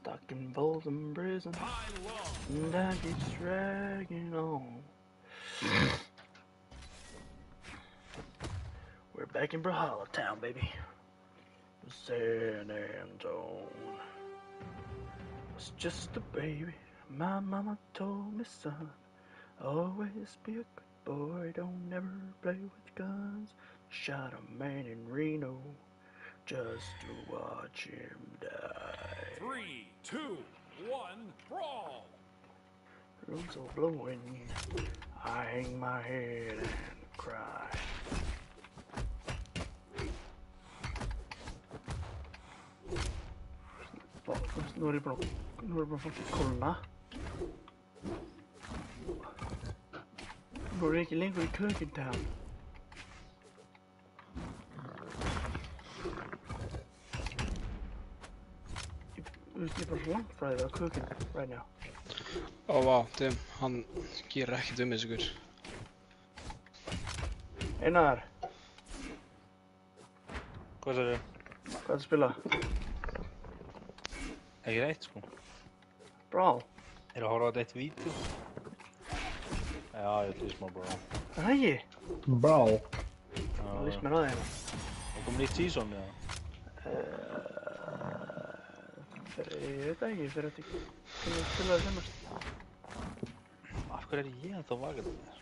Stuck in Folsom Prison, and that keeps dragging on. We're back in Brawlhalla Town, baby. San Antone. Was just a baby. My mama told me, son, always be a good boy. Don't never play with guns. Shot a man in Reno just to watch him die. 3, 2, 1, brawl! Rooms are blowing. I hang my head and cry. Nu är det bra att kolla. Borde ikke længere i køkken der. Vi slipper så langt fra det der køkken right now. Oh wow, damn, hann gerir ekkert um þessu ykkur. Einar, Hvað sagði? hvað er að spila? Ekki neitt sko. Brawl. Að horfa á þetta eitt vídeo? Já, ég ætla í smá brawl. Er það ekki? Brawl. Það líst mér á það hérna. Það kom nýtt season eða? Ég veit það ekki, fyrir að ekki kunni spila það sennast. Af hverju er ég ennþá vakandi með þér?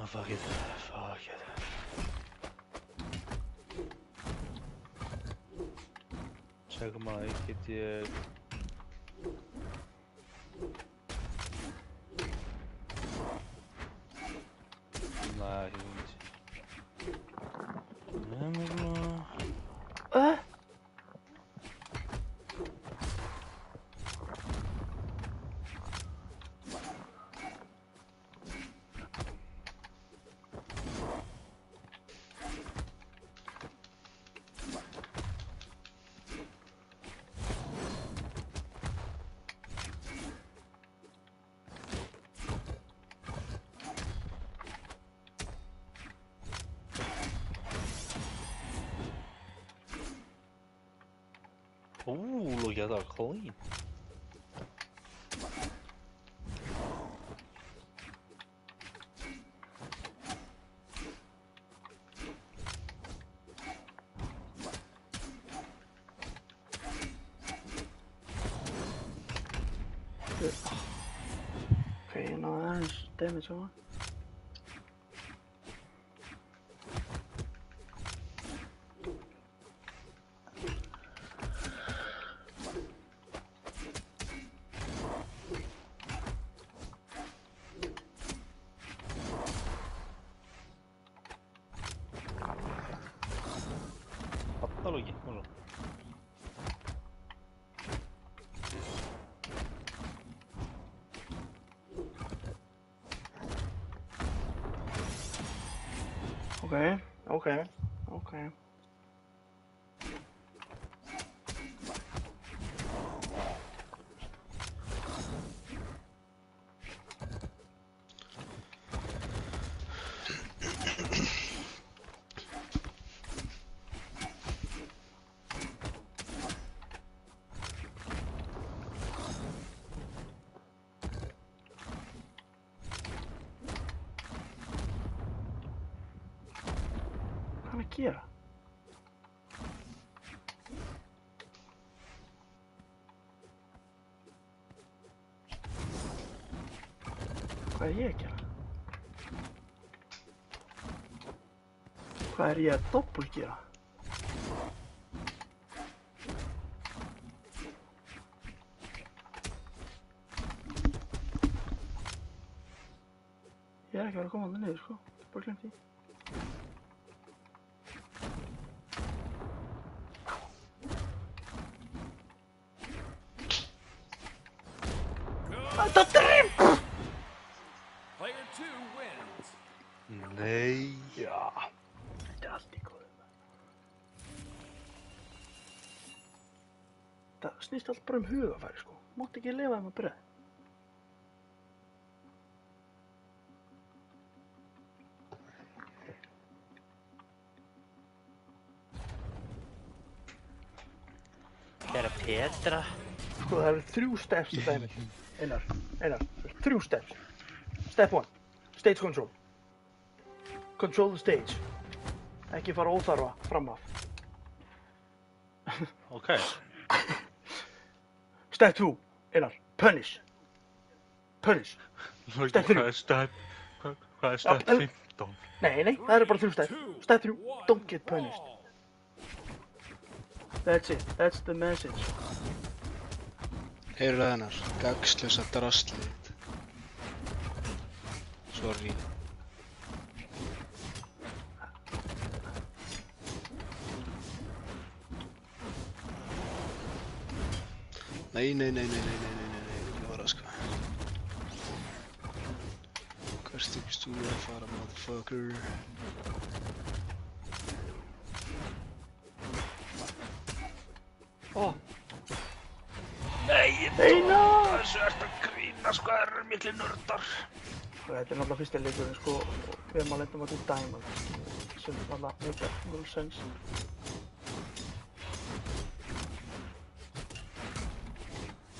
Fuck it. Segum að get ég... Nei, ekki hugmynd. Ooh, look at that clean. Okay, no, that is damage on. Patologi, może. Okay. Hvað er hann að gera? Hvað er ég að gera? Hvað er ég að doppelgera? Ég er ekki að vera að koma þarna niður, sko. Ég bara glemt því. Player 2 wins. Nei. Já, þetta er allt í góðum. Það snýst allt bara hugafæri, sko. Mátt ekki lifa þeim að byrja. Kæra Petra. Sko það eru 3 steps í dæmi. Einar, það eru 3 steps. Step 1, stage control. Control the stage. Ekki fara óþarfa fram af. Ok. Step 2, Einar, punish. Punish. Step 3. Hvað er step 15? Nei, það eru bara 3 steps. Step 3, don't get punished. That's it, that's the message. Heyrðu það hennar, gagnslausa draslið þitt. Sorry. Nei, ég var að sko. Hvert styggst þú að fara, motherfucker? Ó, Nei, Einar! þessu ert að grínast, hvað eru miklu nördar? Þetta er náttúrulega fyrsta leikurinn, sko, og við erum að lenda á því Diamond, sem náttúrulega make no sense.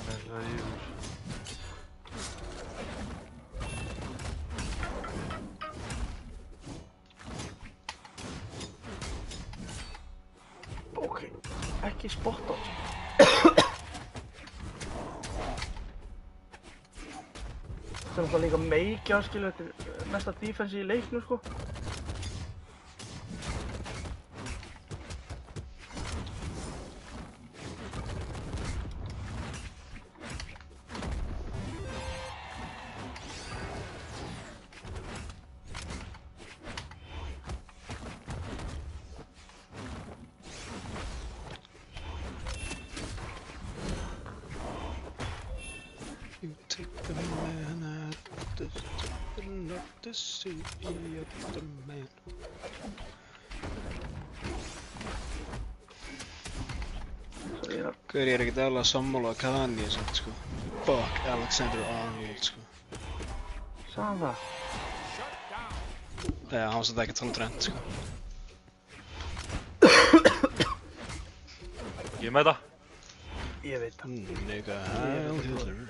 Það er yfir. Ok, ekki spot on. Þetta er náttúrulega líka meikja, skilu, þetta er mesta defense í leiknum, sko. You take the man out of the sea of the man. Svo ég er Hver er ekkert eðla sammála að Kanye samt sko. Fuck Alexander Arnold sko. sagðan það. Hann var samt ekkert svona trend sko. Ég með það. Ég veit það. Nigga Heil Hitler.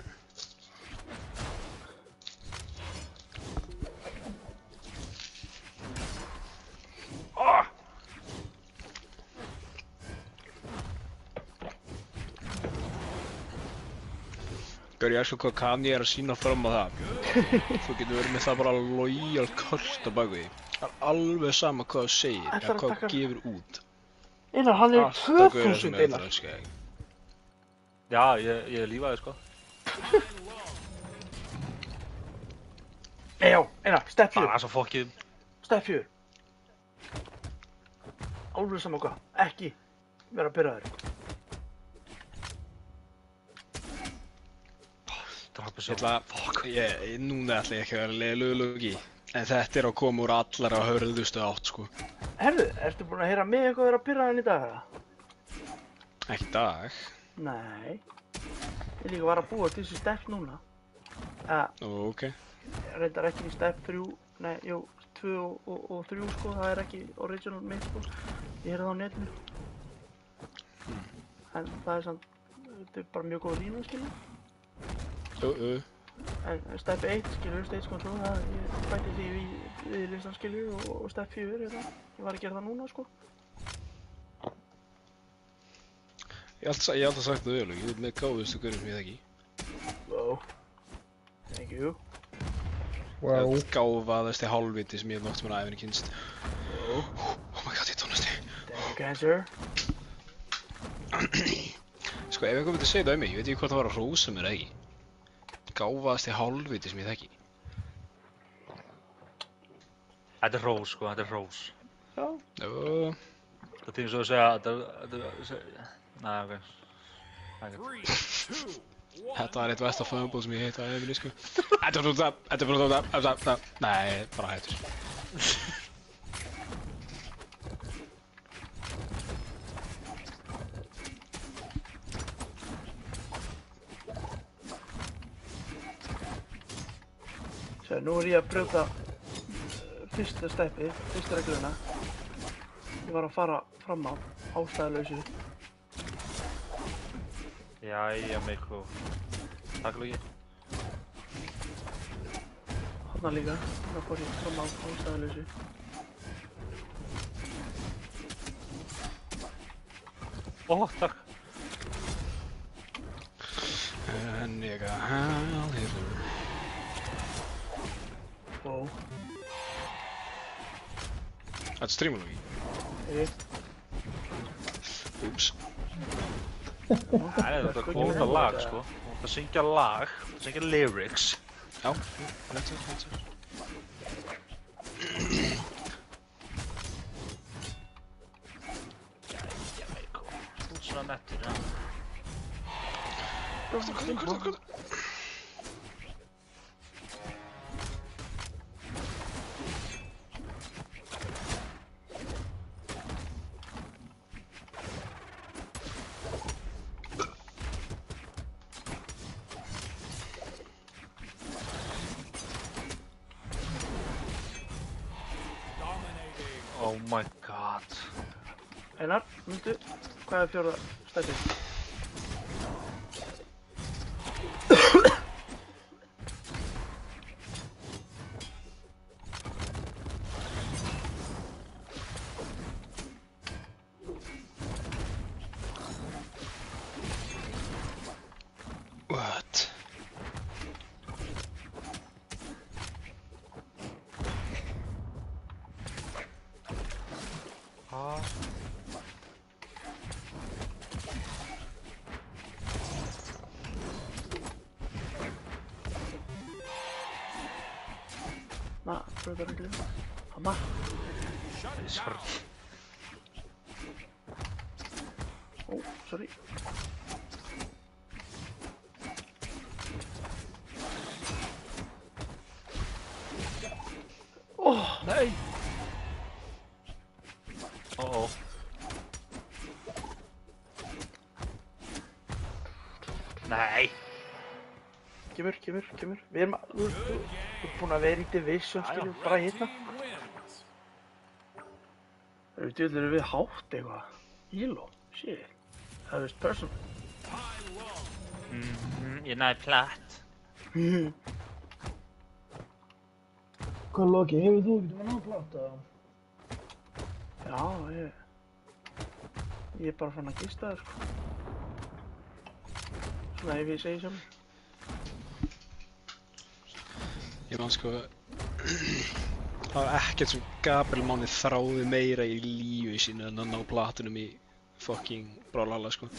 Gaur, ég sko hvað Kanye er að sína fram á það. Þú getur verið með það bara loyal cult á baku því. Það er alveg sama hvað þú segir, Ætlarðu eða að hvað taka- þú gefur út. Einar, hann er Alltaf gaurar 2000, sem Einar. það, sko. Já, ég er lífaði sko. Nei, já, Einar, step 4. Bara svo fokkið. Step 4. Alveg sama hvað, ekki vera byrjaður. Drappi Ég svo. ætla núna ætla ég ekki að vera leiðilegur í. En þetta er að koma úr allar á hörðustu átt, sko. Herðu, ertu búin að heyra mig eitthvað vera byrjaðan í dag, eða? Ekki í dag. Nei. Ég líka var að búa til þessi step núna. Ok. Reyndar ekki í step 3, nei, jú, 2 og 3, sko, það er ekki original mitt, sko. Ég heyrði það á netinu. En það er samt, þetta er bara mjög góð lína, skilja. En step 1, skilju, stage control, það, ég bæti því við listan, skilju, og step 4 er það. Ég var að gera það núna, sko. Ég hef alltaf sagt það vel, ég er með gáðustu hverjum sem ég þekki. Wow. Thank you. Wow. Gáfaðasti hálfviti sem ég hef nokt mér á æfinni kynst. Wow. Oh my god, ég tónasti. Thank you, cancer. Sko, ef eitthvað myndi segja það um mig, ég veit ekki hvort það var að hrósa mér eða ekki. Gáfaðasti hálfviti sem ég þekki. Þetta er hrós sko, þetta er hrós. Já. Jó. Það er eins og að segja, Nei, ok. 3, 2, 1. Þetta var eitt versta fumble sem ég heitt á æfinni, sko. Þetta var það. Nei, bara hættur. Svo, nú er ég að brjóta fyrsta steppið, fyrsta regluna. Ég var að fara fram á ástæðulausu. Jæja, Mikko. Takk Logi. Þarna líka, það fór ég fram á ástæðuleysi. Takk. Nigga, hell hither. Wow. Þetta streamar Logi. Oops. Nei, þetta er kvóta lag, sko. Þú ert að syngja lag, syngja lyrics. Já, hættur. Jæja, Mikko. Þú ert svona nettur, já. Hvað? Oh my god. Einar, myndu, hvað er fjórða stætið? What? Bröðarreglu. Hamma. Sorry. Oh, sorry. Nei! Nei! Kemur. Við erum að, þú ert búin að vera í division, skiljum, bara hérna. Erum við hátt eitthvað? Íló, shit. Það er person. Ég næði platt. Hvað Loki, hefur þú ekkert að ná platta? Já, ég er bara fann að gista það, sko. Svona ef ég segi sjálf. Ég man sko, það var ekkert sem Gabriel Máni þráði meira í lífi sínu en að ná platunum í fucking Brawlhalla sko.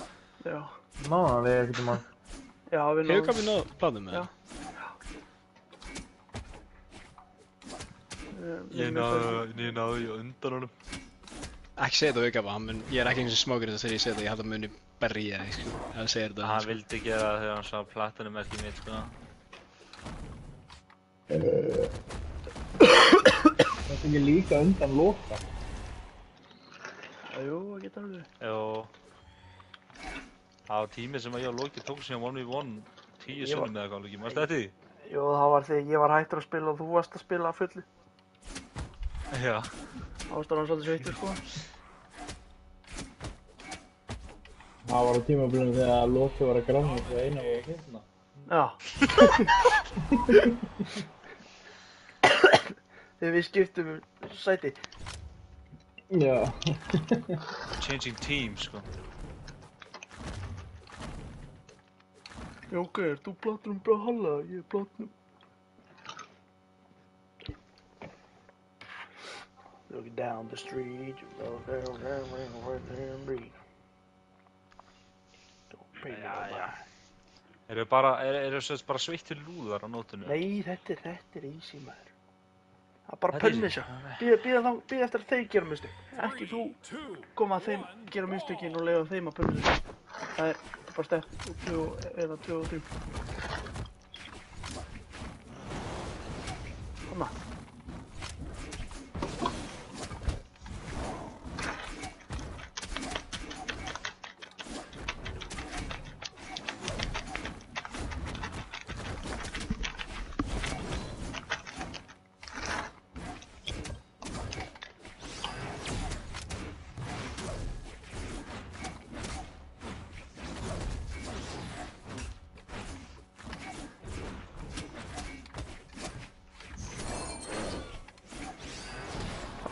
Já. Náðanlega ekkert mann. Já, við Hefur Gabriel náð platunum með það? Ég náði í undan honum. Ekki segja þetta við Gabriel, ég er ekki eins og smákur þetta þegar ég segja þetta, ég held að muni berja þig sko, ef það segir þetta. Hann vildi gera það þegar hann sá platunum ekki mitt sko. Það er ekki líka undan Loka. Jú, það geta alveg. Jó. Það var tími sem að ég og Loki tók síðan 1v1 10 sinnum eða hvað Loki, mástu þetta í? Jú, það var þegar ég var hættur að spila og þú varst að spila að fullu. Já. Ástæðan svolítið sveittur, sko. Það var á tímabilinu þegar Loki var að grána og eina var að finna. Já. Þegar við skiptum sæti. Já. Changing teams sko. Jóker, þú platinum Brawlhalla, ég platinum. Look down the street, you go down, breathe. Don't pay me no mind. Eru bara sveittir lúðar á nótunum? Nei, þetta er easy maður. Það er bara að punnisha. Bíða eftir að þeir gera mistök. Ekki þú koma að þeim gera mistökin og leiða þeim að punnisha. Það er bara stefn 2 eða 2 og 3. Koma.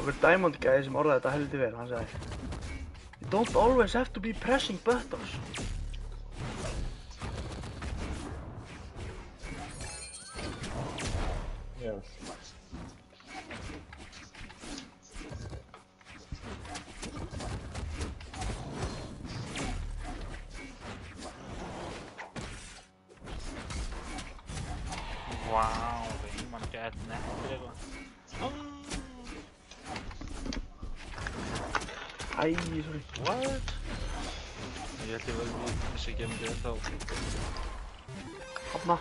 var Diamond gæði sem orðaði þetta helviti vel, hann sagði You don't always have to be pressing buttons. Yes. Wow, man gæti nettir eitthvað. Æ, sorry. What? Ég held ég vissi ekki þetta þá. Hafna.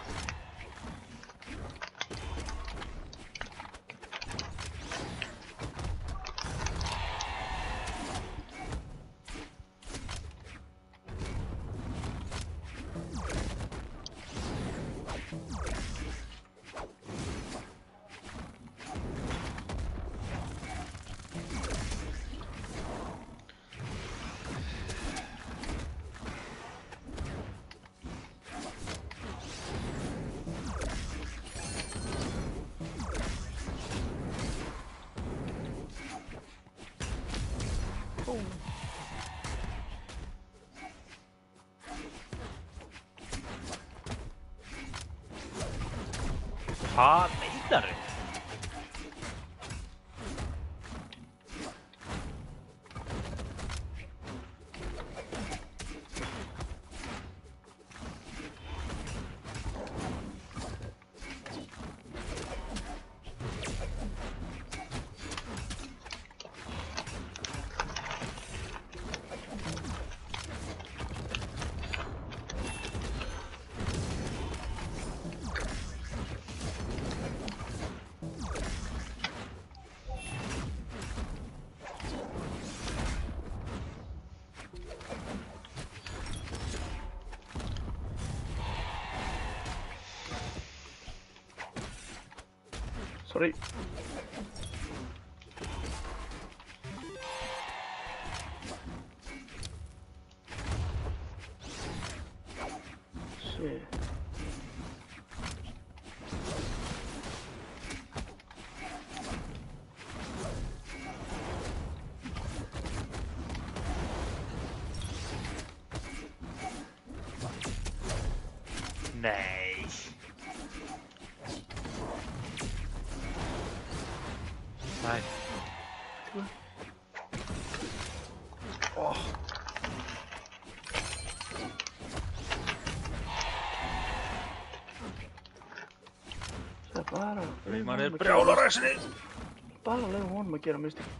Hvað meinar þið? Sorry. Shit. Nei. Nei. Oh. Það er bara... Man brjálaræsinni. Bara leiða honum að gera mistökin.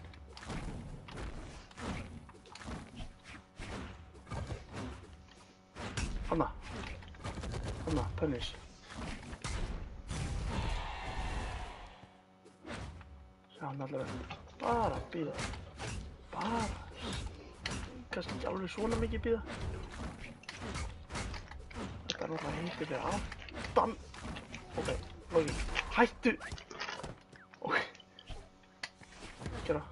Hanna. Hanna, punish. Sjá hann allavega. Bara bíða. Bara. Kannski ekki alveg svona mikið bíða. Þetta er náttúrulega heitir fyrir aftan. Ok, Logi. Hættu! Ok. Gera.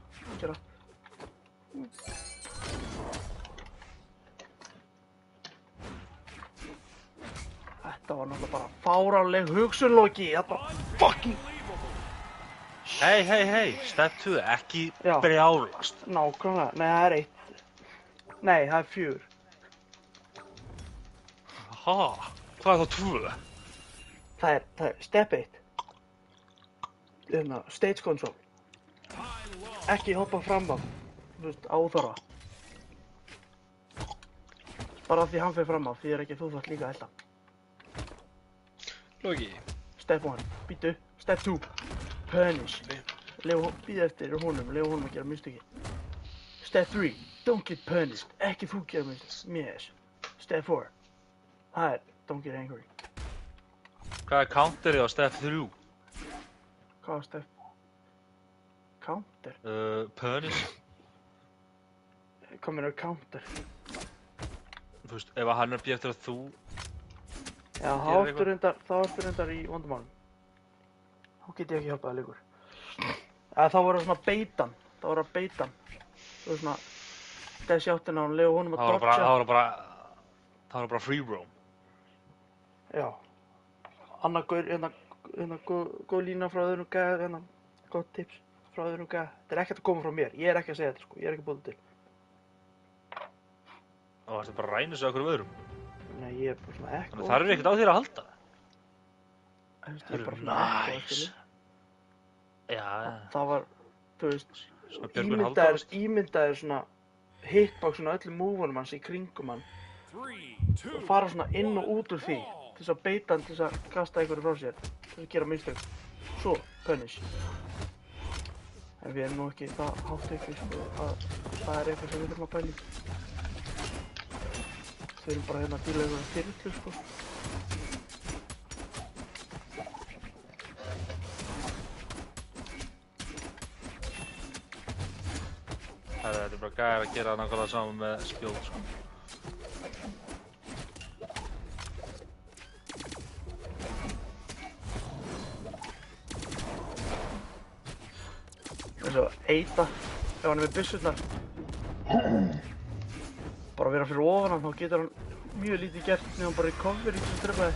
Þetta var náttúrulega bara fáránleg hugsun, Logi. Þetta var fucking... Hei, step 2, ekki Já. brjálast. Nákvæmlega. Nei, það er 1. Nei, það er 4. Ha, hvað er þá 2? Það er step 1. Stage control. Ekki hoppa fram á. Þú veist, áþarfa. Bara því hann fer fram á, því ekki að þú þarft líka að elda. Logi. Step 1. Býtu. Step 2. Punish. Býða eftir honum að gera mistöki. Step 3. Don't get punished. Ekki þú gera mistöki. Step 4. Það er don't get angry. Hvað er counterið á step 3? Hvað er step? Counter? Punish. Hvað meina counter? Þú veist, ef hann er býð eftir að þú... Já, þá ertu reyndar í vandamálum. Þá get ég ekki hjálpað lengur. Þá var það svona beitan. Það var að beitan. Það var svona... Þessi áttina á hann, lega honum að dodja. Það var bara free roam. Já. Anna gaur, góð lína frá öðrum gæða, gott tips. frá öðrum gæja. Þetta er ekkert að koma frá mér, ég er ekki að segja þetta sko, ég er ekki búin til. Og það er bara að ræna sig okkur öðrum. Nei, ég er bara svona ekko. Þannig það er ekkert á þér að halda. Ég er bara svona ekko, skilji. Já, Það var, þú veist, svona Björgvin Halldórs. ímyndaðir svona hitbox svona öllum múfunum hans í kringum hann. 3, 2, Og fara svona inn og út úr því. Til þess að beita hann til þess að kasta einhverju frá sér. Til þess að gera mistök. Svo, punish. En við erum nú ekki það hátt uppi, sko, að það er eitthvað sem við þurfum að pæla í. Við erum bara hérna að díla einhverja þyrlu, sko. Þetta er bara gæðir að gera nákvæmlega saman með spjóð, sko. Eins og Eita, ef hann er með byssurnar. Bara vera fyrir ofan hann, þá getur hann mjög lítið gert nema bara í cover í þessu trefnaði.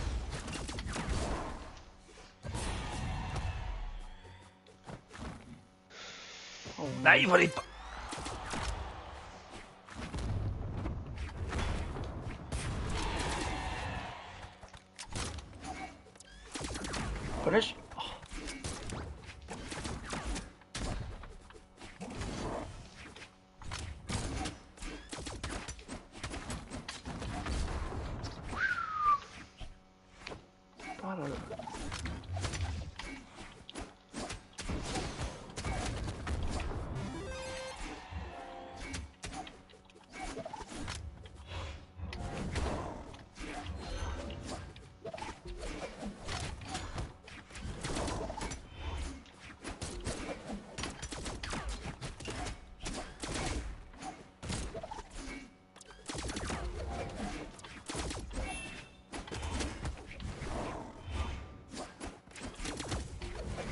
Nei, var í Punish.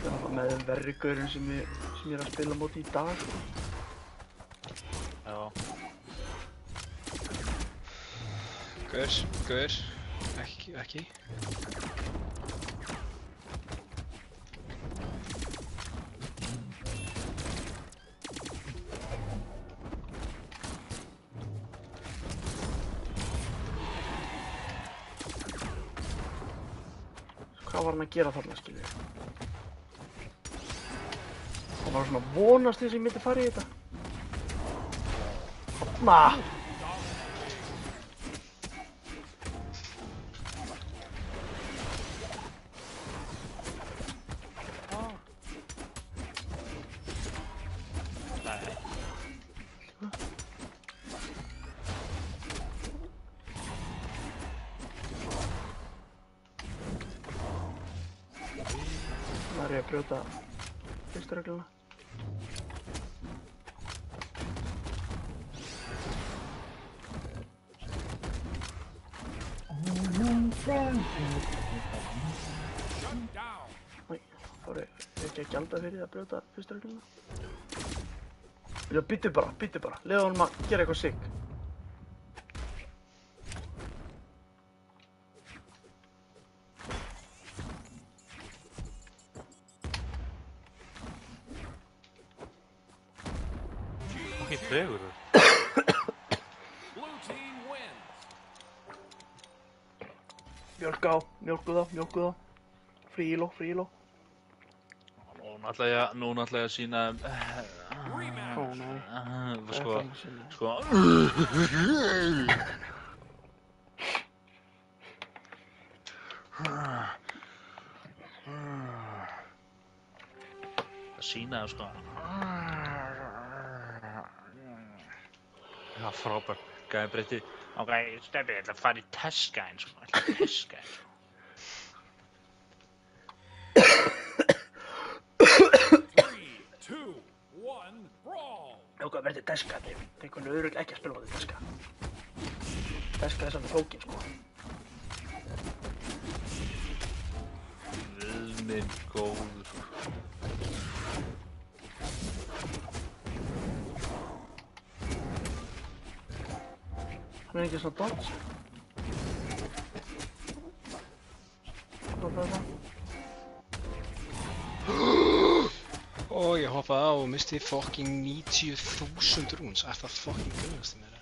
Bara með þeim verri gaurin sem ég er að spila móti í dag, sko. Já. Gaur. Ekki. Hvað var hann að gera þarna, skilju? Það var svona vonast þess að ég myndi fara í þetta. Þarna! Nei. Það er ég að brjóta fyrstu regluna. shut down. Næ, þá er ég ekki að gjalda fyrir að brjóta fyrstu regluna. Já, býttu bara. Leðu honum að gera eitthvað sigg. Ekki tregur þú. Blue team wins. Mjölku þá. Fríló. Núna ætla ég að sína Rematch. Ó, nei. sko að sína það, sko. Já, frábært. Gæði breytti. Ok, Stebbi, ég ætla að fara í Teskain, sko. 2, 1, brawl. Já, hvað verður Teska? Þeir kunnu örugglega ekki að spila á því Teska. Teska er samt flókin, sko. Guð minn góður. Hann er ekki svona dodge. Hvað er það? Og ég hoppaði á og misti fucking 90.000 rúns. Er það fucking grunast í mér?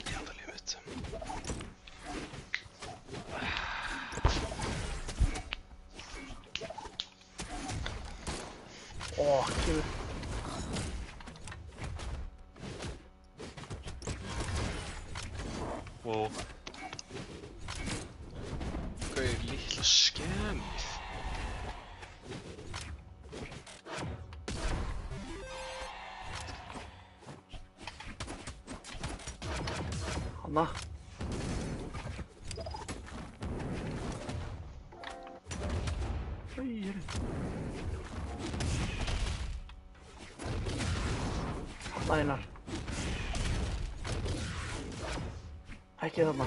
Jævla mitt. Kemur. Wow. Gauð, litla skemmið. Hanna. Ægir. Hanna einar. Ekki þarna.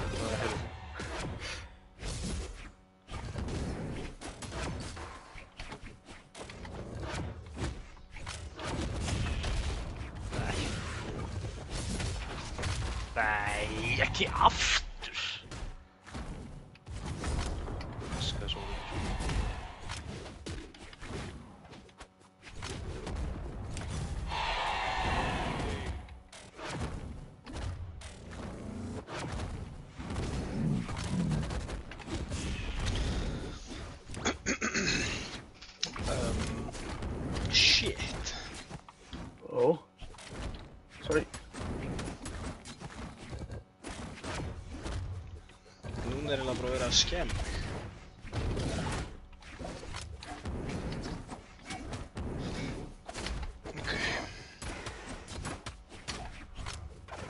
Nei, ekki aftur. Skal svo Shit. Oh. Sorry. Núna er eiginlega bara verið að skemma mig. Ok.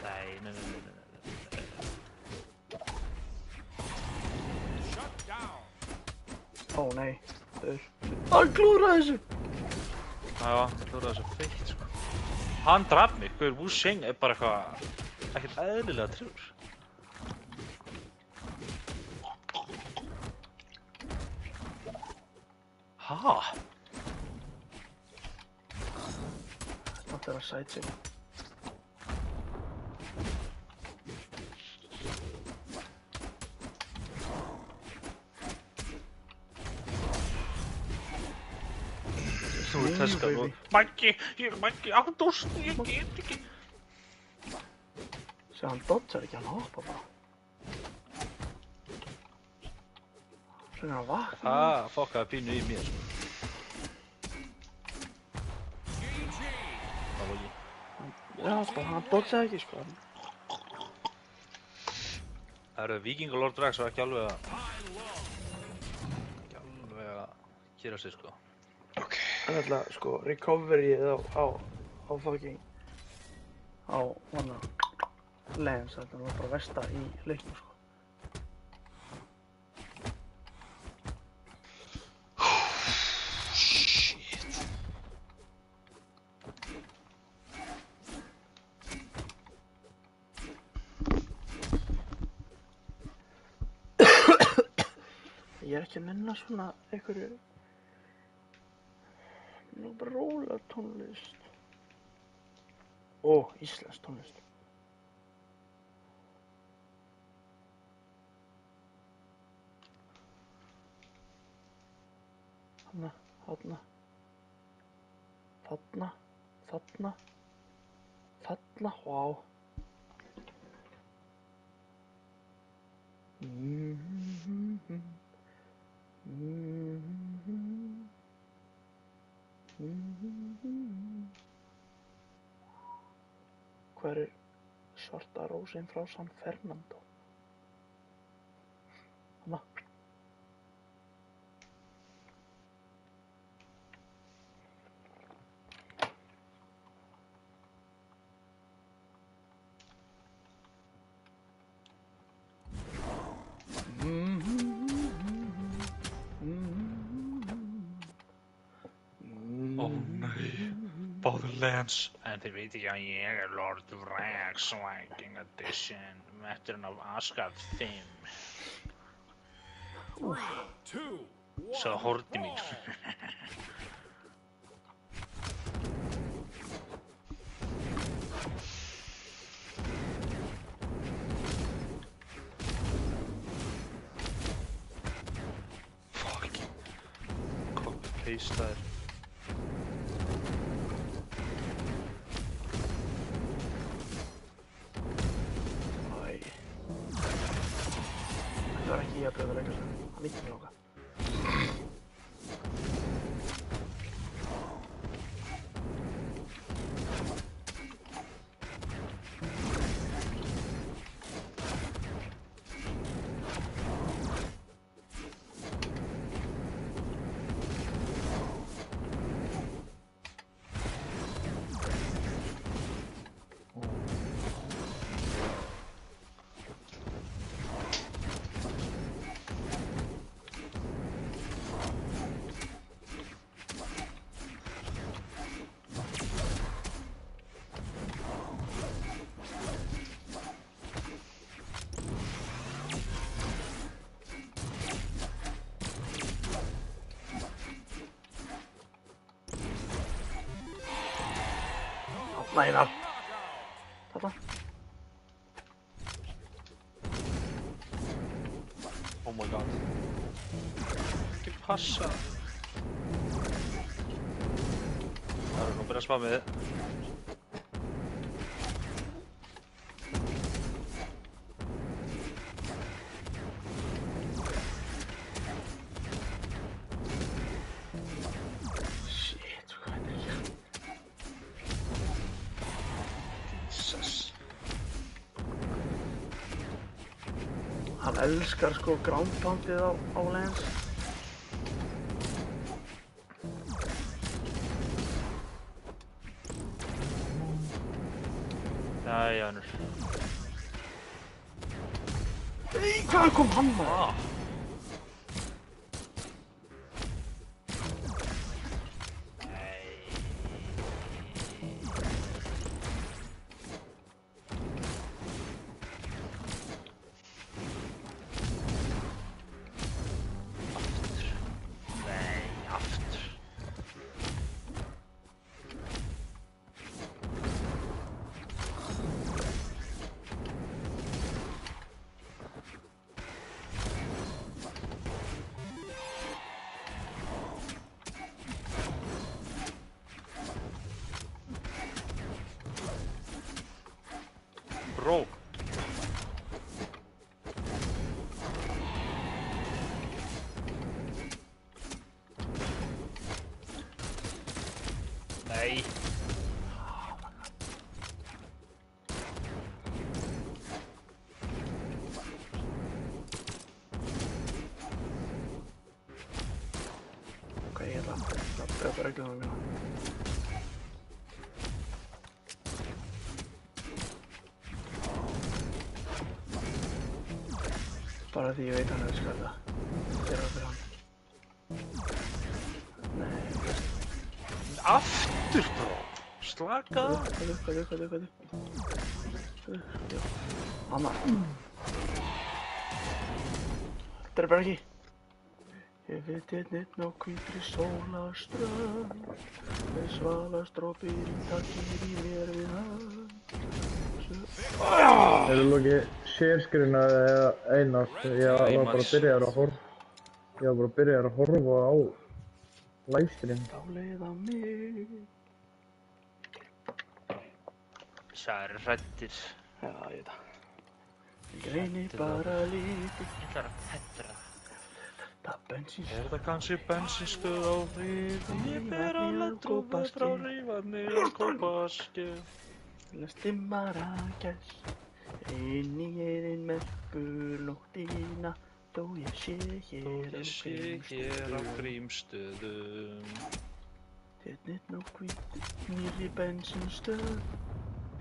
Nei. Shut down. Ó nei. Hann klúraði þessu. Já, þú er þessu feitt, sko. Hann draf mig, Guður Wu Sheng er bara ekkert eðlilega trúr. Ha? Þetta er að sæt sig. Þú ert þess að nú. Maggi, ég er Maggi, Ándós, ég get ekki. Sér hann dodgar ekki, hann hoppa bara. Svo er hann að vakna. Það fokkaði pínu í mér, sko. GG. Það var ekki. Já, sko, hann dodgaði ekki, sko. Það eru Víkingalord Drax og ekki alveg að gera sig, sko. Ok. En alltaf, sko, recoveryið á fucking á hana Lens, þetta var bara versta í leiknum, sko. Shit. Ég er ekki að minna svona einhverju nú bara rólega tónlist. Ó, íslensk tónlist. Þarna. Vá. Hver er svarta rósin frá San Fernando? Hanna. Ó nei, báður Lens. En þið veit ekki að ég er Lord Drax Viking Edition, veturinn af Asgard 5. 3, 2, 1. Svo horti mín. Fucking freestyle. Æ. Þetta var ekki ég að brjóða reglur. Það mitt mér lóka. Nænar. Þetta. Oh my god. Ekki passa. Það er nú byrjað spammið. Shit, hvað er þetta? Hann elskar sko ground poundið á Lance. Jæja, Önur. Nei, hvað kom hann maður? Bro. Nei. Ok, ég ætla að brjóta regluna mína. Bara því ég veit hann elskar þetta. Gera það fyrir hann. Nei. Aftur, bro. Slaka. Hvað? Anna. Þetta er bara ekki. Ég veit einn á hvítri sólaströnd. Með svalastrópir í takkir í mér við hann. Eru lokið sharescreena eða einast? Ég var bara byrjaður að horfa á livestream. Þá leið á mig. Það eru hrættir. Já, ég veit það. Ég reyni bara lítið. Ég ætlar að fettra. Það bensín. Er það kannski bensinstöð á Rifi? Ég ber á ladrúfi frá Rífarni og Kópaskeri. Stimmar að gæst inn í einn merkulóttina þó ég sé hér á Grímsstöðum. Einn á hvít nýrri bensinstöð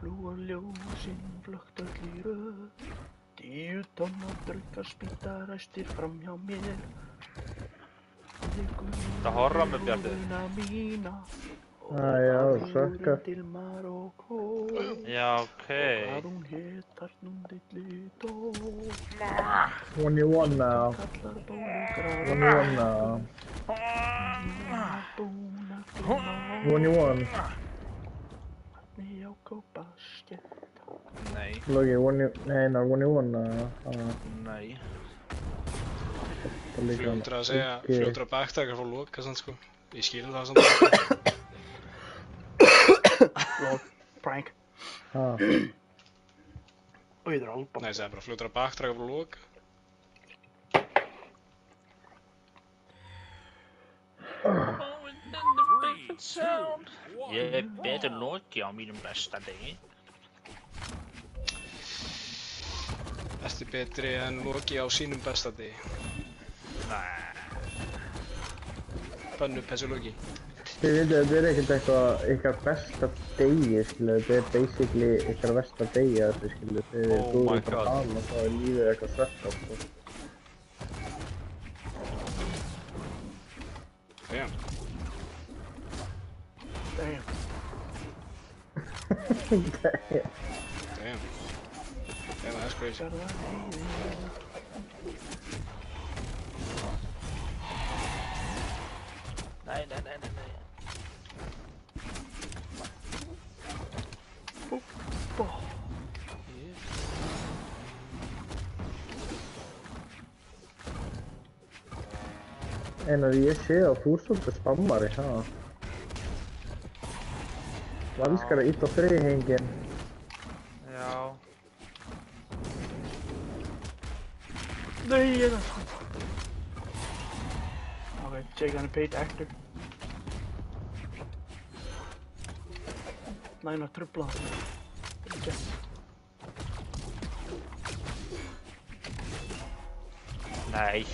blúa ljósin flögt öll í röð 10 tonn af draugaspýta ræstir fram hjá mér Það horra með Bjarni. Já, sökka. Til Marokkó. Já, ok. Hvað hún hétar dilli dó. 21 now. Kallar bólugraf. 21 now. Búna glíma. 21. Hvernig á Kópaskeri. Nei. Logi, 21 Nei. Fljótur að segja, fljótur að baktaka frá Loka sann sko. Ég skilur það samt. Lol, prank. Ha, Og ég er alban. Nei, það er bara fljótur að baktraka frá loka. Ég er betur Loki á mínum besta degi. Ertu betri en Loki á sínum besta degi? Nei. Bönnu Pessu Loki. þið veitir, þetta er ekkert eitthvað ykkar besta degi, skilu, þetta er basically ykkar versta degi, þessu, skilu, þið Oh góður my bara God. að tala og þá er lífið eitthvað svett á, sko. Damn. Damn. Damn. Damn, that's crazy. Nei. En að ég sé að þú ert svolítið spammari, ha? Þú elskar að íta á þriðhengin. Já. Nei, ég er það. Ok, Jake hann er paid actor. Næna trubla. Yes. Nei.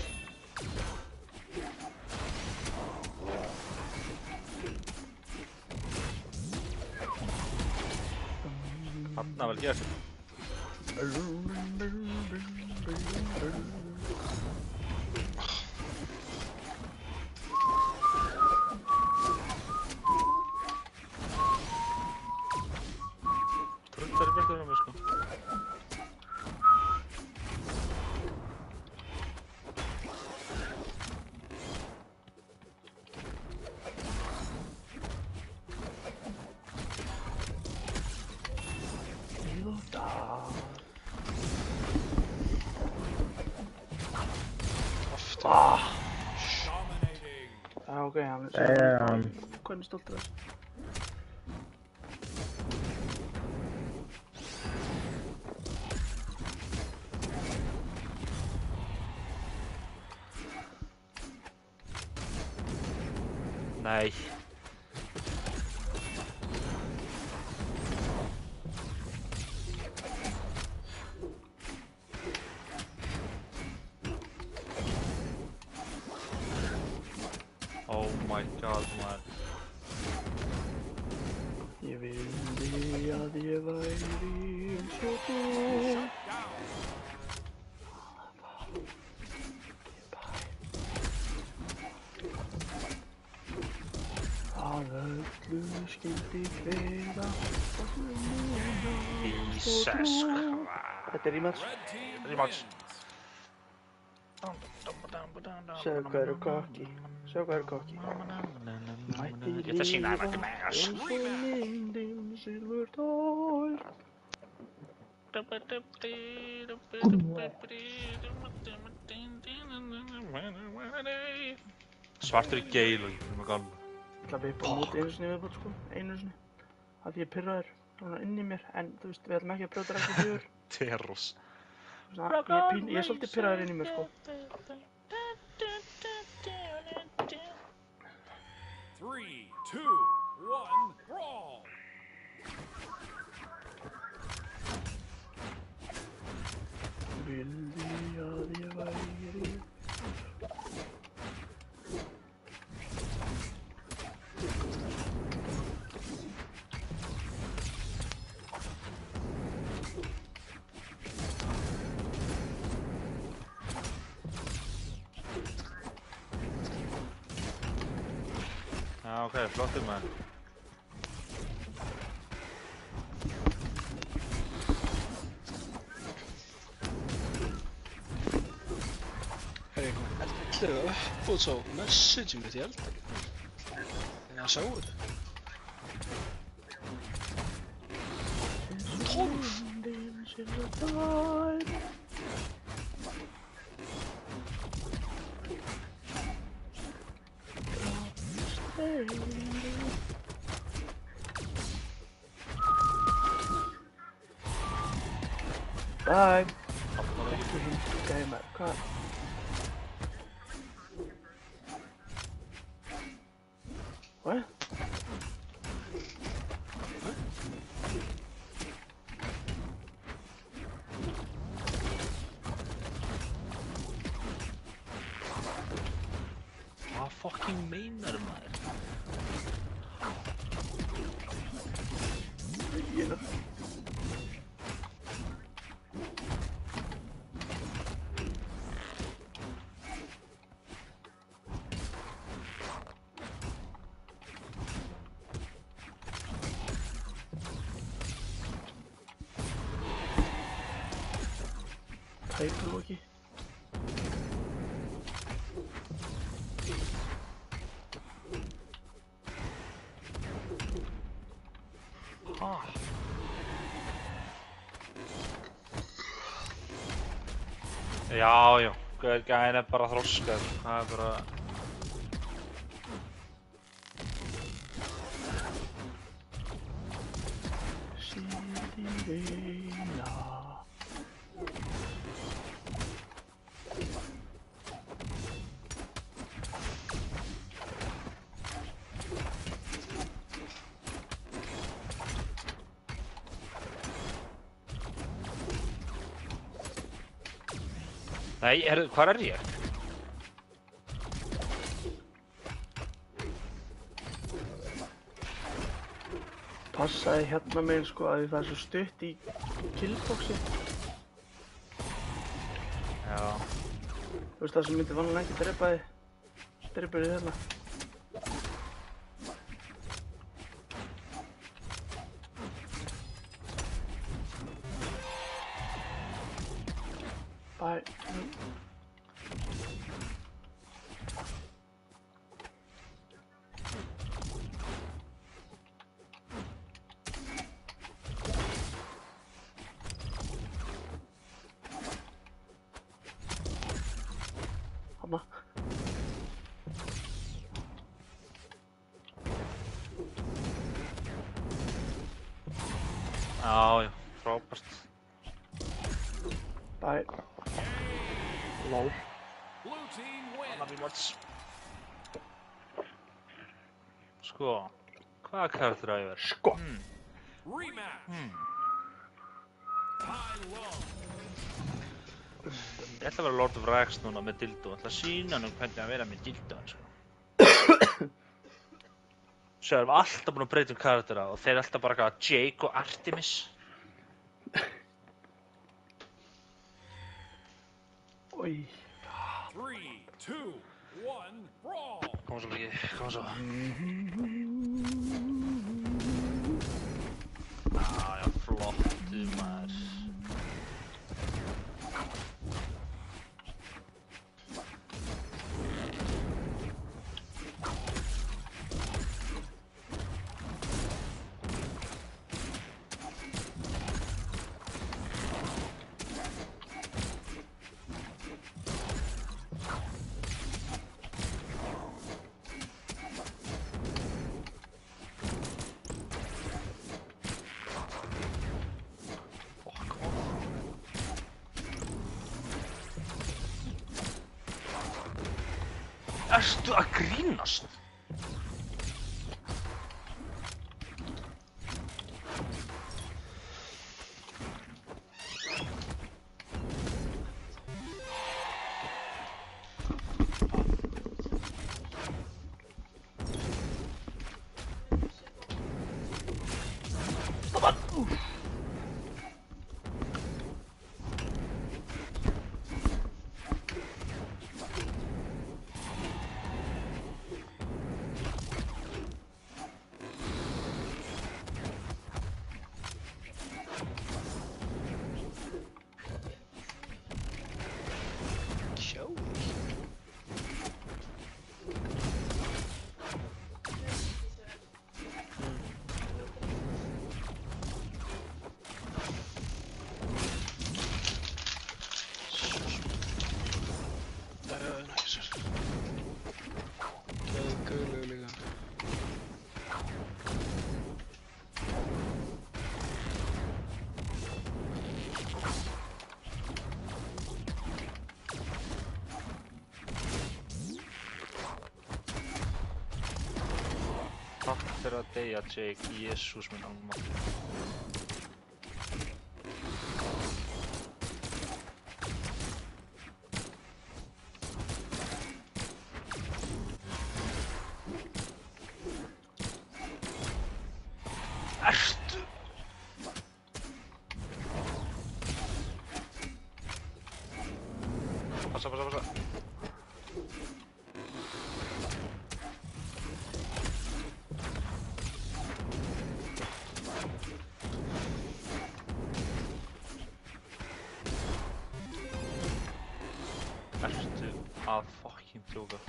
Þarna vel gert. Trullar í björnum mér, sko. Aftur. Dominating. Ok, hann Damn. Hvernig stoltur þessu? Nei. Oh my god, maður. Ég vildi að ég væri eins og þú. Að öllu skyldi kveða. Jesus, hvað? Þetta er rímats. Red team Rematch. wins. Sjáðu hvað eru kokki. Sjáðu hvað eru kokki. Ég ætla að sýna þeim ekki megas. Eins og myndin silfur tól. Svartur í geil og ég er með galva. Ég ætla að vippa á móti einu sinni viðbót sko. Einu sinni. Af því ég er pirraður. Svona inn í mér. En þú veist, við ætlum ekki að brjóta reglu 4. Terros. Ég er svolítið pirraður inn í mér sko. 3, 2, 1, brawl. Vildi að ég væri. Já, ok, flottur maður. Herri, ætlir það upp og svo message mitt í eldan. Þegar það sáu þetta. 12! Myndin silfur tól. Bye. Ekki hindu gæma. Hvað? What? Hvað fucking meinar maður? Ég er tæpulóki. Já, gæðin er bara þroskað. Það er bara... Sirena. Nei, hvar er ég? Passaði hérna meginn sko að því það er svo stutt í killboxi. Já. Þú veist það sem myndi vanlega ekki drepa þig. Drepur þig hérna. Bye. Hanna. Já, frábært. Bye. Lol. Blue team win. Annar rematch. Sko, hvaða karakter á ég verið? Sko. Rematch. High low. Ég ætla að vera Lord of Rex núna með dildo. Ég ætla að sína hann hvernig að vera með dildo, sko. Svo erum við alltaf búin að breyta karaktera og þeir eru alltaf bara eitthvað Jake og Artemis. Oj. 3, 2, 1, brawl. Kom svo mikið, kom svo. Já, flottu maður. Ertu að grínast? eftir að deyja, Jake. Jesús minn almáttugur. Ertu? Passa. Ertu að fucking djóka?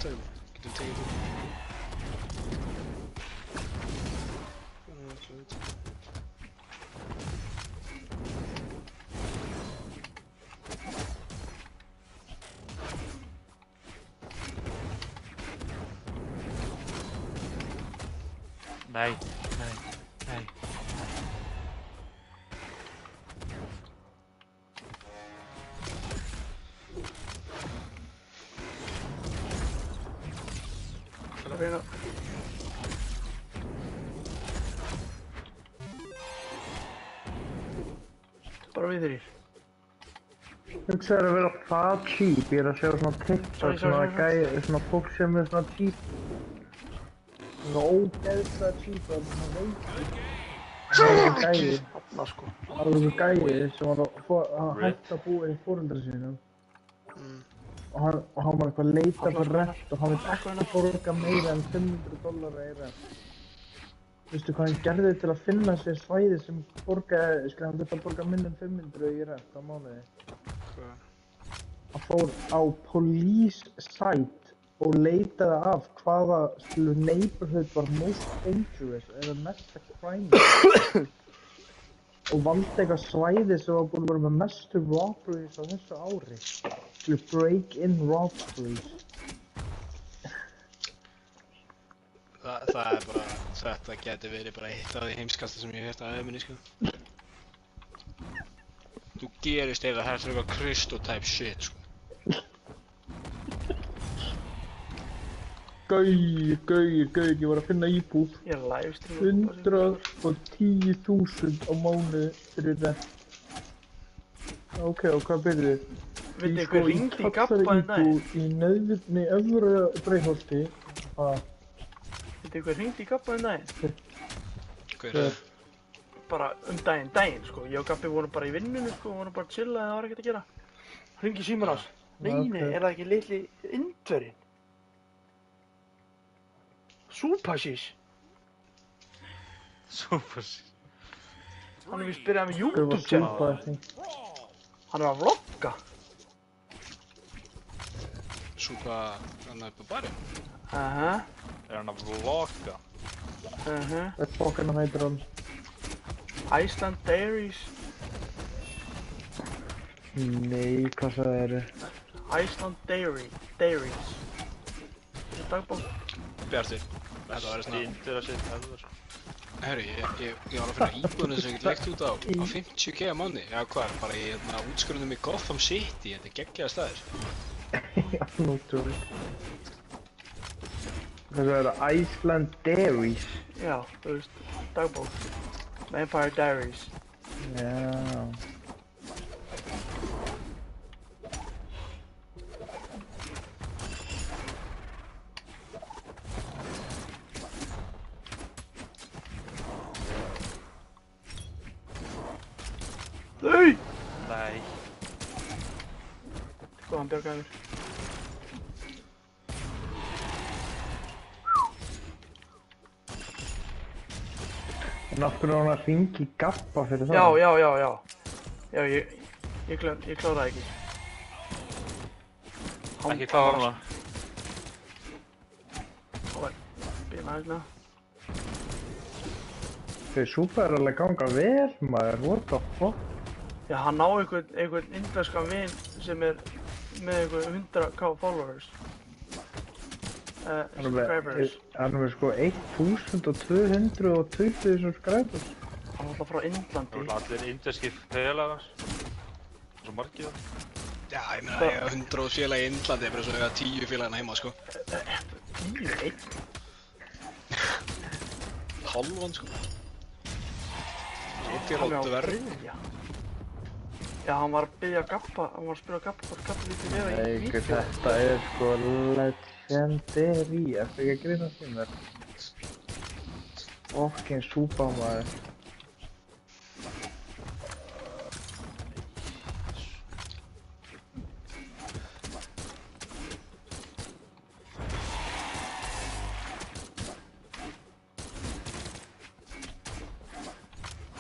Getum tekið þú. Nei. Það er reyna. Bara við þrír. Hugsaður að vera það cheap, ég er að sjá svona TikTok, svona fólk sem er svona cheap. Svona ógeðslega cheap, það er svona veikir. Það var einhver gæi, Þarna sko. sem var að hætta að búa í foreldra sínum. Og hann var eitthvað að leita fyrir rent og hann vill ekki borga meira en $500 í rent. Veistu hvað hann gerði til að finna sér svæði sem borgaði, hann þurfti að borga minna en 500 í rent á mánuði. Hann fór á police site og leitaði af hvaða neighborhood var most dangerous eða mesta crime og valdi eitthvað svæði sem var búin að vera með mestu robberies á þessu ári. Break-in robberies. Það er bara, þetta getur verið bara eitt af því heimskasta sem ég hef hérst að öðminni, sko. Þú gerist eða þetta er eitthvað Kristo-type shit, sko. Gauir, ég var að finna íbúð. Ég er livestream. 110.000 á mánuði fyrir rent. Ok, og hvað byrjuðu? Veit þið hver hringdi í Gabba en daginn? Í neðvirni öfra Breiðholti. Veit þið hver hringdi í Gabba en daginn? Hver er það? Bara daginn sko. Ég og Gabbi vorum bara í vinnunni sko, vorum bara að chilla eða það var ekkert að gera. Hringi símur hans. Nei, er það ekki litli Indverjinn? Súpasís. Hann er vist byrjað með YouTube-channel. Hann er að vlogga. Súpa, hann er upp á barinn. Er hann að vlogga? Hvað fokkarna heitir hann? Iceland Diaries. Nei, hvað það eru? Iceland Diaries. Þetta er dagbók. Bjartur, þetta var svona... Stindur að setja það, sko. Herri, ég var að finna íbúðinu sem ég get leikt út á 50k á mánuði. Já, hvað, bara í útskurðunum í Gotham City, þetta er geggjaða staðir. Já, nú tjóri. Það eru Iceland Diaries. Já, þú veist, dagbók. Vampire Diaries. Já. Nei! Nei. Sko, hann bjargaði mér. En af hverju var hann að hringi í Gabba fyrir það? Já. Já, ég kláraði ekki. Ekki klára hana. Bína hérna. Þau súpa er alveg ganga vel, maður, what the fuck? Já, hann á einhvern indverskan vin sem er með einhver 100k followers. Subscribers. Hann er með sko 1220 subscribers. Hann er alltaf frá Indlandi. Það eru allir indverskir félagar. Svo margir það. Já, ég meina, ég hef 100 félag í Indlandi, bara svo ég hef 10 félagina heima, sko. 10, 1. Halvan, sko. Ég er láttu verri. Já, hann var að biðja Gabba, hann var að spyrja Gabba hvort Gabba vildi vera í Nei, vídeo. þetta er sko legendary, ertu ekki að grínast í mér? Fucking súpa maður.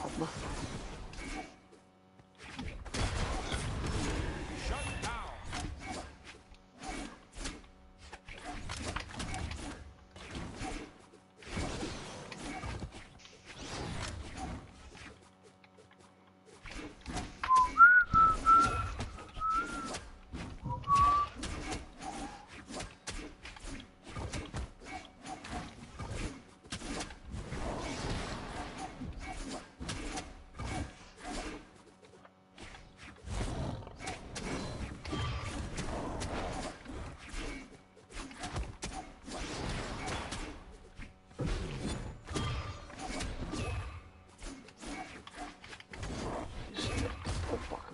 Hanna. Shut down. Oh fuck.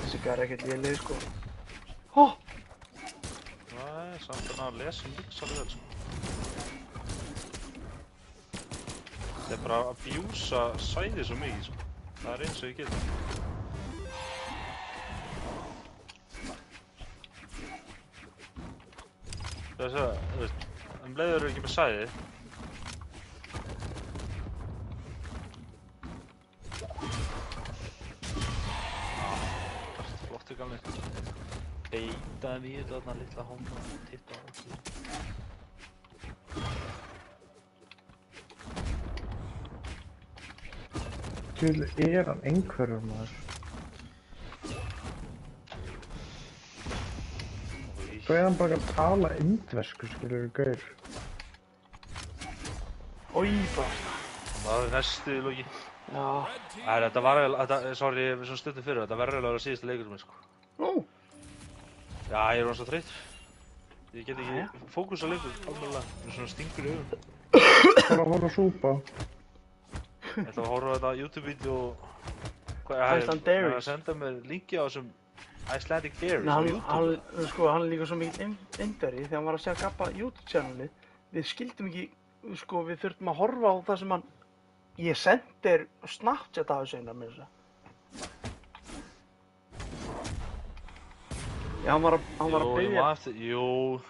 Þessi gæri ekkert lélegir sko. Hó! Nei, samt að ná að lesa líks alveg vel, sko. Það er bara að abjúsa sæði svo mikið, sko. Það er eins og ég geta. Það er svo, þú veist, leiður eru ekki með sæði. Flottu gamli. Heitaði mér þarna litla hóma, titta á okkur. Til er hann einhverjur maður. Svo er hann bara að tala indversku, skilur gaur. Ói bara. Það er næstu lóki. Já. Þetta var eiginlega, sorry, ég er svo stuttum fyrir, þetta verður eiginlega að vera síðasta leikur minn, sko. Ó. Já, ég er orðinn svo þreyttur. Ég get ekki fókusa leikur, alveg, svona stingur í augun. Bara að horfa á súpa. Ég ætla að horfa á þetta YouTube-vídeó og... Iceland Dairies. Það senda mér linki á þessum Icelandic Dairies á Nei, YouTube. hann er líka svo mikill indveri þegar hann var að segja Gabba YouTube-channelið. Við skildum ekki, sko, við þurftum að horfa á það sem hann... Ég sendi þér Snapchat af þessu einar með þess að. Já, hann var að biðja... Jú,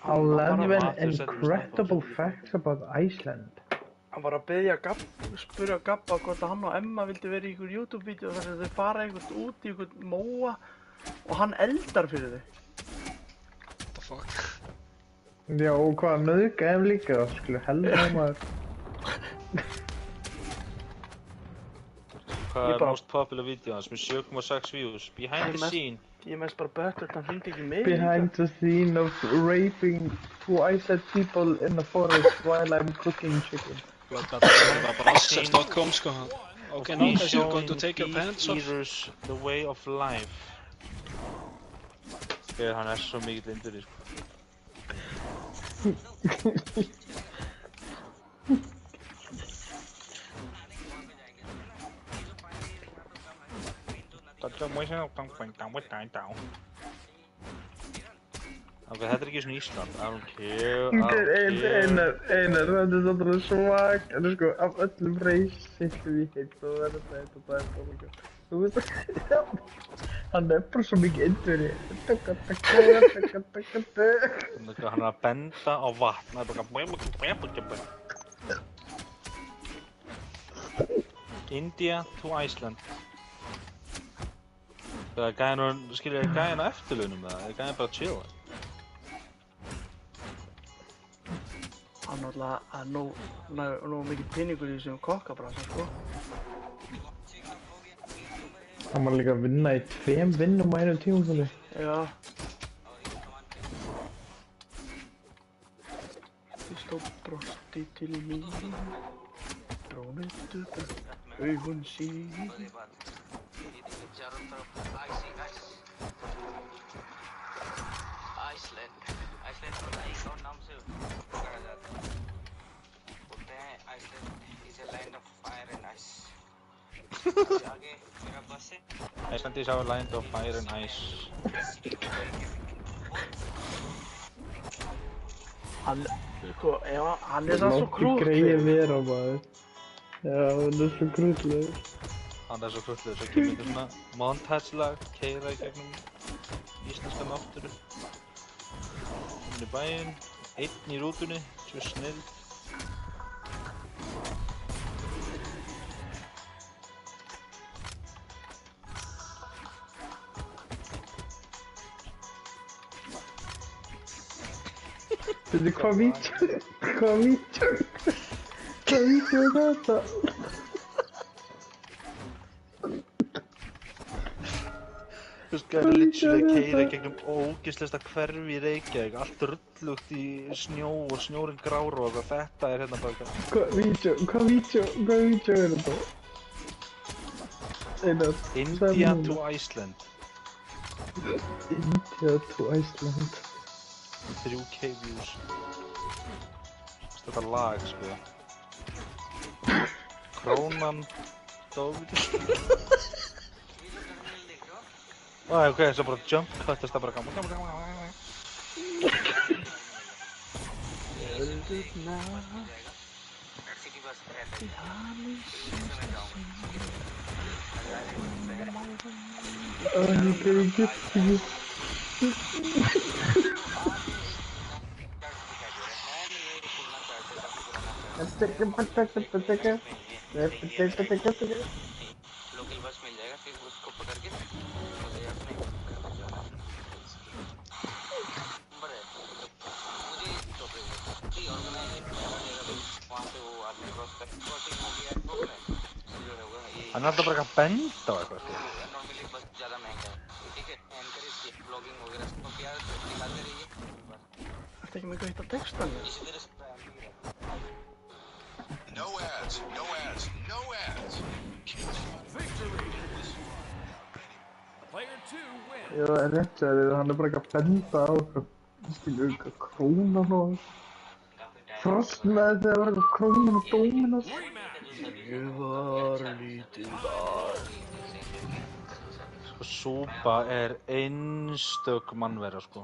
11 incredible facts about Iceland. Hann var að biðja spyrja Gabba hvort að hann og Emma vildi vera í ykkur YouTube-vídeó þar sem þau fara einhvert út í ykkur móa og hann eldar fyrir þau. What the fuck? Já, og hvað, nauðga ef líka, skilur, heldur maður. hvað er most popular video hans með 7,6 views? Behind the scene. Ég mest bara böttur að hann hringdi ekki mig. Behind the scene of raping two Iceland people in the forest while I'm cooking chicken. Það var bara assets.com, sko. Okay, now guys, you're going to take your pants off. Eaters, the way of life. Hann er svo mikill induri, sko. Ok, þetta er ekki svona Ísland. I don't care, Einar, þetta er svolítið svak, en sko, af öllum reysistum í heitt, þá verður þetta bara líka. Þú veist það, hann er bara svo mikið indveri. Hann er að benda á vatn, það er bara India to Iceland. Það er gæðin, skilja þið gæðin á eftirlaunum eða er gæðin bara að chilla? Hann náttúrulega er nóg mikið peningur í þessum kokkabransa, sko. Hann var líka að vinna í 2 vinnum á einum tímafóli. Já. Fyrst og brosti til mín, drónið upp augun sín. Iceland का एक और नाम से पुकारा जाता है। बोलते हैं Iceland is a land of fire and ice. आगे मेरा बस है। Iceland is our land of fire and ice. Hann, sko, já, hann er það svo Láttu greið krúttlegur. vera maður. Já, hann er svo krúttlegur. Hann er svo krulluður, svo kemur þetta svona montage-lag, keyra í gegnum íslenska náttúru. Inn í bæinn, einn í rútunni, svo snilld. Veitu hvað vídeo er þetta? Þú veist, gæði literally að keyra í gegnum ógeðslegasta hverfi í Reykjavík, allt rullugt í snjó og snjórinn grár og eitthvað, þetta er hérna bara eitthvað. Hvað vídeo er þetta? Einar, India to Iceland, India to Iceland. 3K views. Þetta lag, sko. Krónan, David. Ok, svo bara jump cuttast það bara gamla. City bus रहता है। Hann er getið giftið. Local bus मिल जाएगा फिर उसको पकड़ के चले अपने घर को जाना। नंबर है मुझे टोपे की ऑर्गेनाइजेशन वहाँ से वो आदमी क्रॉस कर क्रॉसिंग हो गया तो जो होगा ये Hann er alltaf bara eitthvað að benda á eitthvað, sko. Normally बस ज़्यादा महंगा है ठीक है एनकरेज की ब्लॉगिंग वगैरह सब प्यार दिखाते रहिए Ertu ekki með eitthvað hitt að texta mér? इसी तरह से No ads, no ads, no ads. Victory! Player 2 wins. Já, en rétt segir hann er bara ekki að benda á eitthvað. Skilur eitthvað krónan og... Frost með þegar var eitthvað krónan og Dominos. Ég var lítið barn. Sko, Súpa er einstök mannvera, sko.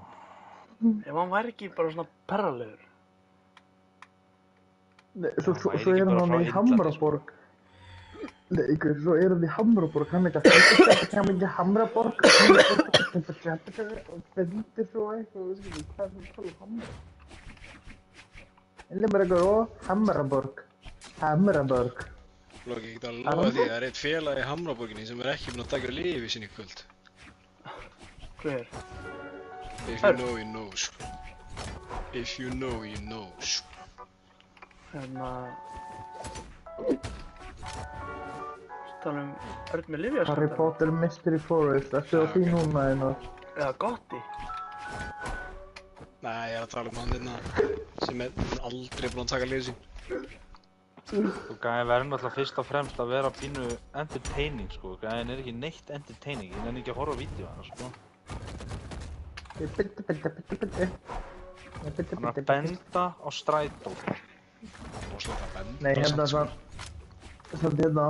Ef hann væri ekki bara svona perralegur. Nei, svo væri er ekki bara hann frá í Indlandi, Hamraborg. Nei, svo er hann í Hamraborg, hann er ekki að kemur ekki Hamraborg. Og það lítir svo eitthvað, við skilum, hvað er það að tala um Hamraborg? Eller bara eitthvað, Hamraborg. Loki, ég get alveg lofa því að það er eitt félag í Hamraborginni sem er ekki búinn að taka lyfi sín í kvöld. Hver? If you know, you know, sko. If you know, you know, sko. Hérna... Tala Örn með lyfjaskandal. Harry Potter Mystery Forest, ertu á því núna Einar? Eða Gotti. Nei, ég er að tala um hann hérna sem er aldrei búinn að taka lyfi sín. Sko, gæðin verður náttúrulega fyrst og fremst að vera pínu entertaining, sko. Gæðin er ekki neitt entertaining, ég nenni ekki að horfa á vídeo hann, sko. Hann er að benda á strætó. Og slóta að benda. Nei, hérna sko. samt hérna,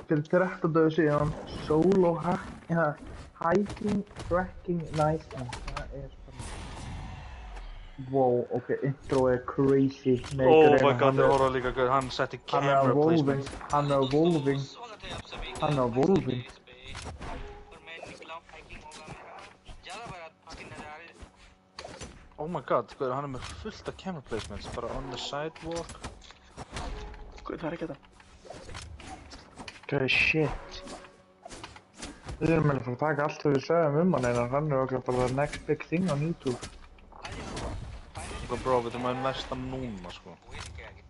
fyrir 13 dögum síðan, solo hiking, trekking, nice, það er bara... Wow, ok, intro er crazy. Nei, Oh greina, my god, þið horfa líka gauð, hann setti hann er camera evolving, placement. hann er evolving, स्वागत है आप सभी hann er evolving. और मैं निकला हूँ हाइकिंग होगा मेरा ज़्यादा बारात आके नज़ारे Oh my god, gauð, hann er með fullt af camera placements, bara on the sidewalk. Guð, það er ekki þetta. Good shit. Við erum meðal að fara að taka allt þegar við sögum hann Einar, hann er okkur bara the next big thing on YouTube. Sko, bro, við þurfum að mesta núna, sko.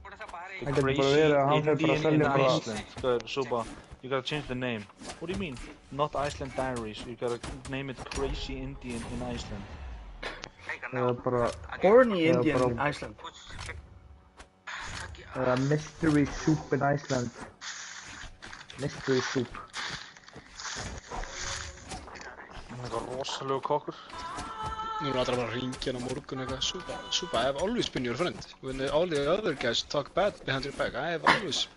थोड़ा सा बाहर Það getur bara verið að hann fer bara að Indian in selja bara... Iceland, gauð, Súpa. You gotta change the name. What do you mean? Not Iceland Diaries. You gotta name it Crazy Indian in Iceland. Bara, Horny Yeah, Indian bro. in Iceland. mystery soup in Iceland. Mystery soup. Eitthvað rosalegu kokkur. Nú er allra bara að ringja hann á morgun eitthvað. Super, I have always been your friend. When all the other guys talk bad behind your back, I have always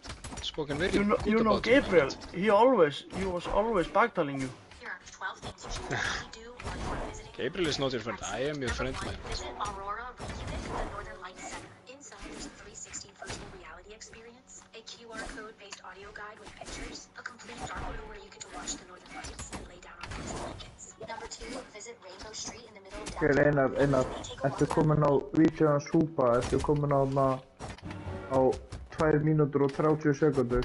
spoken very good You know about you. Gabriel, he was always backtalling you. Here are 12 things you should definitely do while you are visiting. Gabriel is not your friend, I am your friend, my friend. Visit Aurora Reykjavik, the Northern Lights Center. Inside, there's a 360 virtual reality experience, a QR code-based audio guide with pictures, a complete dark room where you get to watch the Northern Lights and lay down on cozy blankets. Number 2, visit Rainbow Street in the middle of downtown. Einar, ertu komin á vídeoðan súpa, ertu komin á þarna á 2 mínútur og 30 sekundur.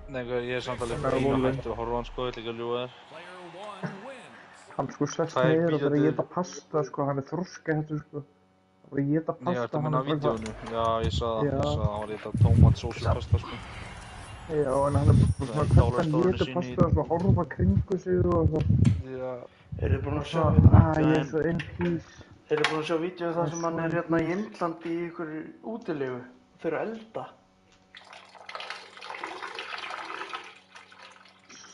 Nei, ég er samt alveg Hann er á fín að volvi. hættu að horfa á hann sko, ég ætla ekki að ljúga þér. Player 1 wins. Hann sko sest Hvað er niður og fyrir að bíótið? geta pasta sko, hann er þroska hérna sko. Hann er að geta Já, pasta, ertu hann minna á er bara vídeónu? Já, ég sagði Já. það, hann var í þetta tómatsósupasta sko. Já, en hann er bara svona hvert hann Dollarstórinu getur sínu í- pasta og svona horfa kringu sig og svo. Já. Eru þið búin að sjá Ég er svo in peace. Eru þið búin að sjá vídeo þar sem hann er hérna í Indlandi í ykkur útilegu? Þau eru að elda.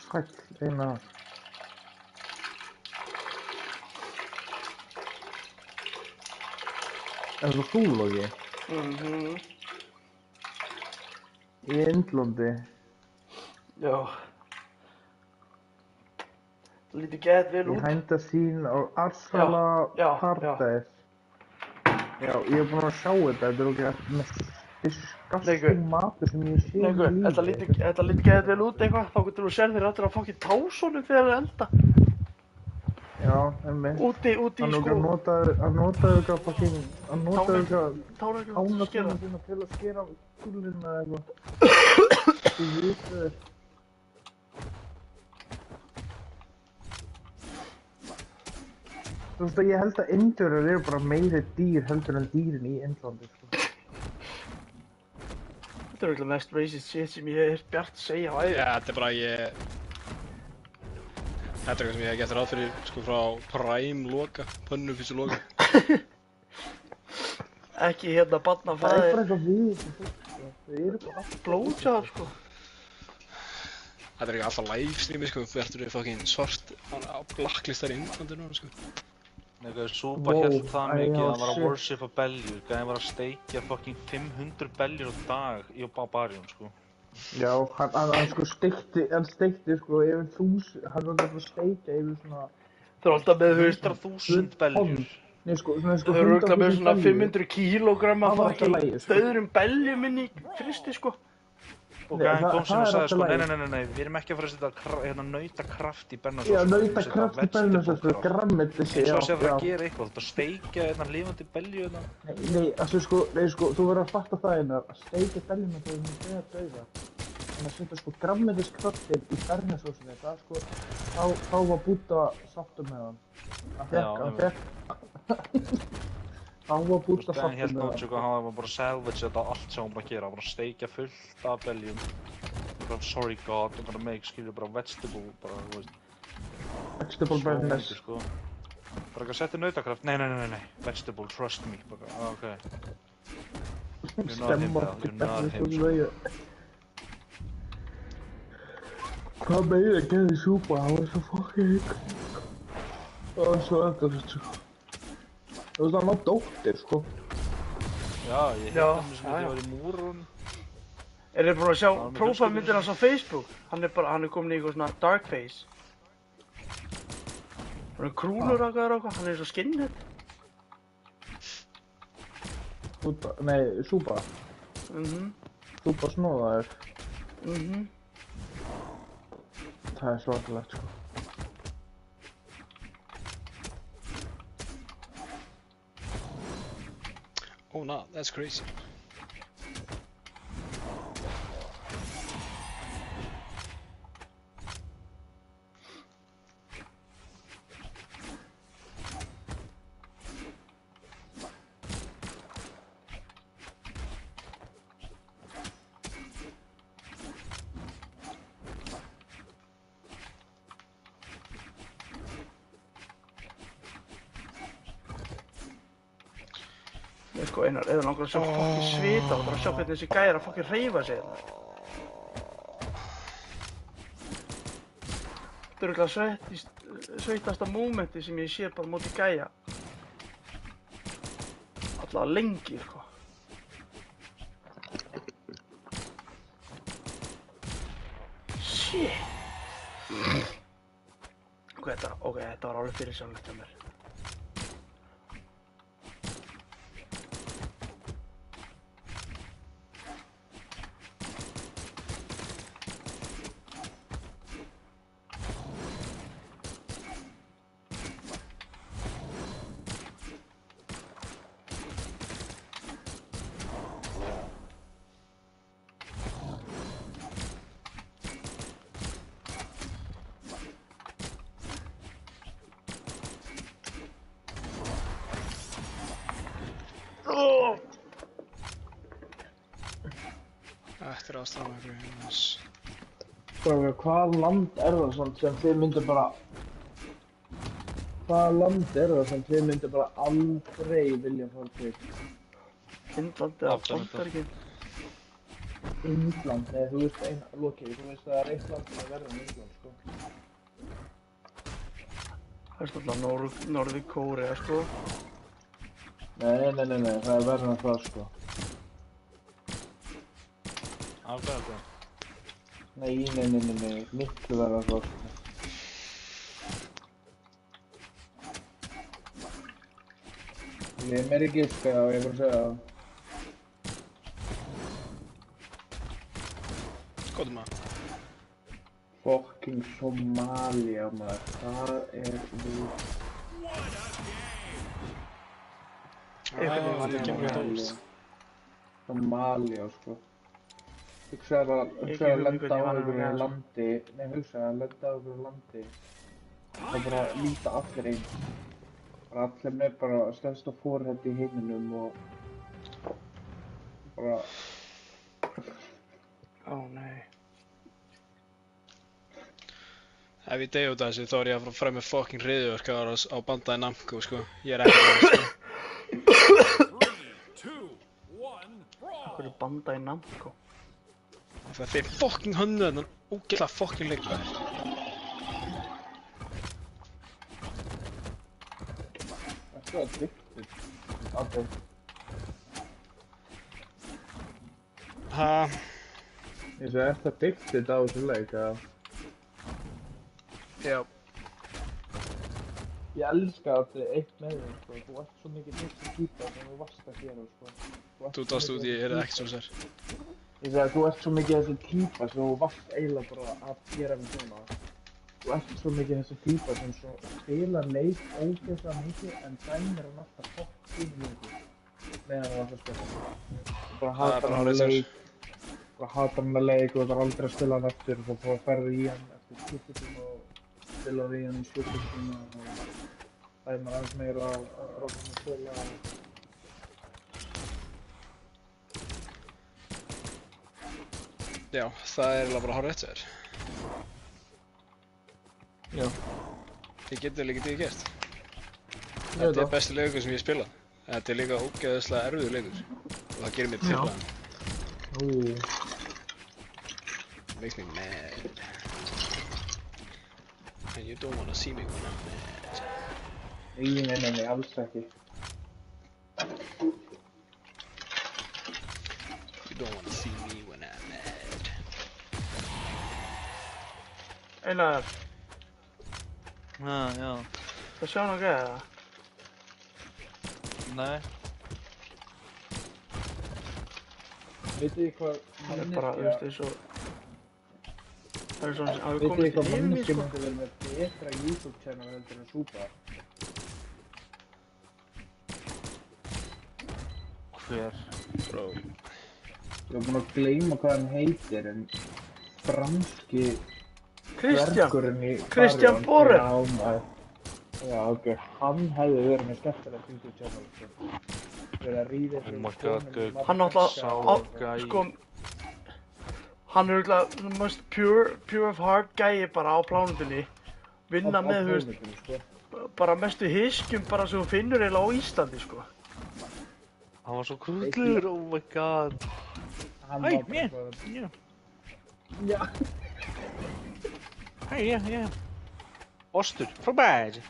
Sæll, Einar. Er það þú, Logi? Í Indlandi? Já. Það lítur gett vel Í út. hænda sín á Arsala Já, Paradise. Já, ég er búinn að sjá þetta. Þetta er okkur mest disgusting matur sem ég sé í Nei, lífi. þetta lítur gett vel út eitthvað. Þá getur þú sér þér allir að fokkin tásónum þegar það er elda. Já, einmitt. Úti Hann í notaði eitthvað fucking, hann notaði eitthvað Tánaglum skera. hánatúna sína til að skera kúlina eða eitthvað. Þú veistu þér. Þú veist að ég held að Indverjar eru bara meiri dýr heldur en dýrin í Indlandi, sko. Þetta er eitthvað mest racist shit sem ég hef Bjart segja á æði. Já, þetta er bara ég... Þetta er eitthvað sem ég hef gett ráð fyrir, sko, frá Prime Loka, pönnupísu Loka. Ekki hérna Það er barnafæði bara eitthvað við, sko. Þau eru bara allt blowjob sko. Þetta er ekki alltaf livestreami, sko, verður við fucking svart á blacklistar í Indlandi núna, sko. Eitthvað súpa Wow, hélt það æ, mikið já, að hann var að shit. worshipa beljur. Gæðin var að steikja fucking 500 beljur á dag í Barbarian sko. Já, hann sko steikti sko yfir 1000, hann var að steikja yfir svona Þau eru alltaf með, þú veist, 100.000 beljur. Nei sko, svona þau eru alltaf með svona 100.000 500 kílógramma Það var alltaf fokkin lagi, sko. stöðurum beljum inn í fristi sko. Og Nei, gæðin það- kom sem það og er sagði alltaf sko, lagi. nei, við erum ekki að fara að setja hérna nautakraft í bernasósu. Já, nauta kraft í bernasósu, grammeti Eins og að sé að fara að já. gera eitthvað, þetta steikja hérna lifandi belju hérna. Nei, sko, þú verður að fatta það einar, að steikja beljuna þegar hún er að dauða. En að setja sko grammetiskraftir í bernasósunni, það sko, þá var Búdda sáttur með hann. Hann fekk, þá var Búdda Gæðin sáttur hélt með náttúrulega sko, hann var bara að salvage þetta allt sem hann bara að gera. Hann var að steikja fullt af beljum. Bara, sorry God, I'm gonna make, skilur, bara vegetable, bara, þú veist. Vegetable berness. Sko. Bara ekki að setja nautakraft, nei, vegetable, trust me, bara, ok. You're not him, pal, you're not him, sko. Hvað meira gerði súpa? Það var svo fucking það var svo öðgast, sko. Það var það ná dóttir, sko. Já, ég hitt Já, hann sem já, ég já. var í múrun. Er þið búin að sjá með prófamyndir hans á Facebook? Hann er komin í eitthvað svona dark face. Hann er krúnur og eitthvað, hann er svo skinhead. Súpa. Súpa snóðaður. Það er svakalegt, sko. Oh no, that's crazy. Ég sko Einar, ef þú langar að sjá fokkin svita og bara sjá hvernig þessi gæjar að fokkin hreyfa sig hérna. Þetta er örugglega sveitasta mómenti sem ég sé bara móti gæja. Allavega lengi, sko. Shit. Ok, þetta var alveg fyrirsjánlegt hjá mér. Þetta er ástæðan með einhverju heimas. Strákar, hvaða land er það samt sem þið myndu bara... Hvaða land er það sem þið myndu bara aldrei vilja fara til? Indland eða Bandaríkin. Indland, nei, þú veist Loki, þú veist að það er eitt land sem er verður en Indland, sko. Það er náttúrulega Norður-Kórea, sko. Nei, það er verður en það, sko. Afghanistan. Nei, miklu verður en það, sko. Ég er meiri giska og ég er bara að segja það. Góðum maður. Fucking Somalia, maður. Það er við... Þetta kemur ekki tóst. Somalia, sko. Hugsaðu að lenda á einhverju landi, og bara líta allir eins. Bara allir með bara stærsta forhætti í heiminum og bara... Ó nei. Ef ég deyja út af þessu þá er ég að fara fram með fucking hryðjuverkaðar á Bandai Namco, sko. Ég er ekki það, sko. 3, 2, 1, brawl! Hvað er Bandai Namco? Það þeir fucking hönnu þennan ógeðslega fucking leikmaður. Það er addicted. Aldrei. Ha? Ég segi, ert addicted á þessu leik, eða? Já. Ég elska að þetta er eitt með þig, sko. Þú ert svo mikið þessi týpa sem þú varst að gera, sko. Þú dást út, ég er ekkert svo sér. Ég segi að þú ert svo mikið þessi týpa sem þú varst eiginlega bara að gera með svona. Þú ert svo mikið þessi týpa sem svo spilar leik ógeðslega mikið en dæmir hann alltaf fokkin mikið meðan það var að spila. Þú bara hatar hann að leik, og það er aldrei að spila hann eftir og þú ferði í hann eftir 20 tíma og spilaði í hann í 70 tíma og dæmir aðeins meira að ráða hann að spila. Já, það er eiginlega bara hárrétt hjá þér. Já. Ég geti líka þetta gert. Þetta er besti leikur sem ég hef spilað. Þetta er líka ógeðslega erfiður leikur. Og það gerir mig tilbúin. Makes me mad. And you don't wanna see me when I'm mad. Nei, alls ekki. You don't wanna see me when I'm mad. Einar, Já. það sjá hann að Nei. Vitið þið hvað það er bara, þú veist, eins og... Það er svona sem hafi Vitið komið þið hvað til yfir mig, manneskja sko. myndi vel með betra YouTube channel heldur en Súpa? Hver? Bro. Ég var búinn að gleyma hvað hann heitir en franski dvergurinn í Christian Farion. Borer. Já, maður. Já, ok. Hann hefði verið með skemmtilegt YouTube channel, sko. Verið að ríða Oh my god, good. Hann náttúrulega, gæi. sko... Hann er auðvitað the most pure of heart gæi bara á plánutinni. Vinna með, þú veist, sko. bara mestu hiskjum bara sem þú finnur eiginlega á Íslandi, sko. Hann var svo krútlegur, oh my god. Hann Hey, var bara yeah, eitthvað- yeah. Já. Hey, yeah. Ostur, fromage.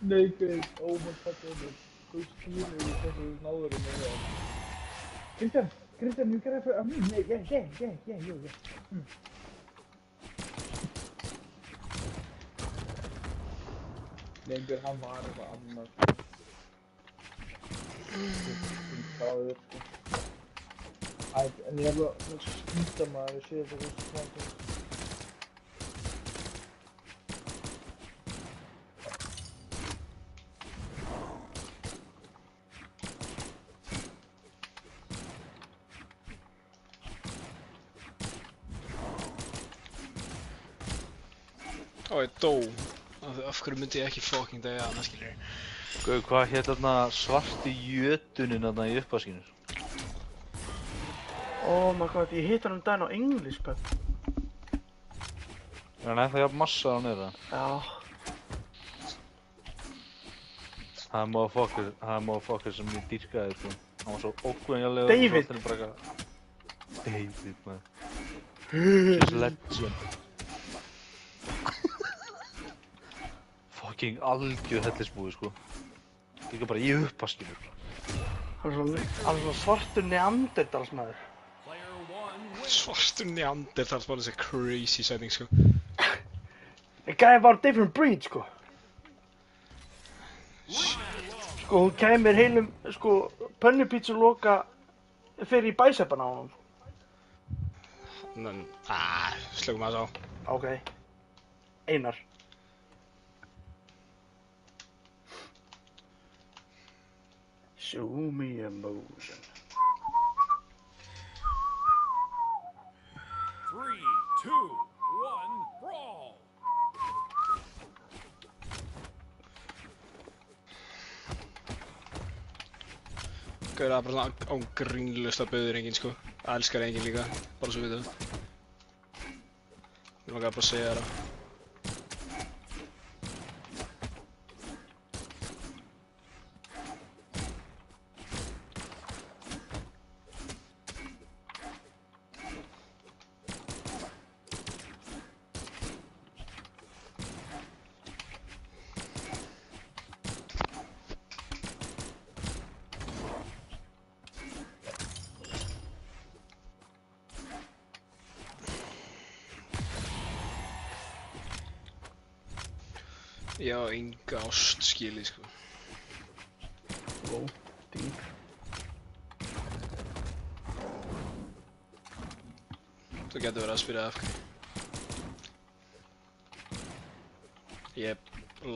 Nei, guys, oh my god, þú skýrir í þessu náðurum með það. Christian, you can have a... Yeah. Lengur hann var eitthvað annars. Sáður, sko. En ég hefði að skýta maður, ég sé þetta svo smátt. Ó, ég dó. Af hverju myndi ég ekki fucking degja annað, skilur? Gauð, hvað hétt þarna svarti jötunin þarna í uppvaskinu? Oh my god, ég hitt hann daginn á English pub. Er hann ennþá jafn massa á nýra? Já. Það er motherfucker sem ég dýrkaði, sko. Hann var svo ókvæmjalegur. David! David, maður. Just legend. Fucking algjör hellisbúi, sko. Líka bara í uppvaskinu. Hann er svo svartur neandertalsmaður. Svartur neandertalsmaður, þessi crazy setting, sko. En gæði var different breed, sko. Sko, hún kæmir heilum, sko, pönnupítsu loka fyrir í bæseppan á honum. Slökum aðeins á. Ok. Einar. Show me emotion. 3, 2, 1, brawl! Gauður, það er bara svona ángrínlust að bauður enginn, sko. Elskar enginn líka, bara svo við það. Ég langaði bara að segja það. Ég á enga ást skilið, sko. Wow, deep. Þú getur verið að spyrja af hverju. Ég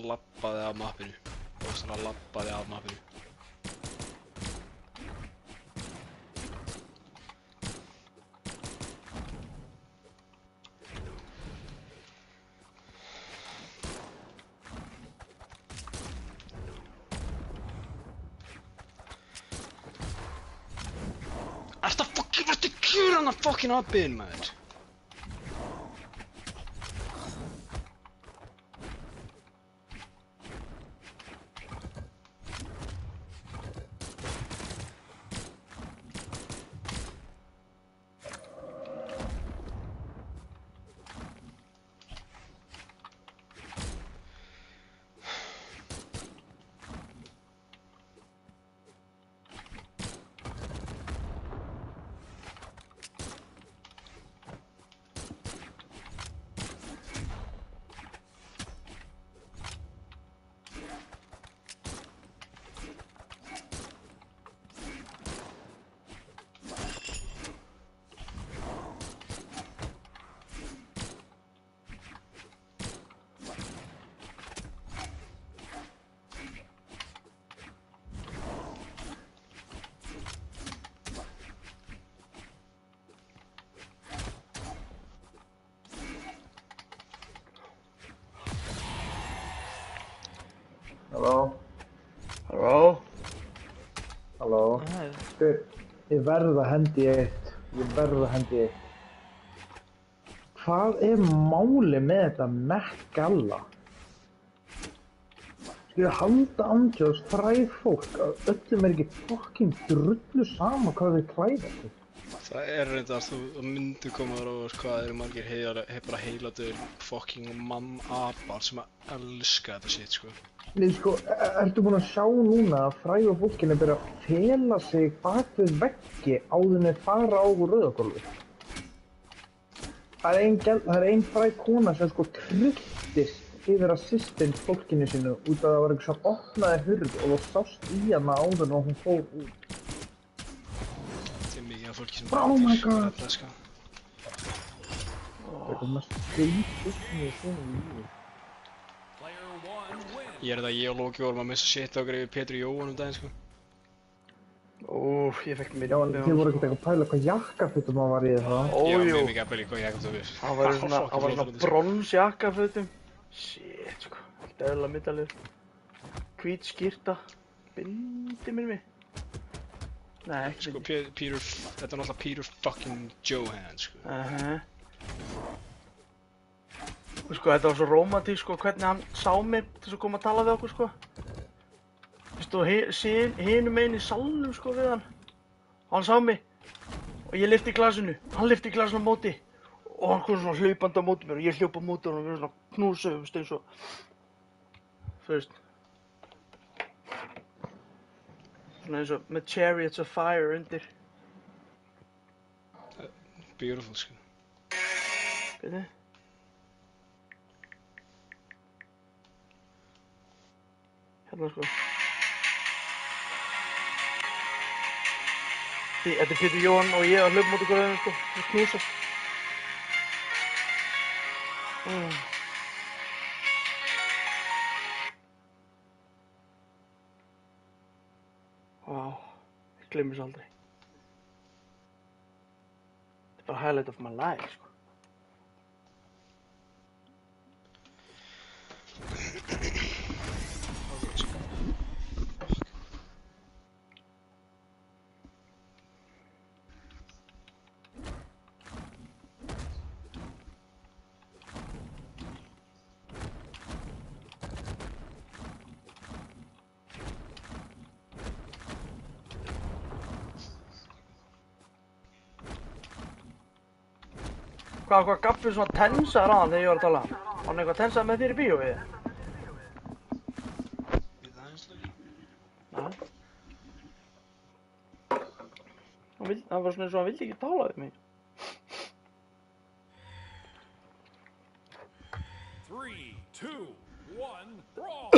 labbaði af mappinu. Bókstaflega labbaði af mappinu. Varstu kjur hann að fucking abbiðin, maður? Halló? Guð, ég verð að hendi í eitt. Hvað er málið með þetta Met Gala? Ég halda andjóðs fræð fólk að öllum ekki fucking drullu sama hvað þau klæða sig. Það reyndar þú myndir koma þér á hvað eru margir bara heiladauðir fucking mann-apar sem að elska þetta shit, sko. Nei, sko, ertu búinn að sjá núna að fræða fólkinu byrja að fela sig bak við veggi áður en þeir fara á rauðagólfið? Það er ein fræð kona sem sko trylltist yfir assistent fólkinu sínu út að það var eitthvað sem opnaði hurð og það sást í hana áður og hún fór út. Þetta er mikið af fólki sem Oh my god! þetta, sko. Það er mest skrítið sem ég sé í lífi. Player 1 wins. Ég og Loki vorum að missa shit á greið Pétur Jóhann daginn, sko. Ég fekk mér Já, en þið voru ekkert eitthvað að pæla hvað jakkafutum það var í það. Já, mjög mikið að bæla í hvað jakkafutum við. Það var svona brons jakkafutum. Shit, sko. Ekkert eðlilega myndalegur. Hvít skyrta. Bindi mér mig. Nei, ekki Sko, Peter, þetta er náttúrulega Peter fucking Johan, sko. Sko, þetta var svo rómantískt, sko, hvernig hann sá mig til að koma að tala við okkur, sko. Ég stóð hinum einn í salnum, sko, við hann. Og hann sá mig. Og ég lyfti glasinu. Hann lyfti glasinu á móti. Og hann kom svona hlaupandi á móti mér og ég hljóp á móti honum og við svona knúsuðumst eins og... Þú veist. Svona eins og með Chariots of Fire undir. Beautiful, sko. Byrju. Hérna, sko. Þetta er Pétur Jóhann og ég að hlaupa móti hverjum, sko. Það knúsast. Vá, ég gleymir þessu aldrei. Þetta er bara highlight of my life, sko. Hvað Gabbi svona tensaður á hann þegar ég var að tala? Var hann eitthvað tensað með þér í bíóið? Nei. Það var svona eins og hann vildi ekki tala við mig. 3, 2, 1, brawl!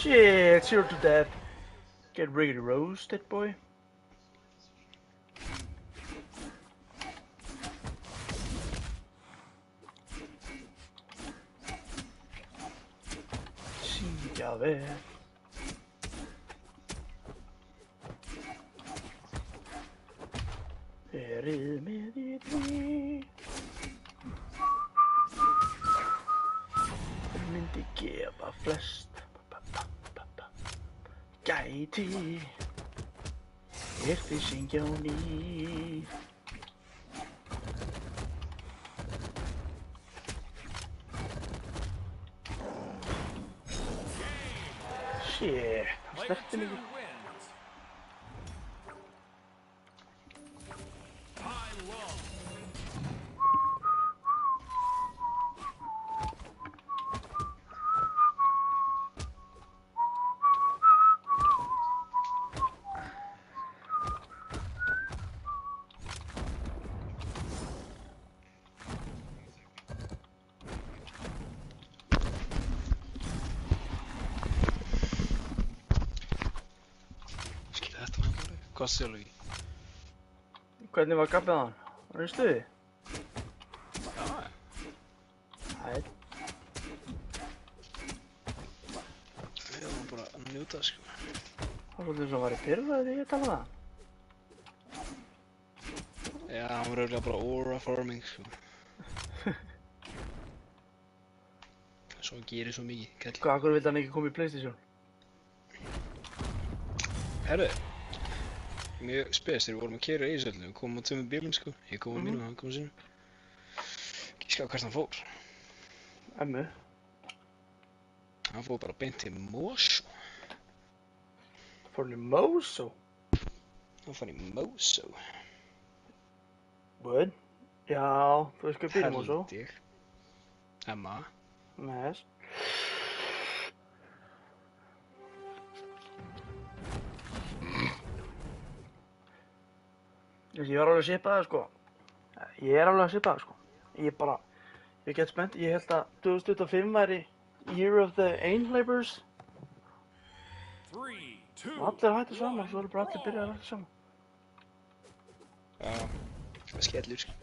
Shit, 0 to death. Get really roasted, boy. Sí, ya ves. Verið með í því. Það myndi gefa flest. Gæti þið syngja á ný. Shit, það snerti mig. Wins. High low. hvað stjáðu ekki? Hvernig var gabbið hann? Var hann í stuði? Já. Hæ. Við varum bara að njóta það, sko. Það var svolítið sem var í pyrraði þegar ég talaði það. Já, hann var auðvitað bara aura farming, sko. Svo hann gerir svo mikið, kall. Hvað, akkur vildi hann ekki koma í PlayStation? Herru, mjög spes þegar við vorum að keyra í Ísöldu. Við komum á tveimur bílum, sko. Ég kom á mínu og hann kom á sínu. Gíska á hvert hann fór. Emmu. Hann fór bara beint til Mosó. Fór hann í Mosó? Hann fór í Mosó. What? Já, þú veist hvað býr í Mosó? Held ég. Emma. Nes. Ég var alveg að svipa það, sko. Ég er alveg að svipa það, sko. Ég get spennt. Ég held að 2025 væri Year of the Einhleipers. 3, 2, Og allir hættu saman, svo eru bara allir byrjað að hættu saman. Já, það skellur, sko.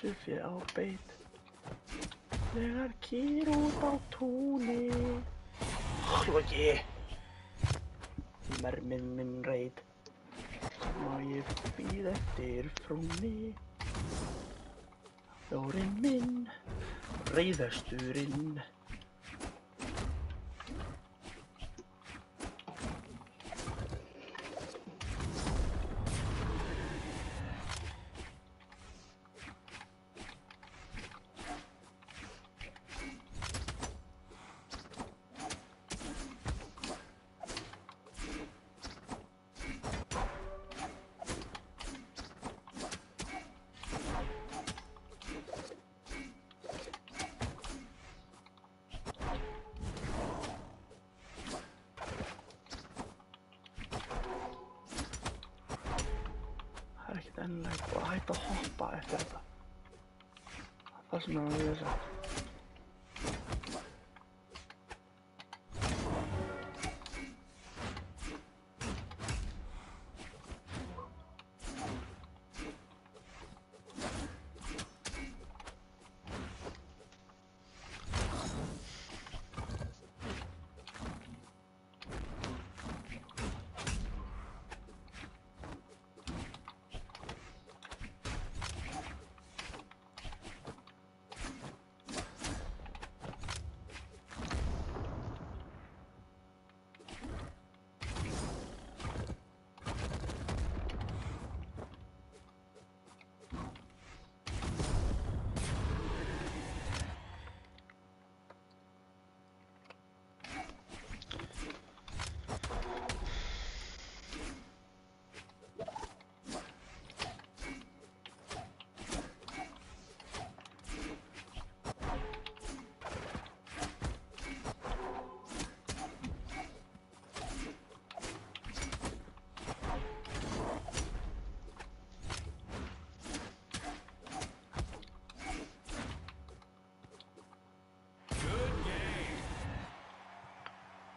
Siffi á beit. Þegar kýr út á túni. Hloki. Merminn minn reit. Má ég bíð eftir frúnni. Þórinn minn, reiðasturinn. Það er ekkert ennilegt að hætta að hoppa eftir þetta. Það sem er að við þess að.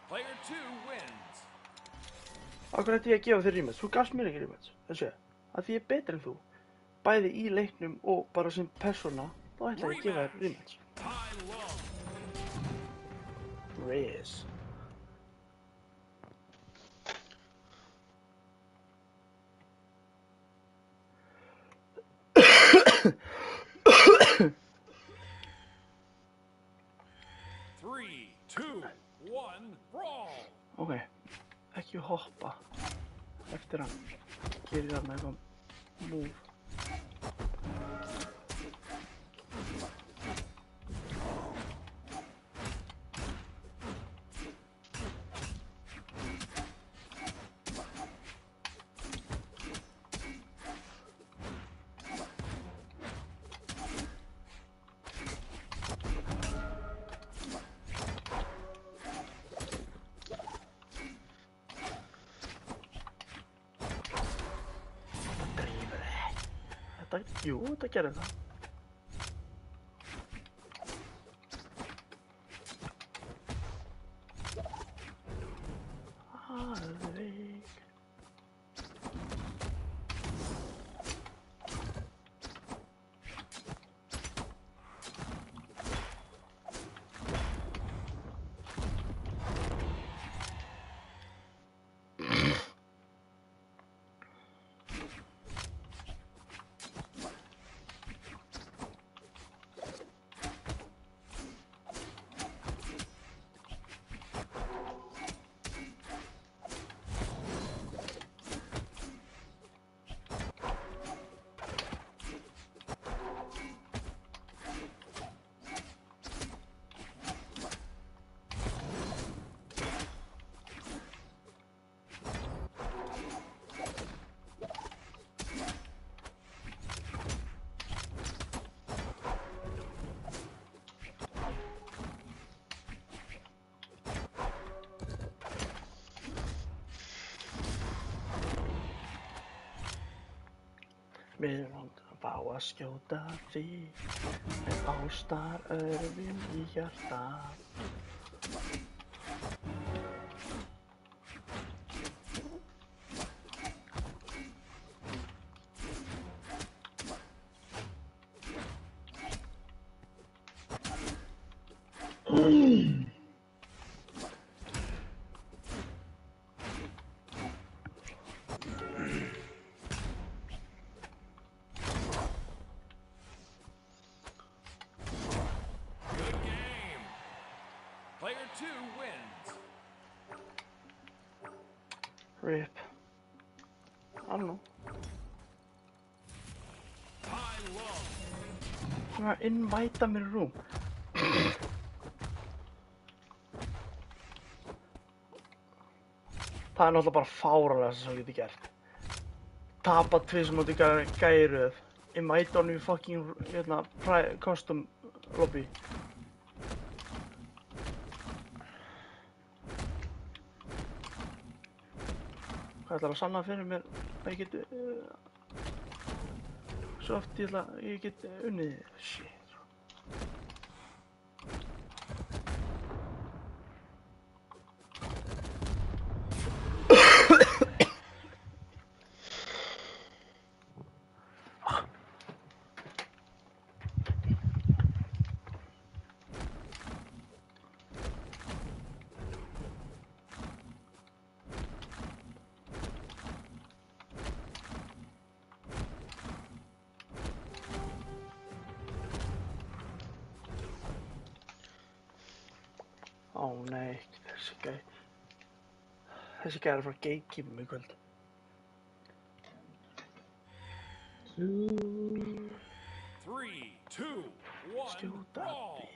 Player 2 wins. Akkur ætti ég að gefa þér rematch? Þú gafst mér ekki rematch. Þessu, að því ég er betri en þú. Bæði í leiknum og bara sem persóna, þá ætla ég að gefa þér rematch. High low. Riz. Three, two, one, brawl. Ok, ekki hoppa eftir hann. Gerir hann eitthvað move. Jú, þetta gerir það. Alveg. Við erum að fá að skjóta því með ástar örvin í hjarta. Good game. Player two wins. Rip. I don't know. High low. Hann var að invita mér í rúm. Það er náttúrulega bara fáralega sem ég geti gert. Tapa tvisvar móti gæruð. Invita honum í fucking custom lobby. Hvað ætlar að sanna fyrir mér að ég get svo oft ég get unnið shit. Ó nei, þessi gæri frá gatekeepum í kvöld. Three, two, one, Skjóta brawl. því.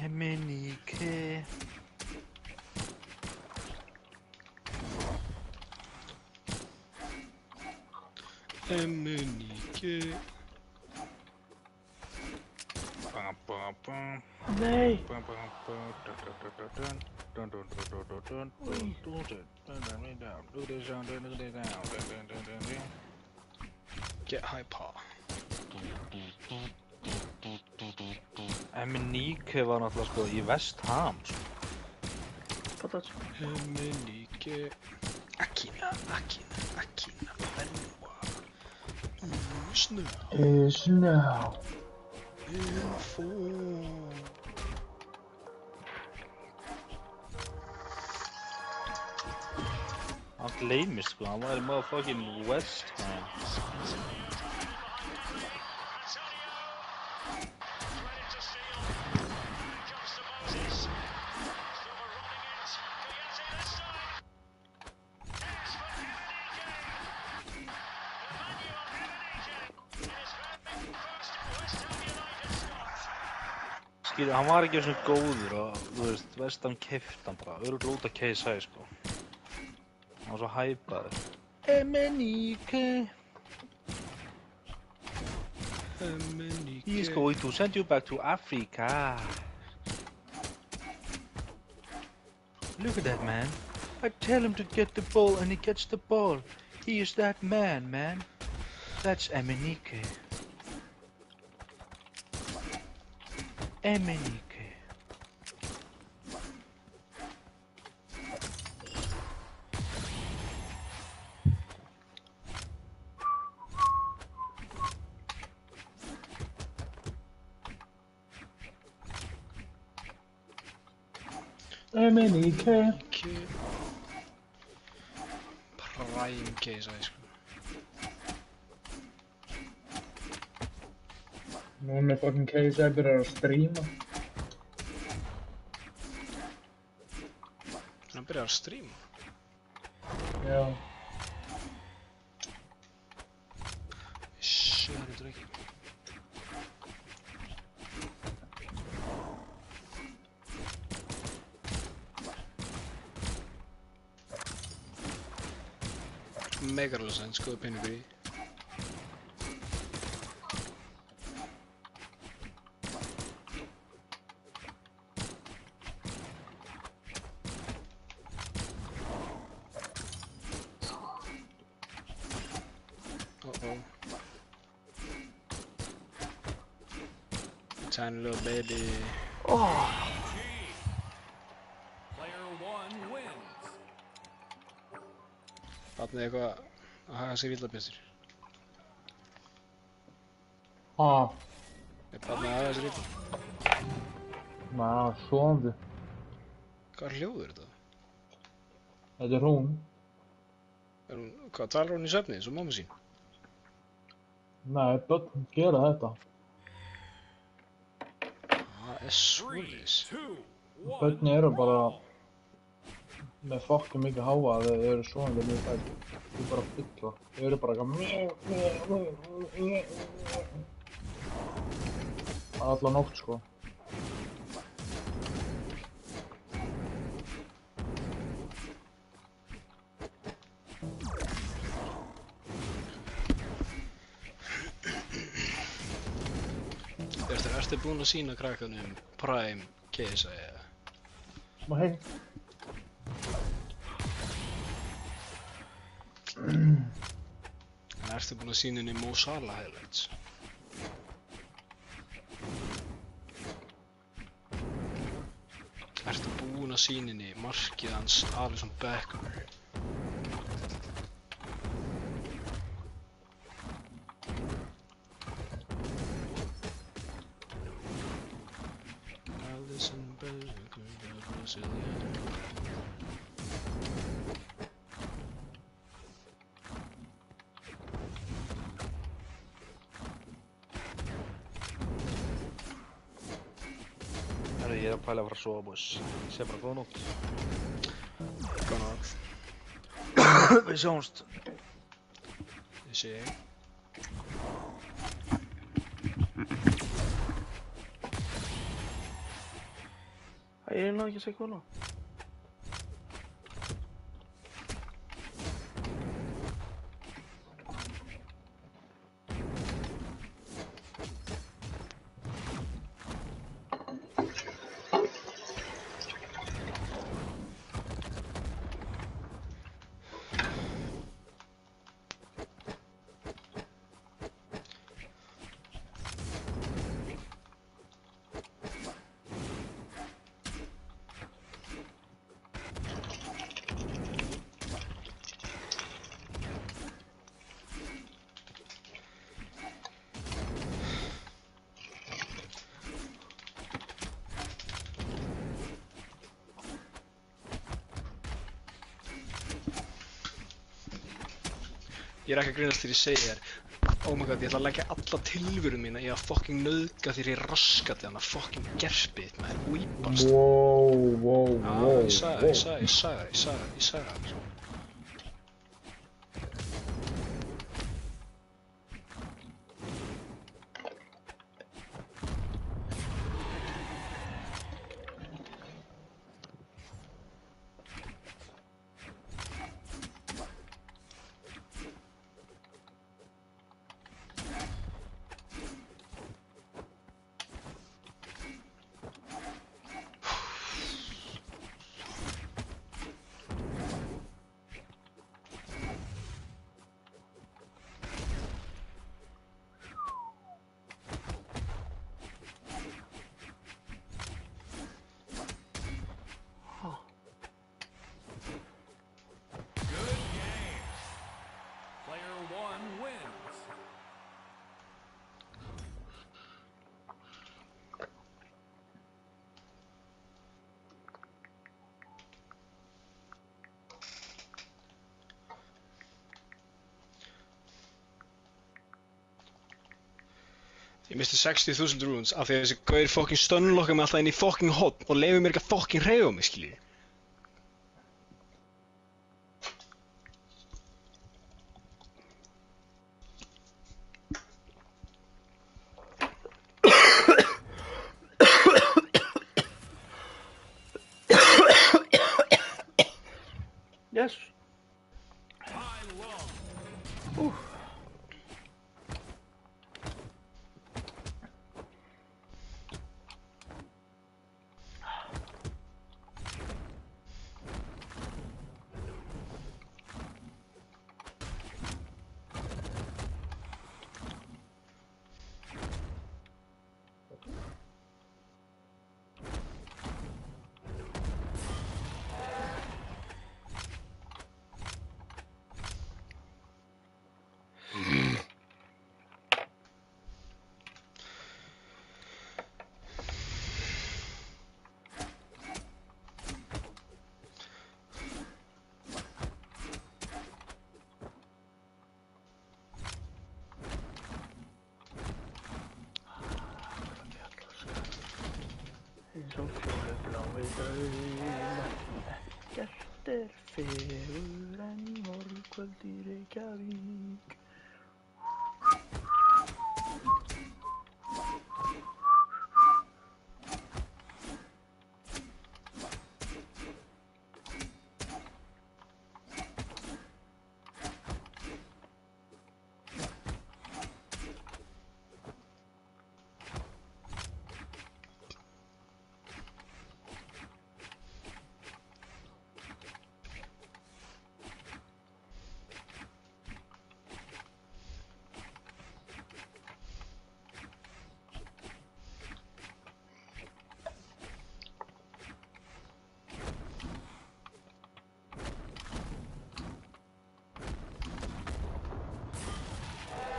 Eminike. Emunike. Bam, Nej! Get hyper. Emenike var náttúrulega sko í West Ham sko. Fattar. Emenike. Akina Benua. Snö. Snow. Info. Hann gleymist sko, hann var í motherfucking West Ham. Skilur, hann var ekki svona góður og, þú veist, West Ham keypti hann bara, örugglega út af KSI, sko. Hann var svo hæpaður. Emenike. He's going to send you back to Africa. Look at that man. I tell him to get the ball and he gets the ball. He is that man, man. That's Emenike. Emenike. Emenike. Prime KSI sko. Núna er fucking KSI byrjar að stríma. Hann byrjar að streama. Já. Shit, þetta er ekki. Megarlega sænt, skoðu peningur í. Tiny little baby. Oh! Player 1 wins. Barnið eitthvað að haga sig villabjöstur. Ha. Er barnið að haga sig illa? Ná, svoandi. Hvað hljóður þetta? Þetta er hún. Hvað talar hún í svefni, eins og mamma sín? Nei, börn gera þetta. Það er svoleiðis. 3, 2, 1. Börn eru bara með fokkin mikið háa að þau eru svoandi mjög fælt. Þau eru bara fylla. Þau eru bara eitthvað alla nótt sko. Ertu búinn að sýna krakkanum Prime KSI eða? Nei. En ertu búinn að sýna henni Mo Salah highlights? Ertu búinn að sýna henni markið hans Alisson Becker? Alisson Becker, the Brazilian. Herru, ég er að pæla að fara að sofa, boys. Segð bara góða nótt. Góða nótt. Við sjáumst. Ég sé ég. Ég náðu ekki að segja góða nótt. Ég er ekki að grínast þegar ég segi þér oh my god, ég ætla að leggja alla tilveru mína í að fucking nauðga þér í raskati hana fucking gerpið þitt maður, weepast. Wow. Ég sagði það. Good game. Player 1 wins. Ég misti 60.000 runes af því að þessi gaur fucking stunlokka mig alltaf inn í fucking hotn og leiði mér ekki að fucking hreyfa mig, skiljið. Yes. High low. Eins og fjólublái draumar, ekkert fegur en morgkvöld í Reykjavík.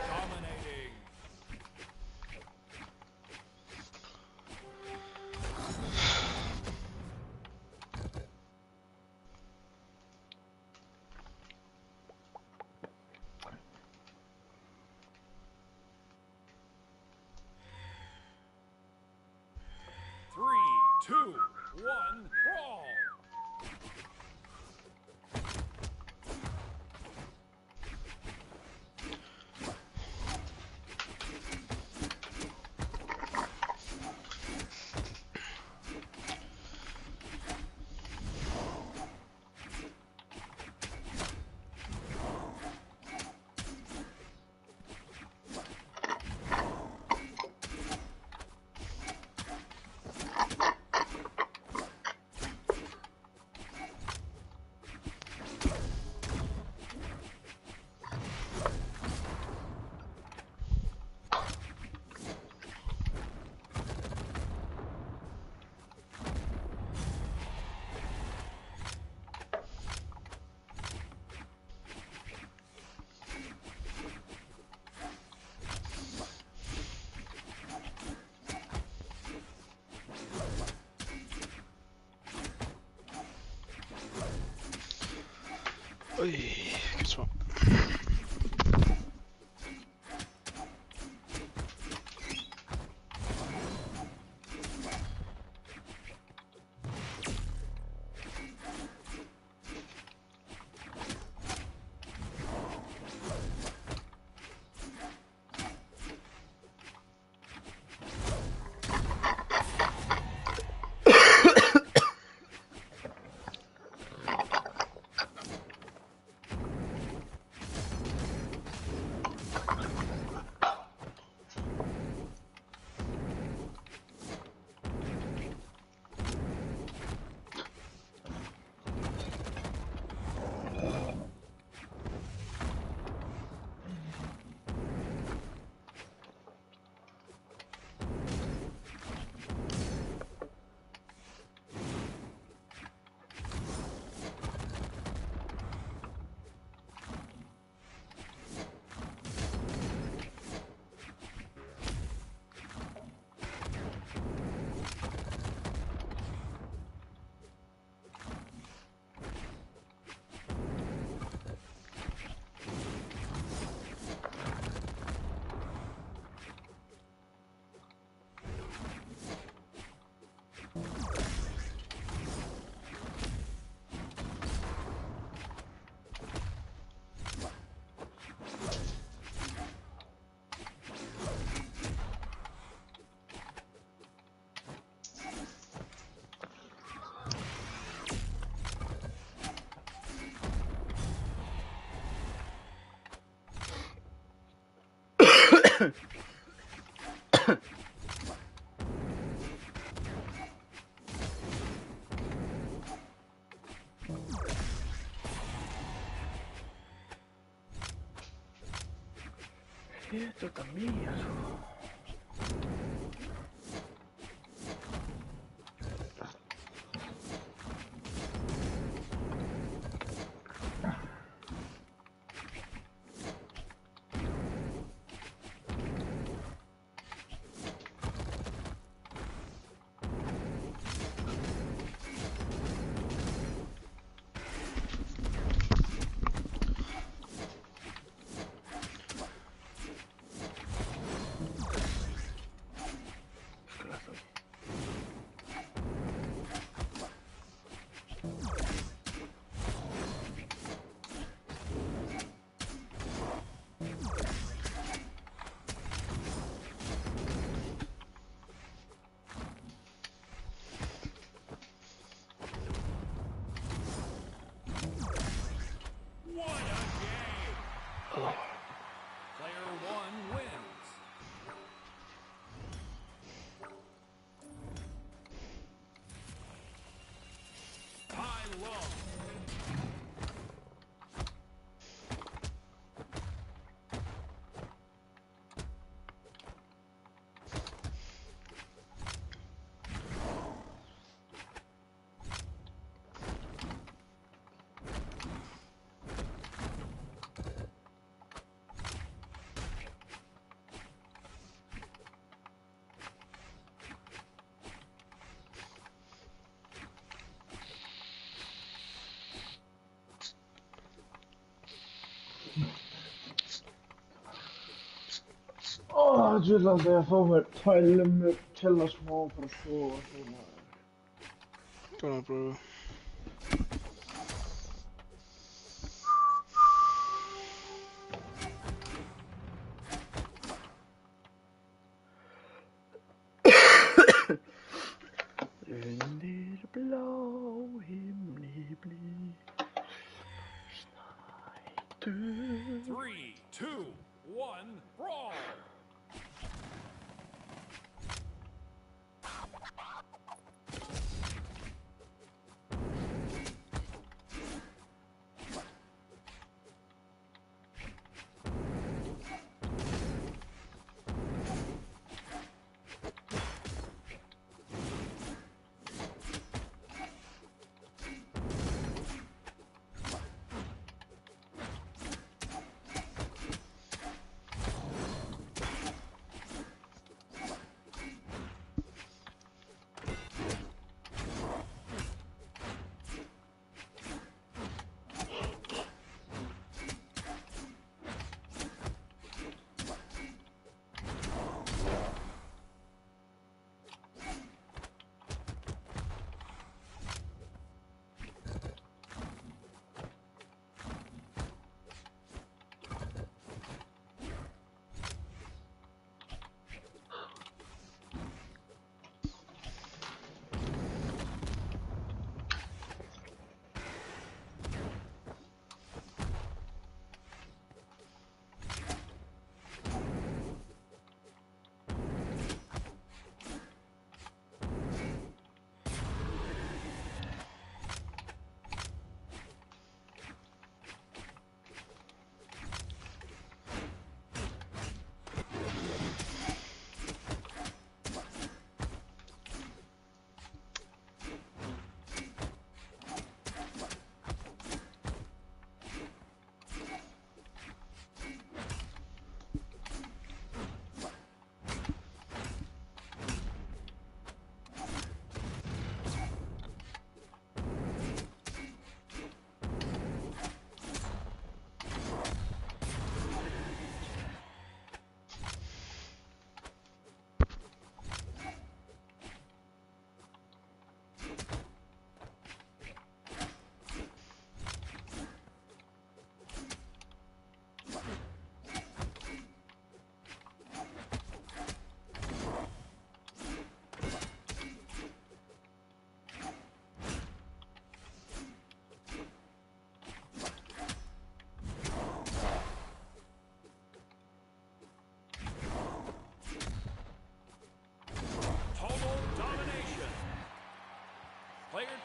Dominating. Three, two, one, brawl. Oj, ekkert smá. Esto también. What a game! Player one wins. High low. Djúvel held ég að fá mér tvær lummur, chilla smá og fara að sofa og svo maður. Come on, bro. Under blå himmel blir snart 3, 2, 1, brawl!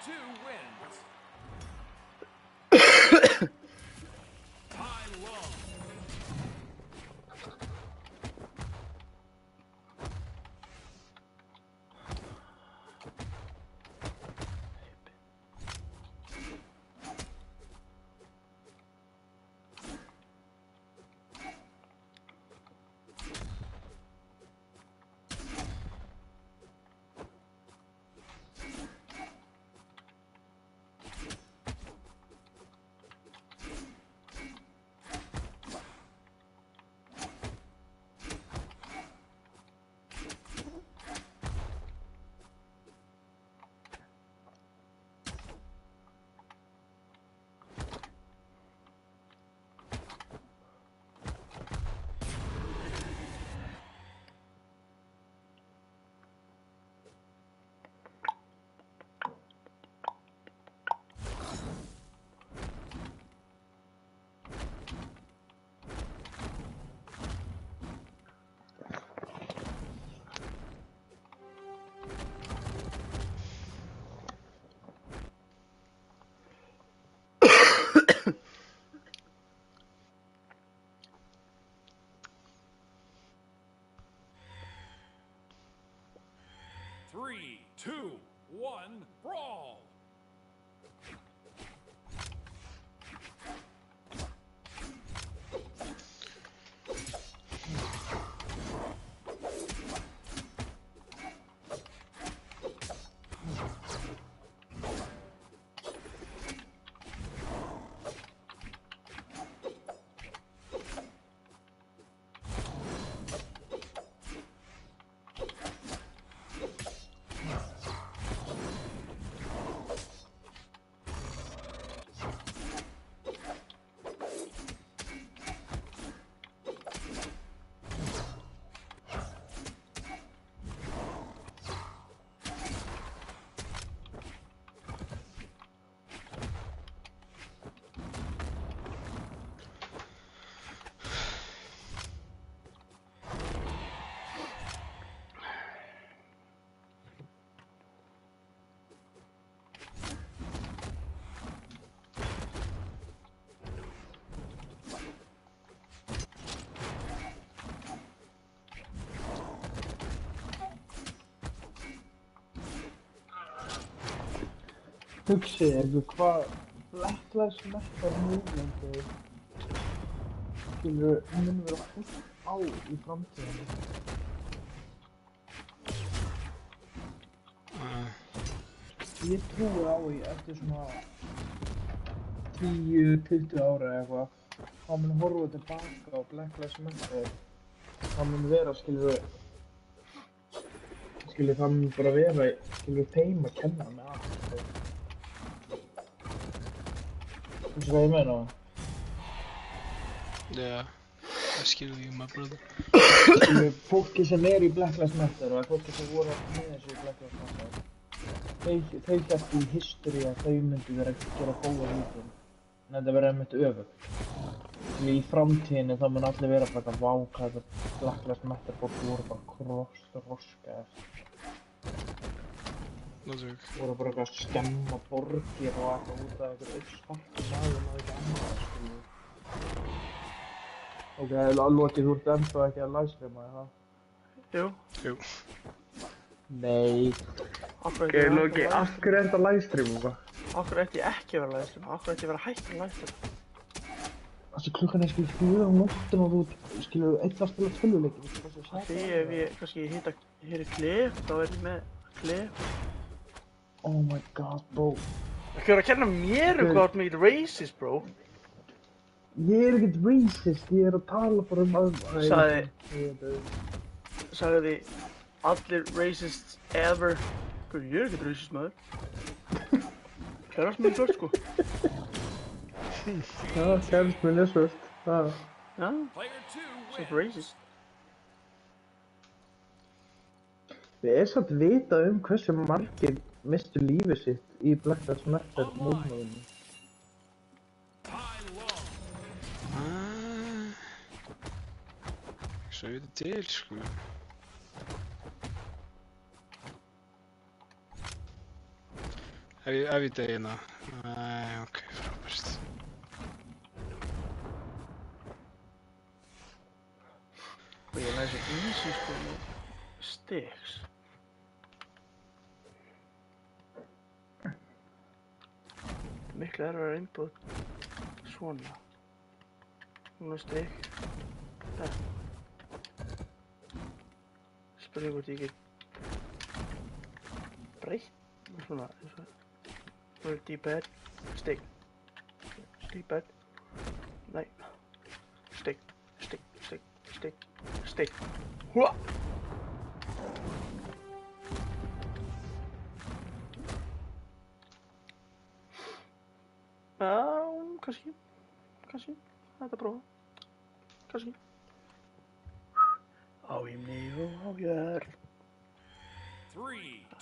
2 wins. Tai Lung. Three, two, one, brawl! Hugsið ykkur hvað Black Lives Matter movementið mun vera fullt á í framtíðinni. Ég trúi á því eftir svona 10-20 ára eða eitthvað, þá mun horfa tilbaka á Black Lives Matter. Það mun vera, skilur, það mun bara vera, skilur, þeim að kenna með allt, sko. Veistu hvað ég meina? Yeah, I skil you, my brother. Fólki sem í Black Lives Matter og fólki sem voru með þessu í Black Lives Matter, þau hlættu í history að þau myndu vera að gera góða hluti, en þetta verður einmitt öfugt. Í framtíðinni þá mun allir vera bara að vá hvað þetta Black Lives Matter fólki voru bara roska eftir. Voru bara eitthvað að skemma borgir og eitthvað út af einhver svartur maður og ekki annað, skilur. Ok, Loki, þú ert ennþá ekki að livestreama, eða? Jú. Nei. Ok, Loki, af hverju ert að livestreama? Af hverju ætti ég ekki að vera að livestreama? Af hverju ætti ég að vera hægt að livestreama? Þessi klukkan er skilur 4 á nóttina og þú skilur eitthvað að spila tölvuleiki. Því ef ég kannski heyri klip, þá er ég með klip. Oh my god, bro. Ekki vera að kenna mér hvað ert mikið racist, bro. Ég er ekkert racist, ég er að tala bara um Sagði allir racists ever. Hvað, ég er ekkert racist, maður. Kærast minn svört, sko. Já, kærast minn svört. Já, svo racist. Við erum samt vita hversu margir mistu lífið sitt í Black Lives Matter mótmælunum. Svo ég veit til, sko. Ef ég degi hérna. Ok, frábært. Og ég læsi easy sko með stigs. Miklu erfið innbúð svona. Núna stig. Það. Spurning hvort ég get breytt. Svona, eins og D-pad, stig. D-pad. Nei. Stig, stig, stig, stig, stig. Húa! Já, kannski. Kannski. Þetta prófa. Kannski. Á himni og á jörð. 3,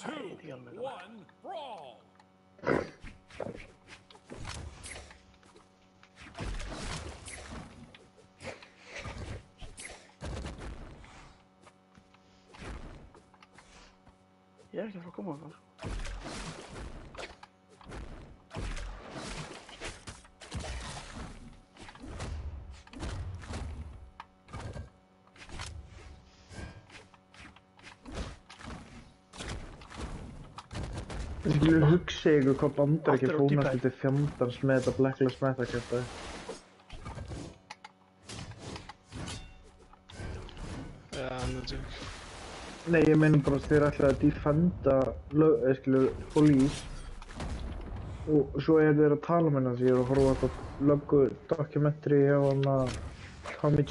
2, 1, brawl! Ég er ekki að fara að koma þarna. Þið skilur hugsa ykkur hvað Bandaríkjunum Aftur á fónast D-pad. til fjandans með þetta Black Lives Matter kjaftaði. Já, náttúrulega. Nei, ég meina bara að þeir ætla að defenda police og svo þeir að tala með hans. Ég er að horfa á eitthvað löggu dokumentary hjá hana Tommy G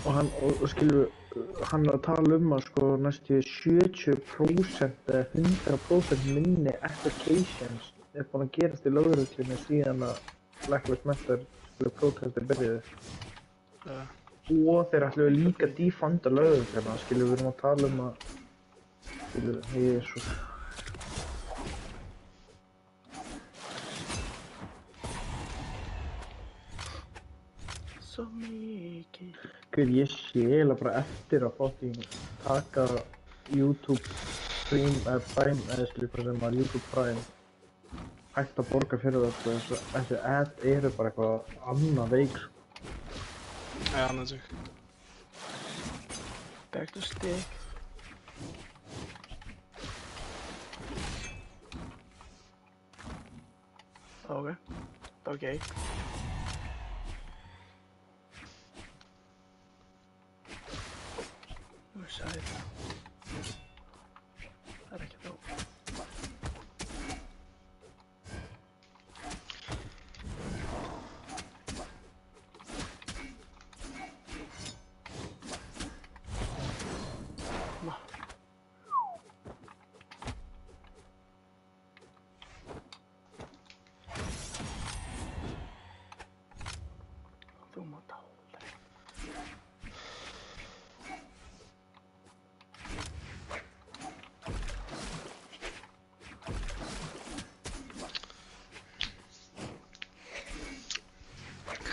og hann er að tala að sko næstu 70% eða 100% minni applications er búin að gerast í lögreglunni síðan að Black Lives Matter protestir byrjuði. Og þeir ætluðu líka að defunda lögregluna, við erum að tala að Jesús. Svo mikið. Guð, ég sé eiginlega bara eftir að fucking taka YouTube Prime, hvað sem var YouTube Prime hægt að borga fyrir þetta, þessi ad eru bara eitthvað annað veik. Já, náttúrulega. Back to stick. Okay. Okay. Nú er sæð. Það er ekki þá. Þú mátt aldrei. Ok.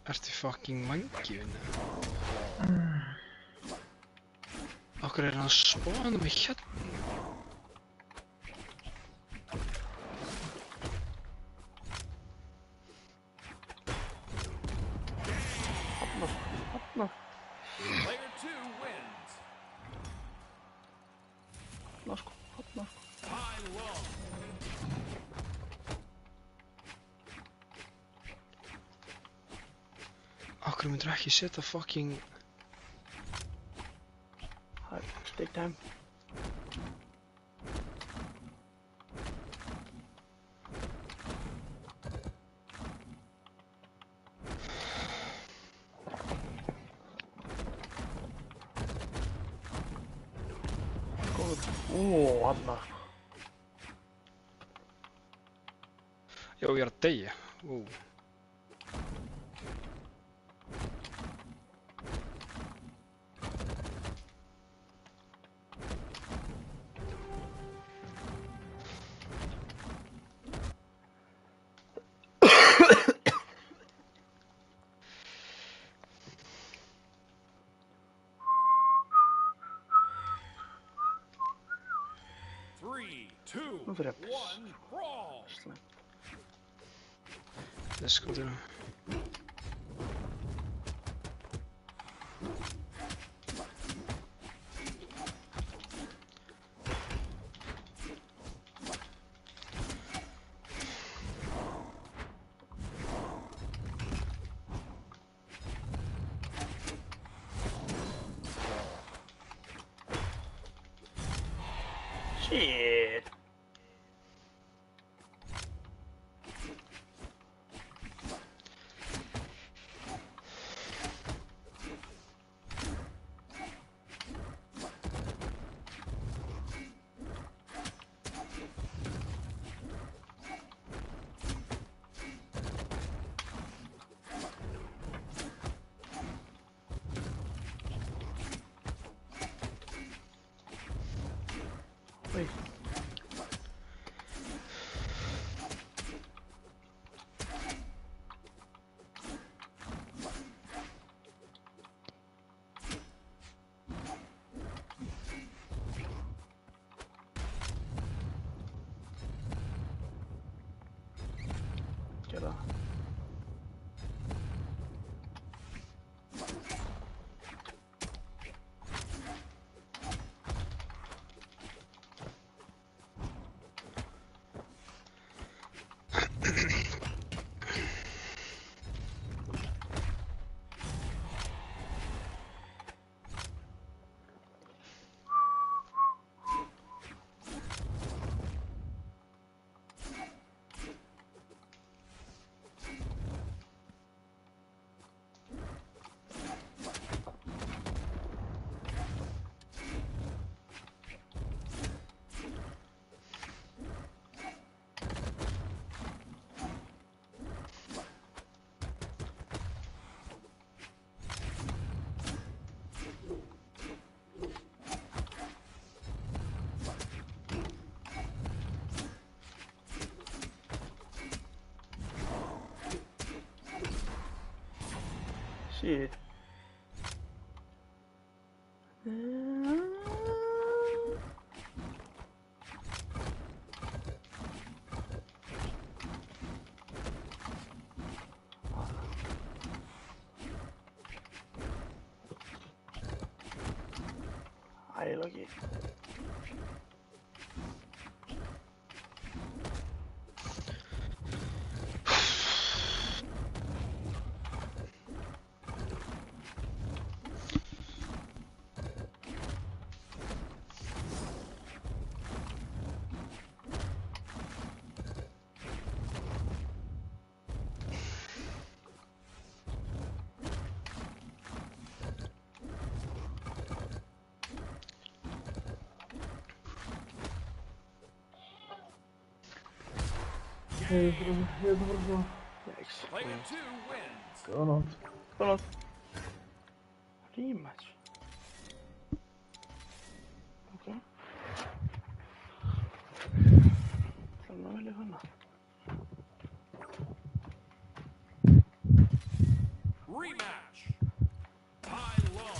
Ertu fucking mangjun? Okkur hann að spána mig hérna? Player 2 wins. Ná sko, hopna. High low. Okkur myndur ekki setja fucking... Hæ, stick time. Ó, hann. Já, ég er að deyja. Ú. Three, two, Nú fyrir one, brawl. Þess skoður. Shit. Oj. Gera það. Shit. Æ, Loki. Yikes. Player two wins. Góða nótt. Góða nótt. Rematch. Ok. Þannig að velja hana. Rematch. High low.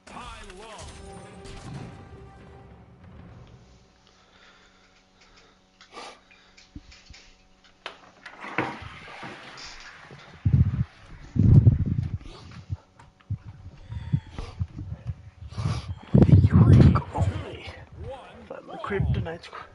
High low. Unique only. One, Það er með brawl. kryptonite, sko.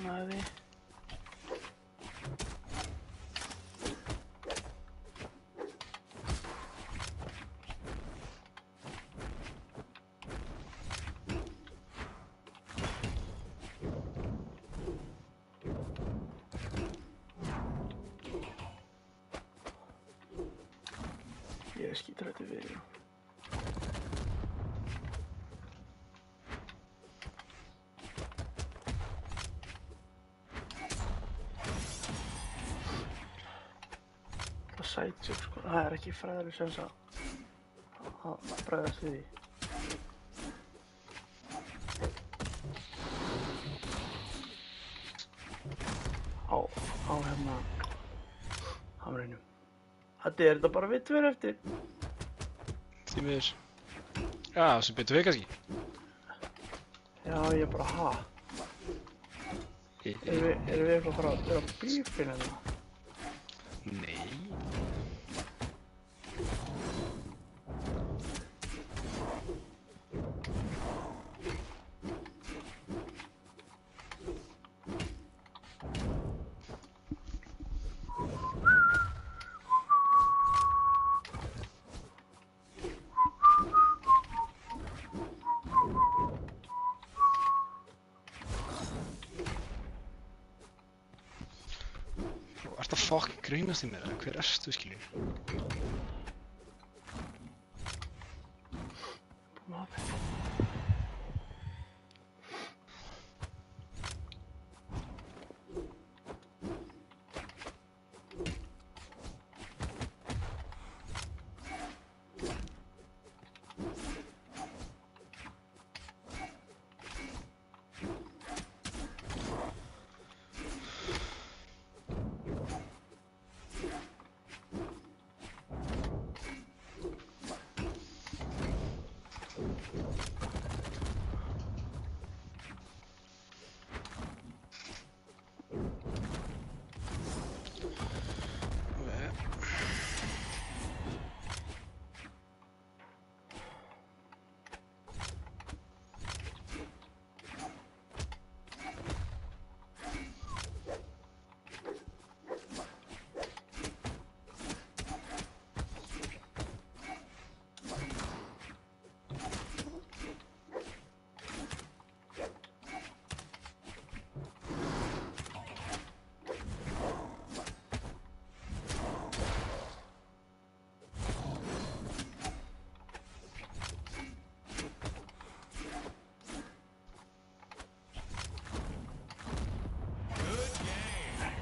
opnaði. Ég er skítrættur við því. Það sætjum sko, það er ekki fræðileg sens að bregðast við því. Á hérna hamrinum. Þetta er þetta bara við tveir eftir. Því miður. Já, sem betur við kannski. Já, ég er bara ha. Erum við eitthvað bara að vera bífinn hérna? Nei. Ertu að fucking grínast í mér, eða hver ertu, skilur?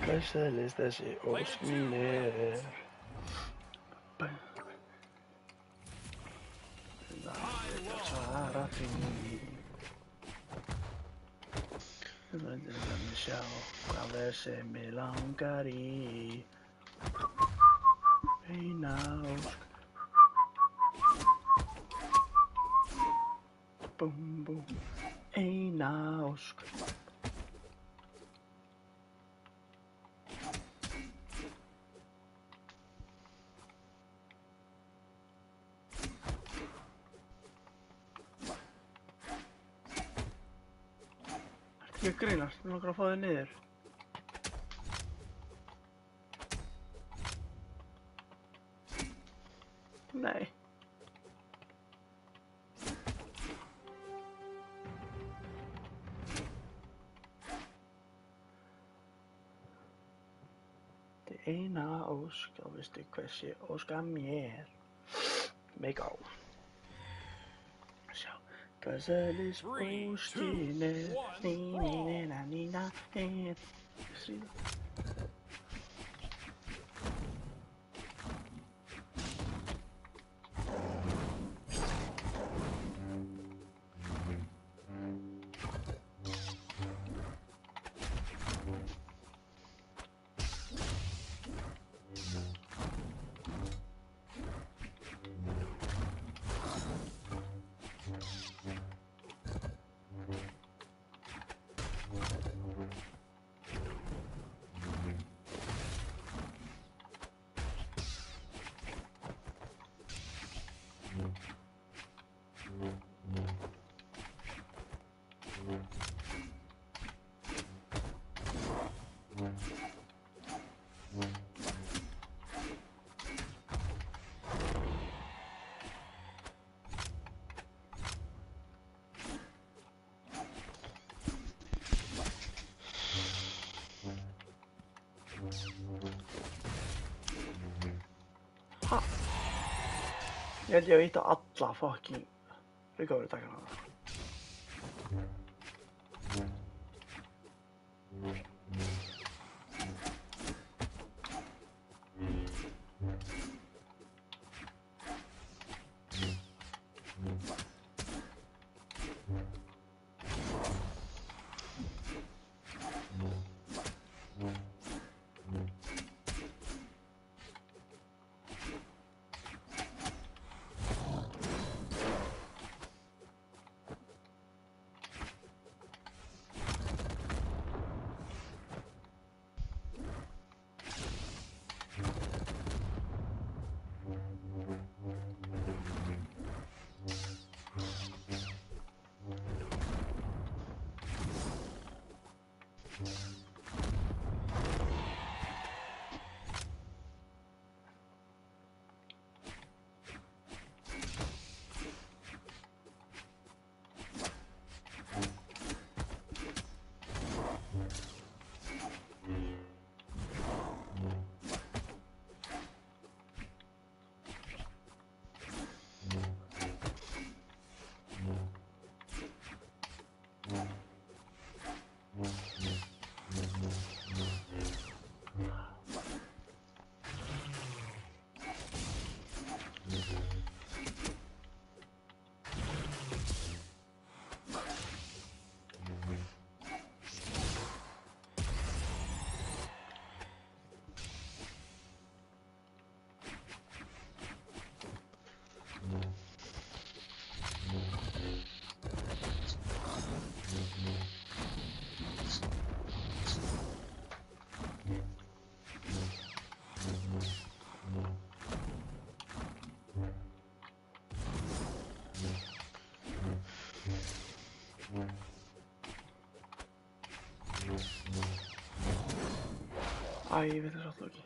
Hvað selist þessi ósk mín er? Svara því. Það er að sjá hvað er sem mig langar í. Eina ósk. Búm, búm. Eina ósk. Ég grínast, mér langar að fá þig niður. Nei. Þetta er eina ósk, þá veistu hversi óska mér. Make á. Sjá. Hvað selist óskin er? Ní-ní-ní-na-ní-na. Síðan. Ég held ég að vita alla fucking recovery takkana. Æ, ég veit það svo ekki.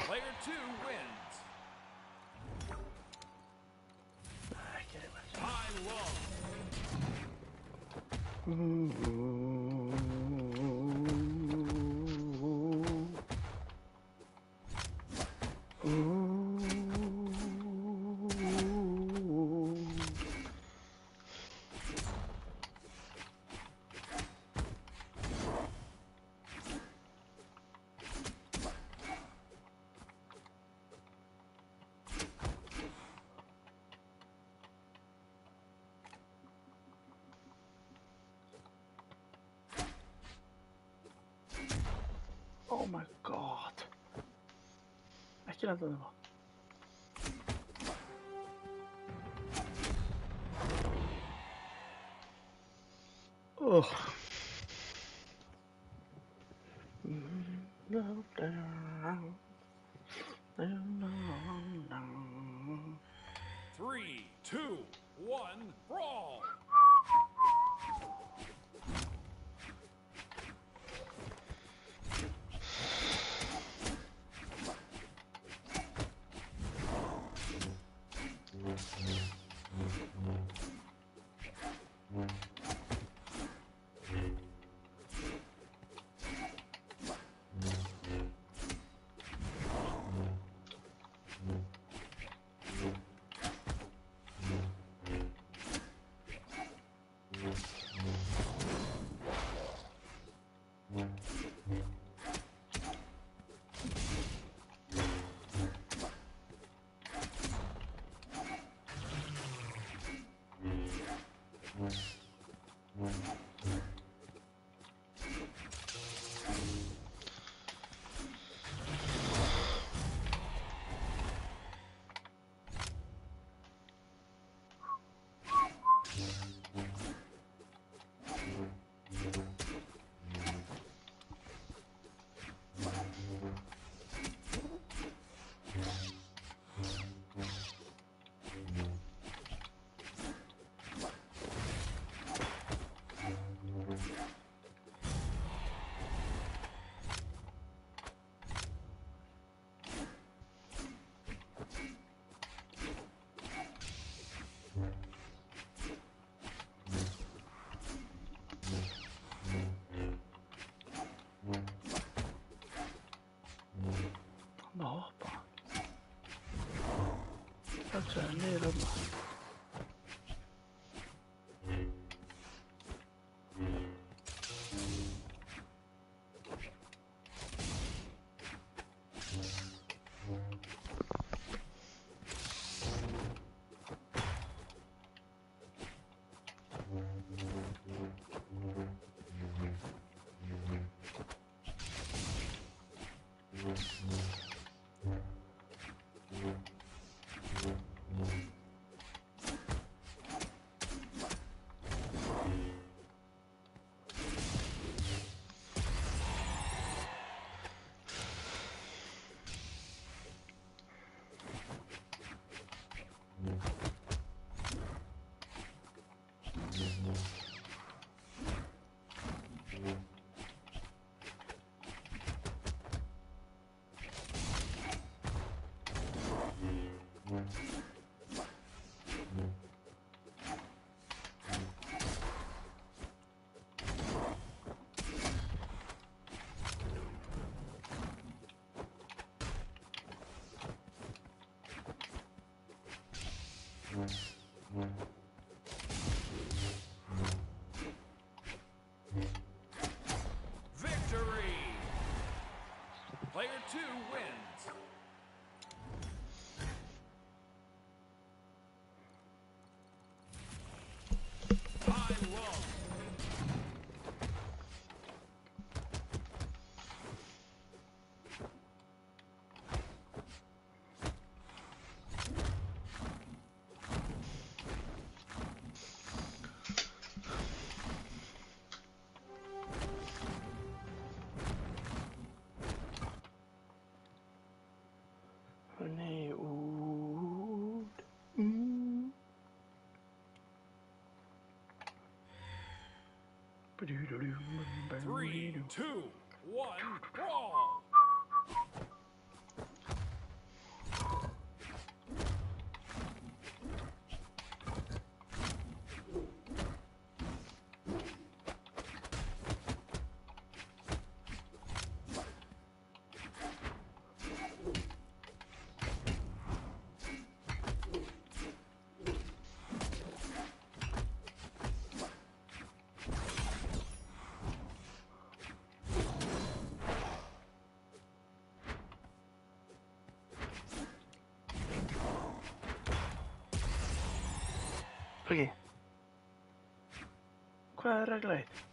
Player 2 wins. High Oh my god. Ekki lenda þeim á. Three, two, one, brawl. Hann að hoppa. Þetta er niður þarna. Victory! Player 2 wins. I love. Nei, út. 3, 2, 1, brawl! Ok. Hvað er regla 1?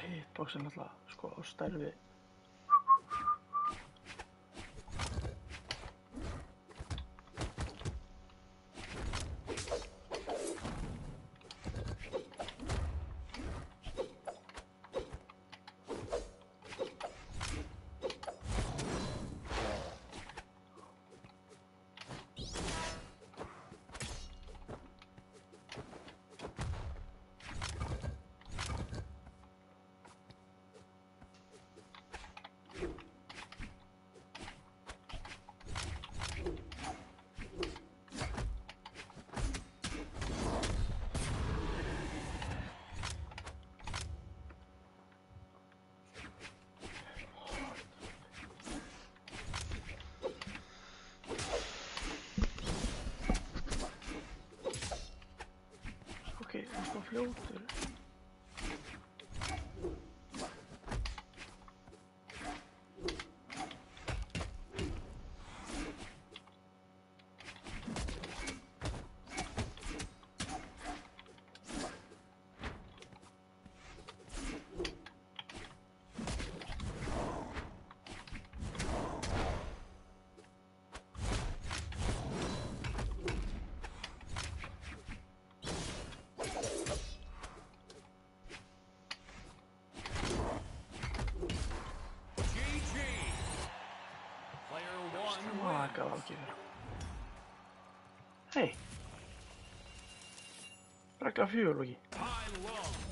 Hitboxin alltaf sko á stærfi. fljótur. GG. Player 1 Svaka wins. ágifur. Hei. Regla 4, Loki. High low.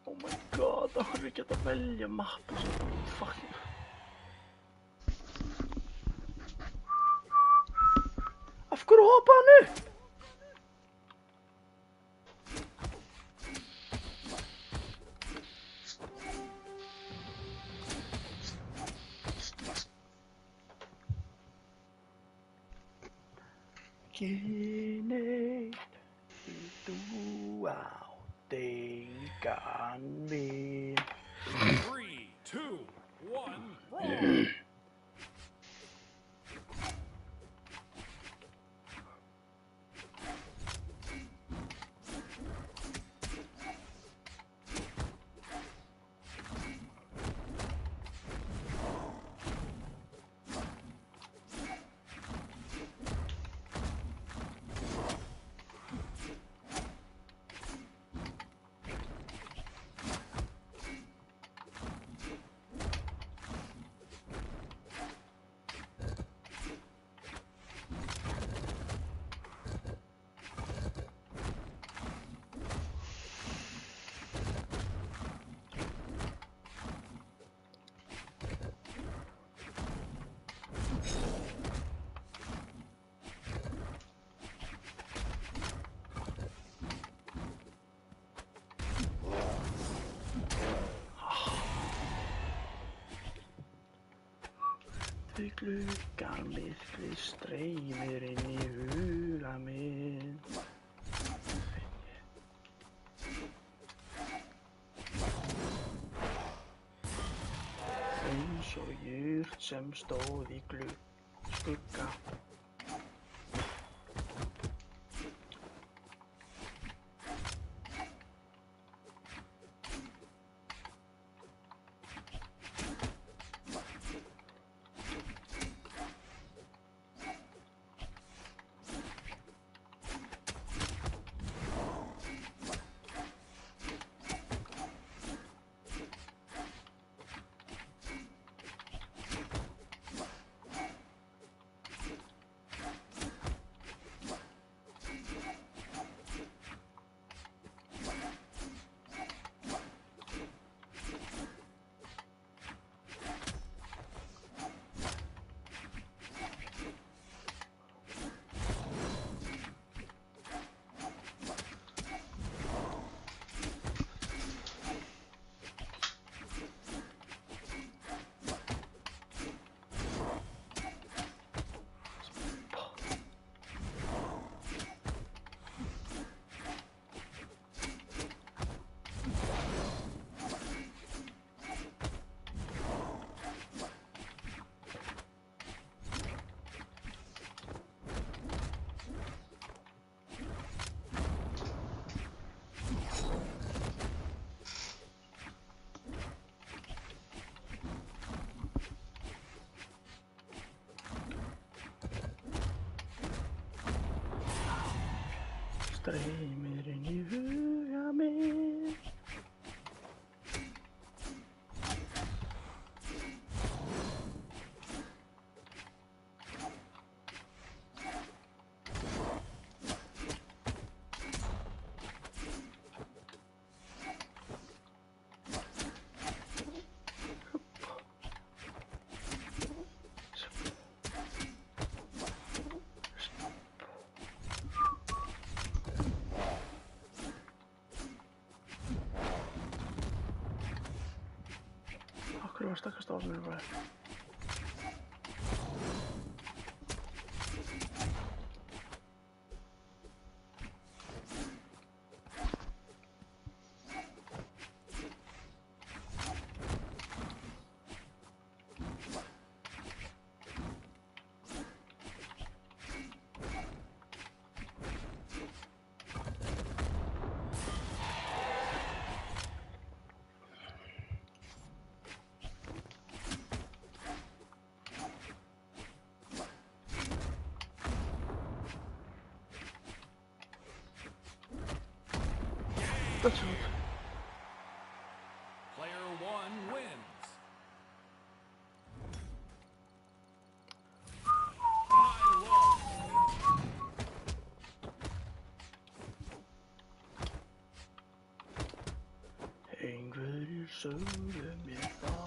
Oh my god, þá hverju ekki að velja mappu sem fucking... Af hverju hoppa hann upp? Ekki neitt, þú átt engan vin. 3, 2, 1, roll. Við gluggann myrkrið streymir inn í huga minn. Eins og jurt sem stóð í skugga. Streymir inn í huga mér. Akkur var stakkast á mér bara. That's good. Player one wins. High low. Einhverjir sögðu mér það.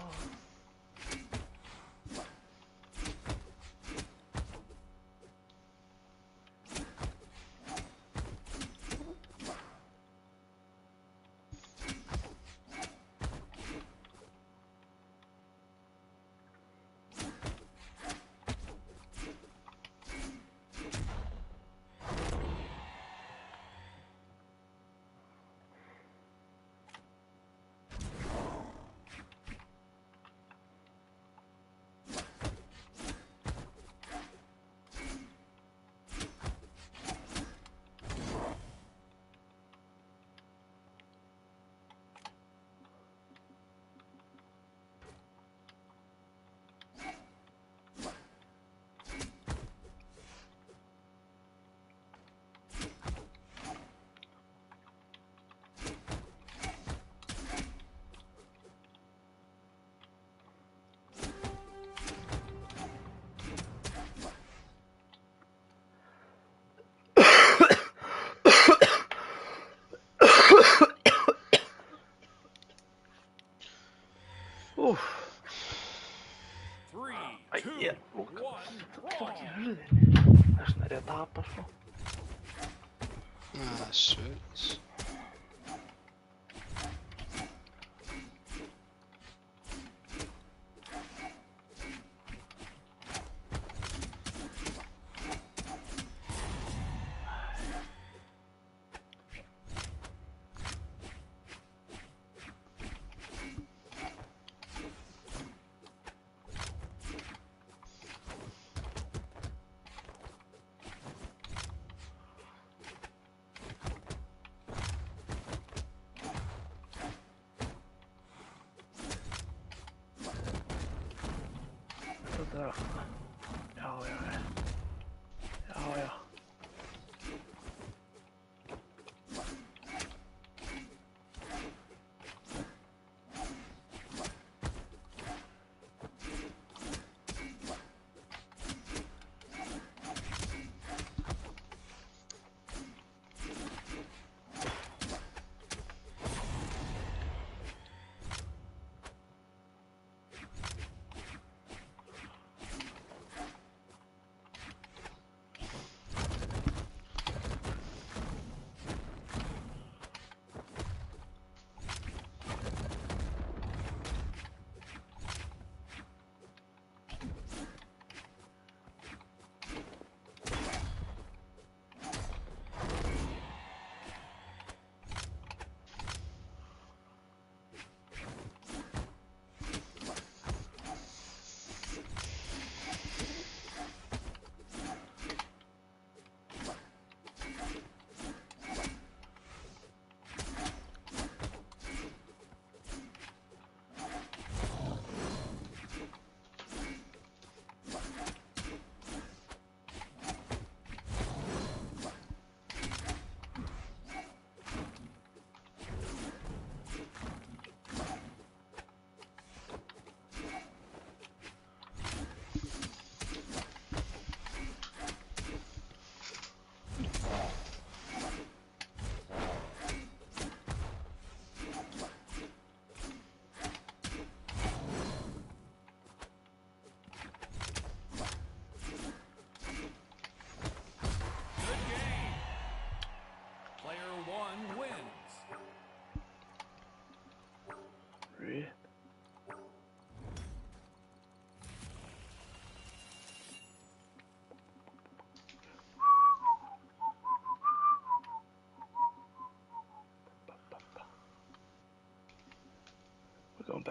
Úff, 3, Æ, 2, ég 1, fucking brawl. hurðinni. Þess vegna er ég að tapa, sko. Söls. Þetta er aftur. Já, já, já. Já, já.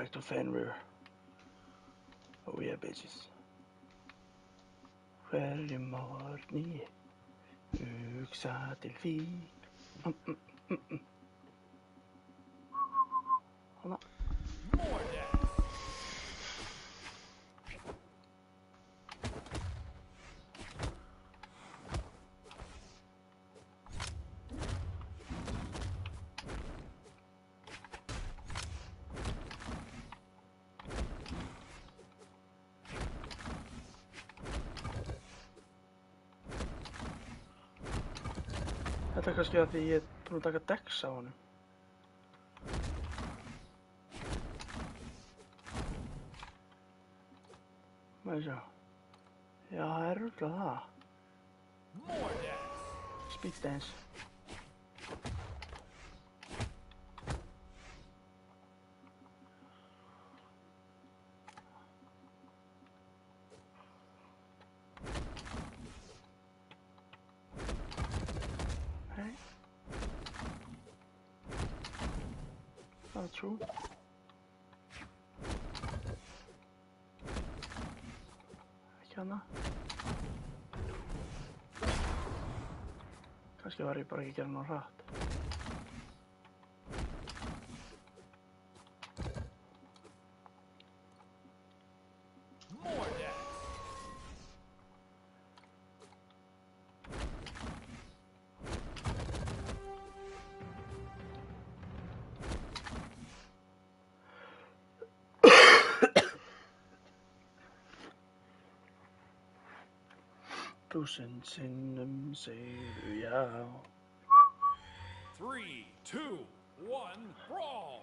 back to Fenrir. Oh yeah, bitches. Hverju morgni ég hugsa til þín. Hana. More death. Þetta kannski að því ég búinn að taka Dex á honum. Maður sjá. Já, það örugglega það. More death. Speed dance. Hey. Not true. Ekki hana. Kannski var ég bara ekki að gera ná hratt. More death. Þúsund sinnum segðu já. 3, 2, 1, brawl.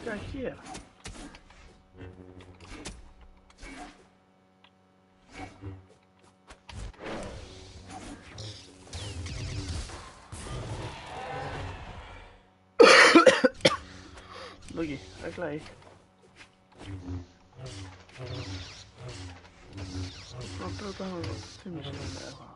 Hvað að gera? Loki, regla 1. Bara brjóta hann 5 sinnum eða eitthvað.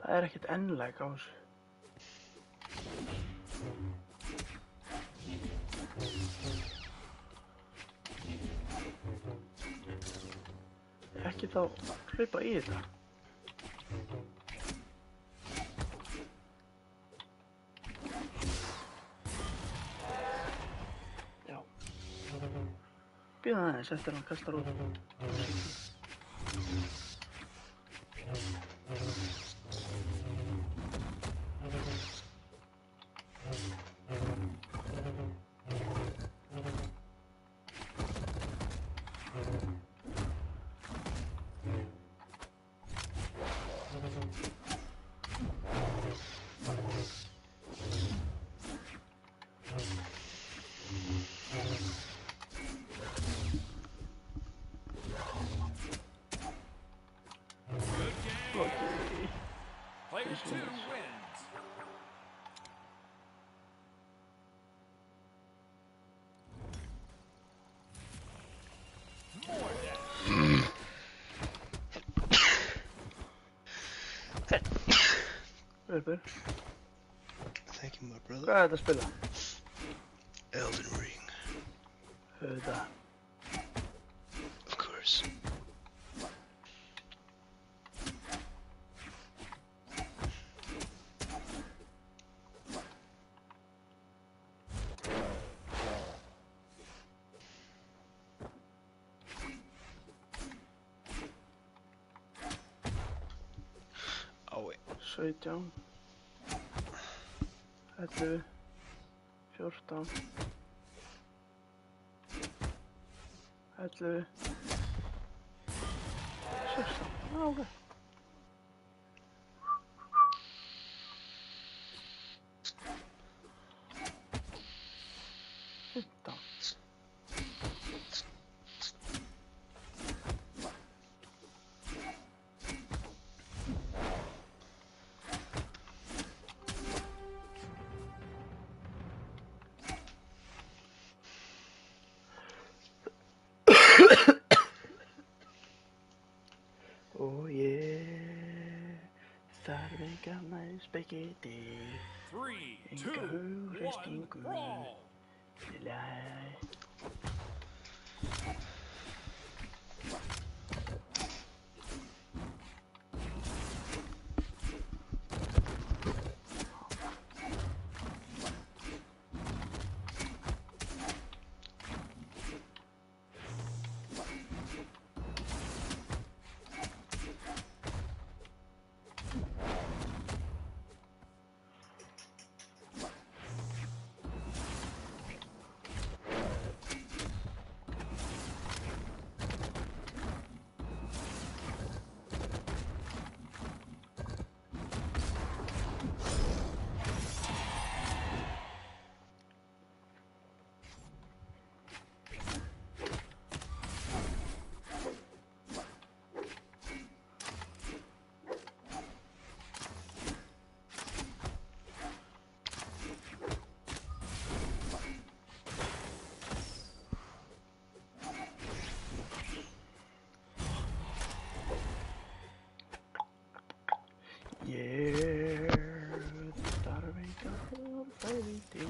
Það er ekkert ennleg á þessu. Ekki þá hlaupa í þetta. Já. Bíða aðeins eftir hann kastar út. Player 2 wins. More death. Verður. Thank you, my brother. Hvað er þetta að spila? Elden Ring, Þetta. of course. 17 11 14 11 16 Já, ok. Oh yeah, Þarf engan spaghetti, 3, 2, enga 1, hugreistingu. brawl. Nei. Yeah, þarf engan spaghetti.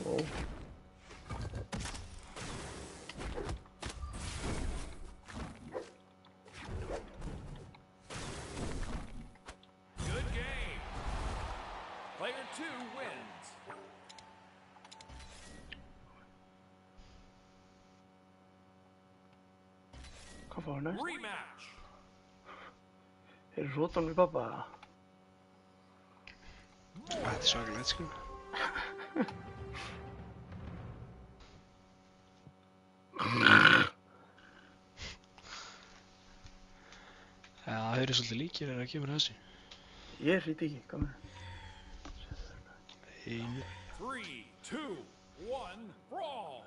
Wow. Good game. Player 2 wins. Hvað fá næst? Rematch. Rótan við pappa? Þetta svakalegt sko. Já, það eru svolítið líkir að kemur að þessu. Ég hrýti ekki, hvað með? 3, 2, 1, brawl.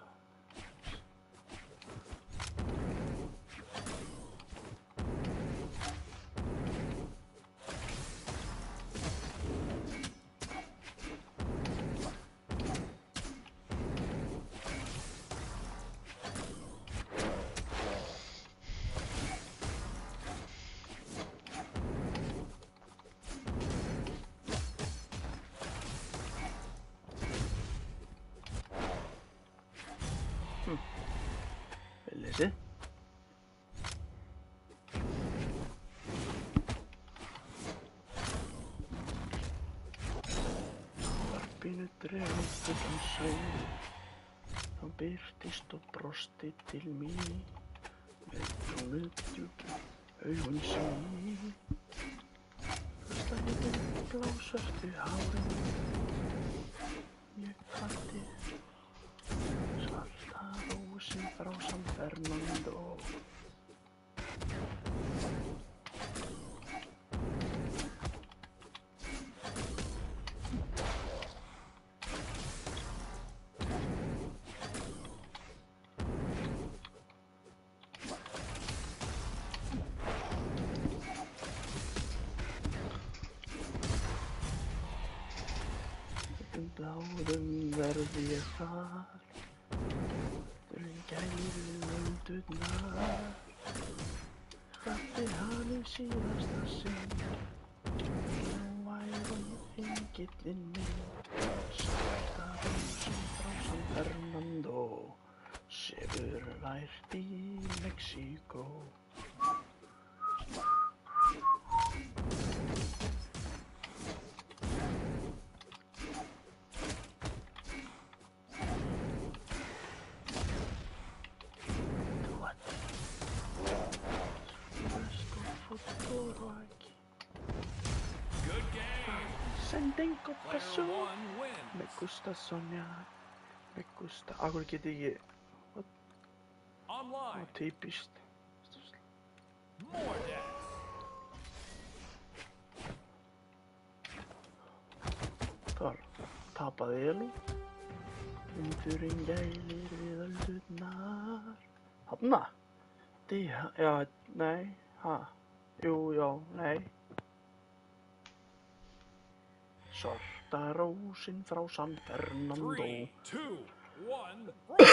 Vel lesið. Varpinu dregur fullan svein, þá birtist og brosti til mín, með brúnu djúpi augun sín. Slæðin blásvörtu hárin. Ég kvaddi svarta rósin frá San Fernando. Bláðum verði ég þar, gælir öldurnar. Hrætti hann síðasta sinn, nú værum engillinn minn. Svarta rósin frá San Fernando, sefur lært í Mexíkó. Good game. Tengo Player pasión. 1 wins. Me gusta soñar. Me gusta. Akkur get ég Online. typist. More death. Þar tapaði Elú. Vindurinn gælir við öldurnar. Hanna? Já, nei, ha. Jú, já, nei. Svarta rósin frá San Fernando. 3, 2, 1, roll.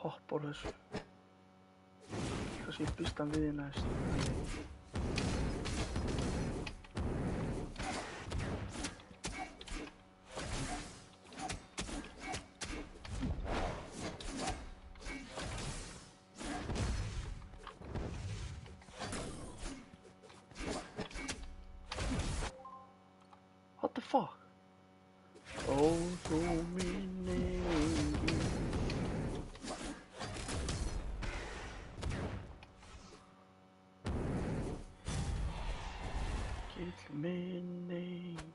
Hopp á þessu. Kannski býst hann við næst. What the fuck? Ó, þú mín engin. Gill minn engin.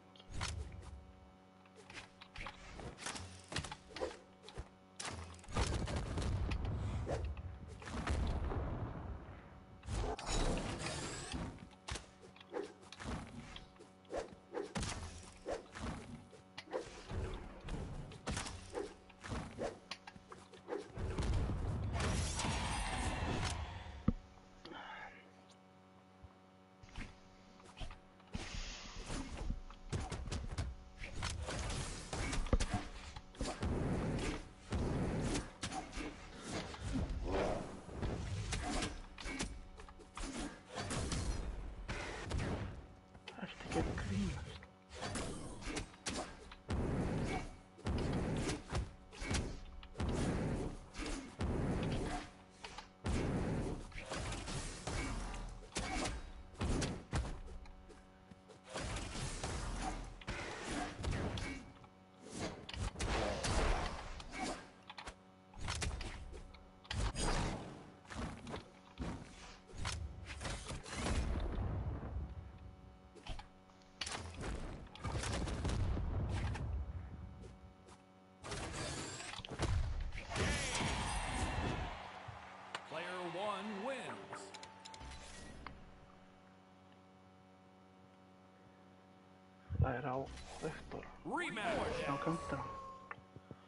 læra á Viktor. Rematch. Now calm down.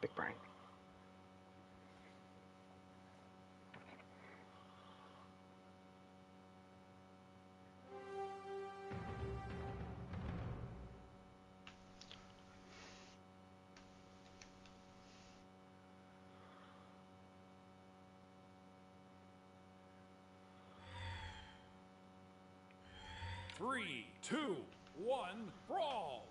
Big brain. Three, two, one, brawl.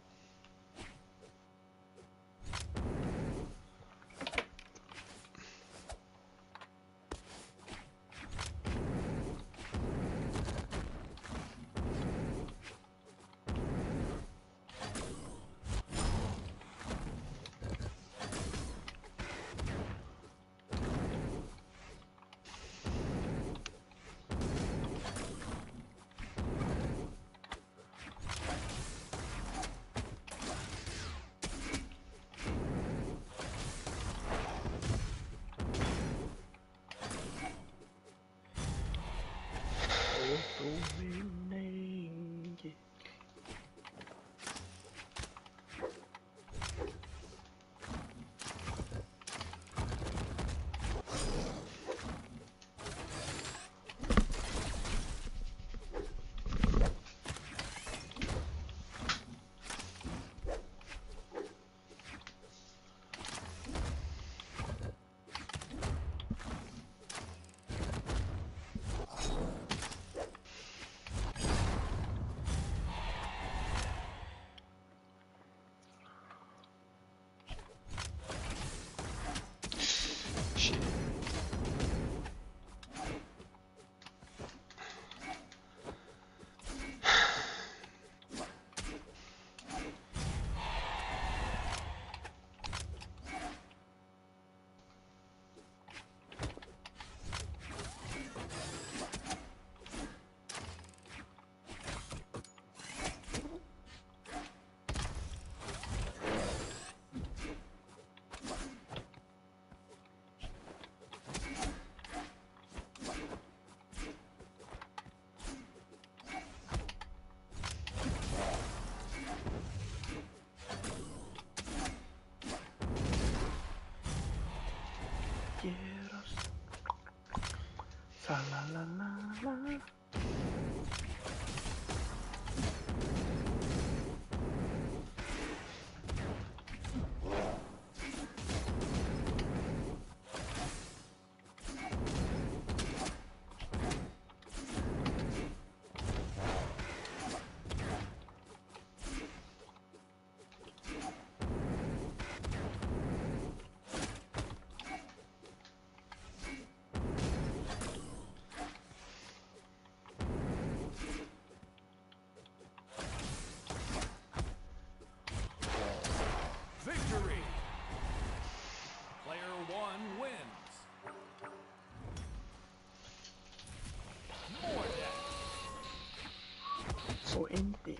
Shit. Gerast. Sa-la-la-la-la. Victory. Player one wins. More death. Så inte.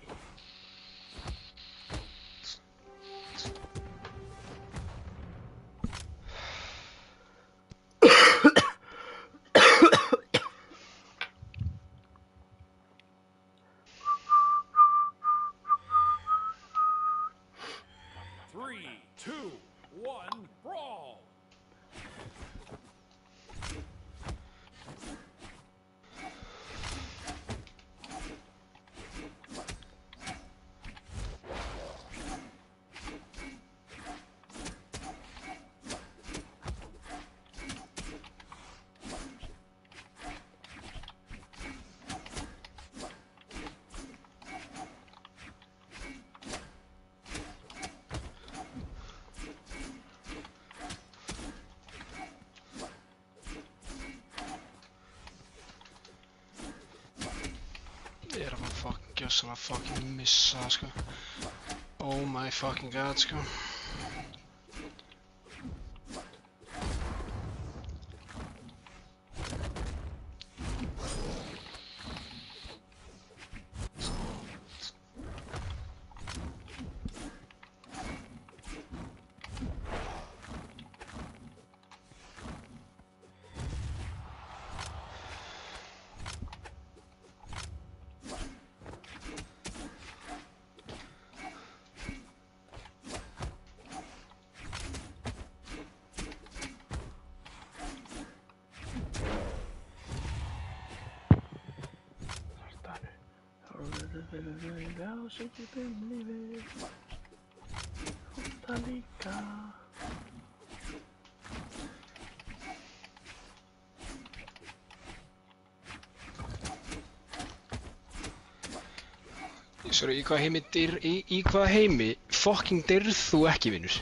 Three, two, one, brawl. Ég er að fara gjössalega fucking missa, sko. Oh my fucking god, sko. How should you believe it? Það líka. Sorry, í hvaða heimi fucking deyrð þú ekki, vinur?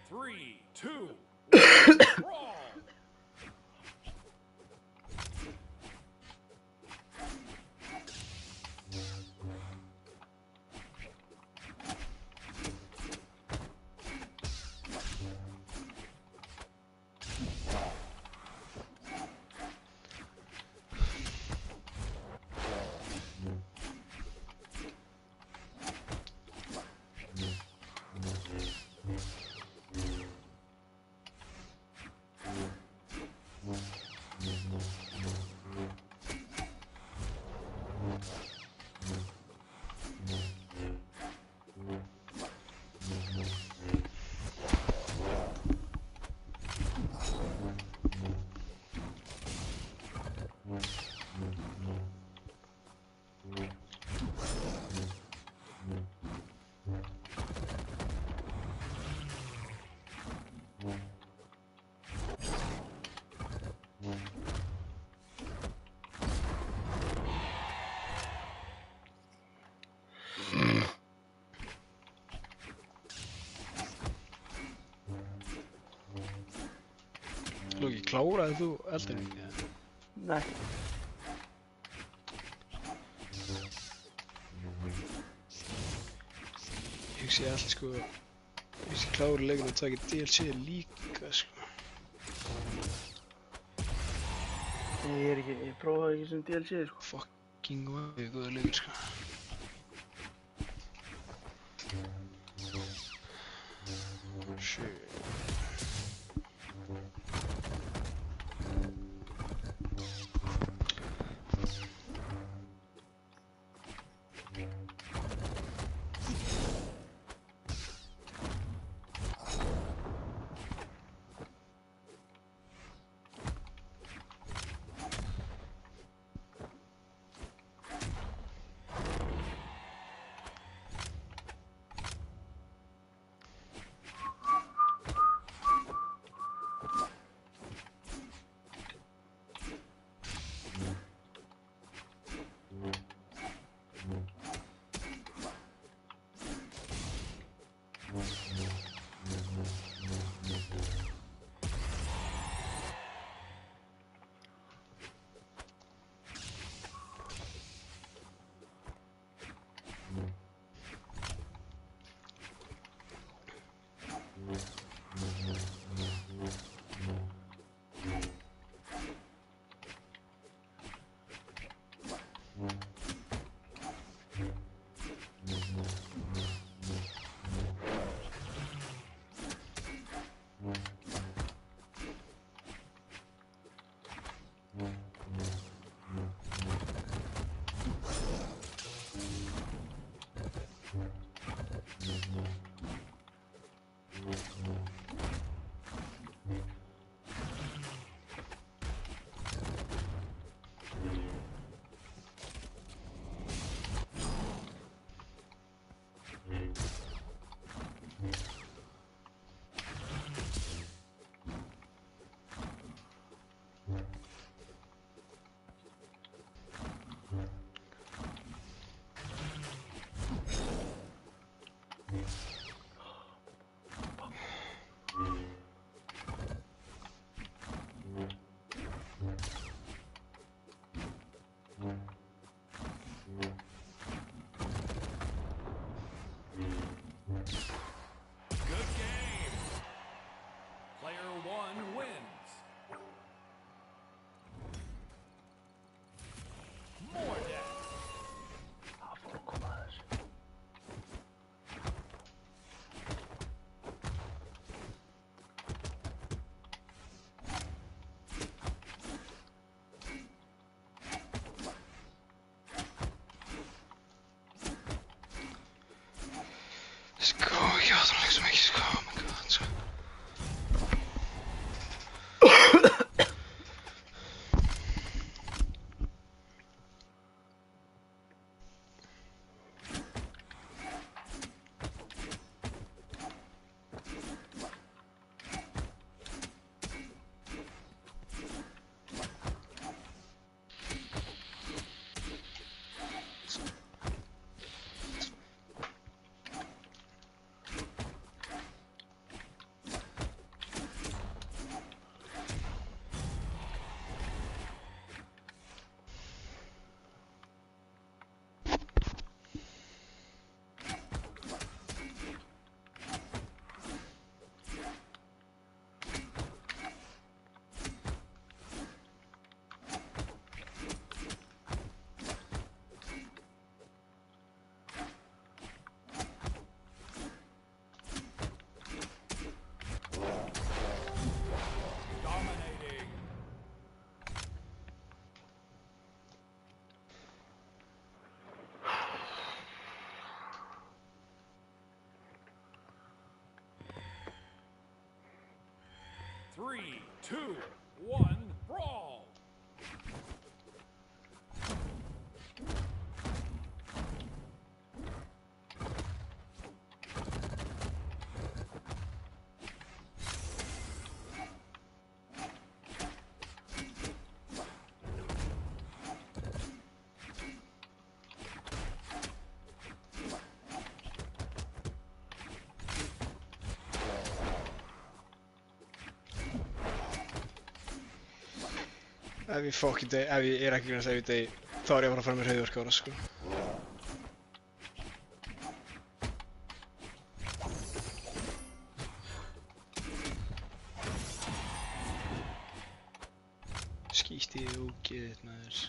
Three, two, one, brawl! Loki, kláraði þú eldurinn? Nei. Ég hugsi allt sko Ég klári leikinn og taki DLC líka, sko. Ég prófaði ekki sem DLC, sko. Fucking væði, góða leikur, sko. Shit. Good game. Player one wins. More death. Porco mais. Let's go, ég áður að leik sem ekki, sko, oh my god, sko. Dominating. Three, two, one, brawl. Ef ég fucking dey, ef ég ekki grunast ef ég dey, þá er ég að fara að fara með hreiðverkára, sko. djókið þitt maður.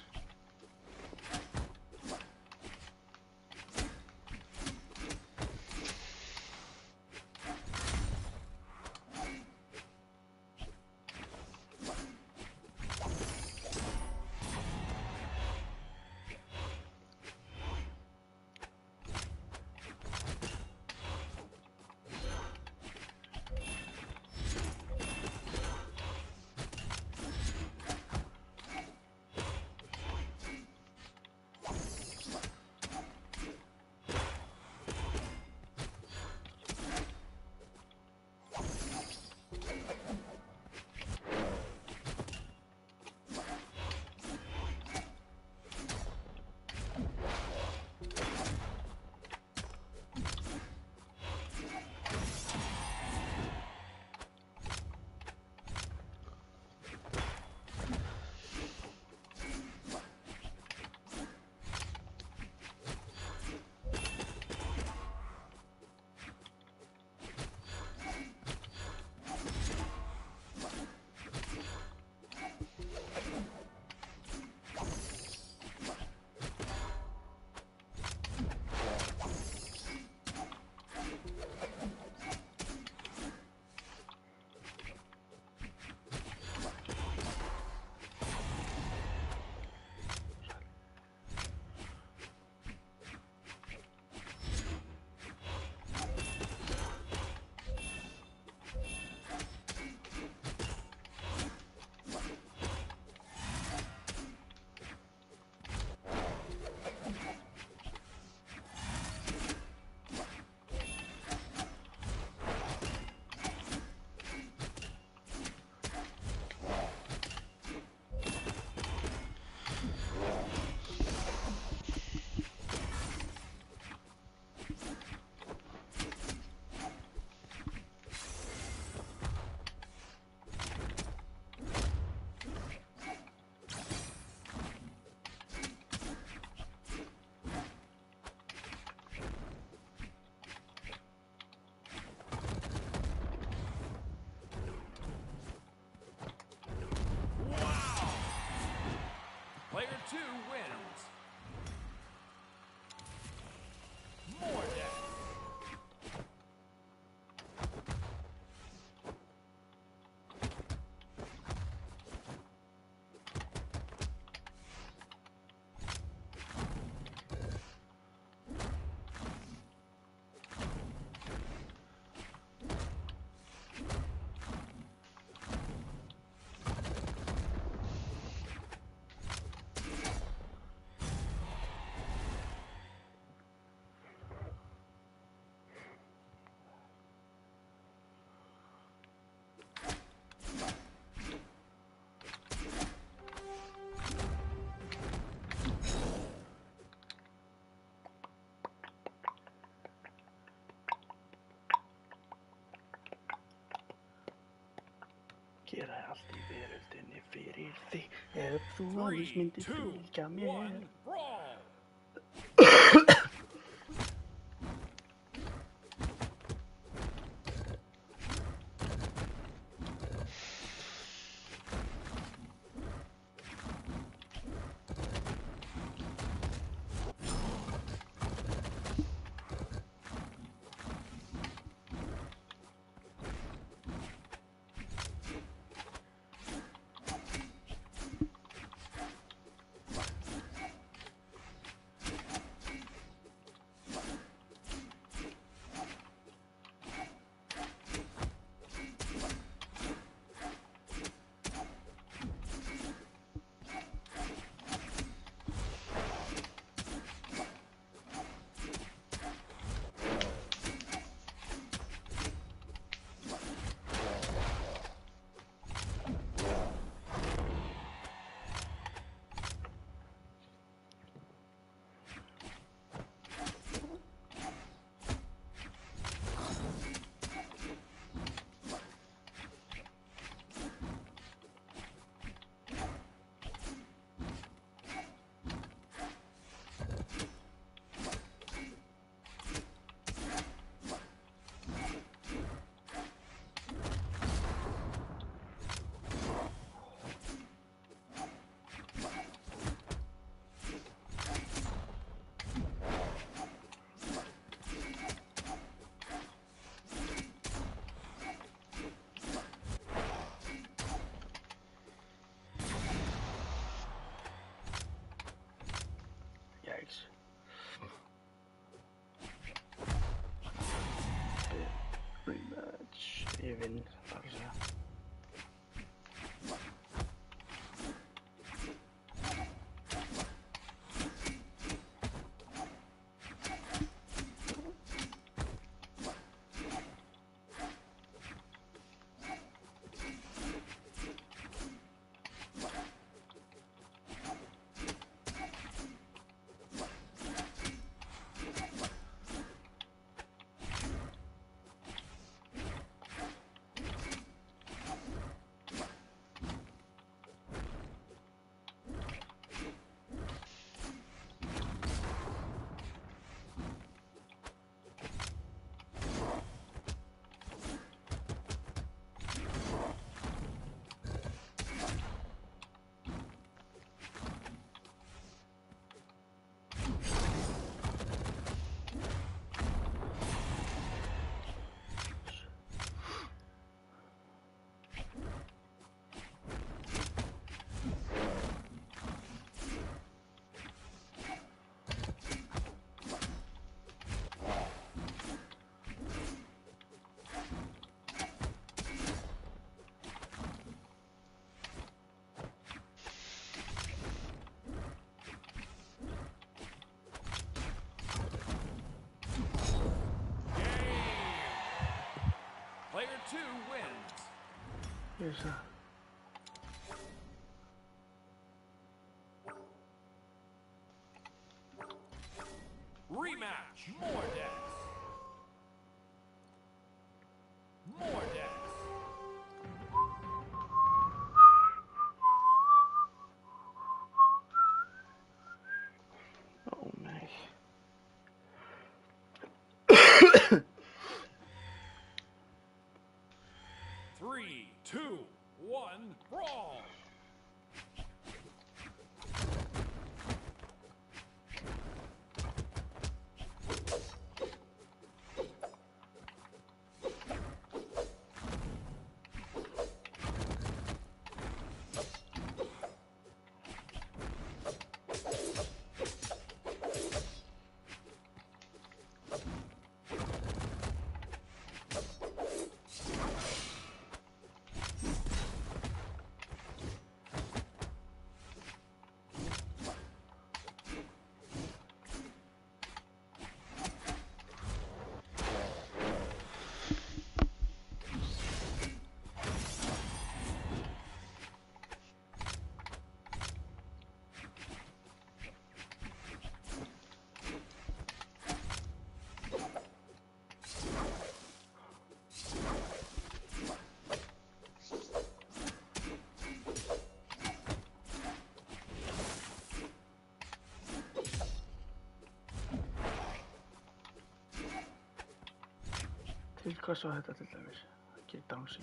Player 2 wins. More death. Gera allt í veröldinni fyrir þig ef þú 3, aðeins myndir 2, fylgja 1, mér. brawl. Vinn, þar að segja. Player 2 wins. Yes, sir. Rematch. More deaths. More deaths. Oh, nej. Three, two, one, brawl. Til hvers var þetta til dæmis? Að gera dansi.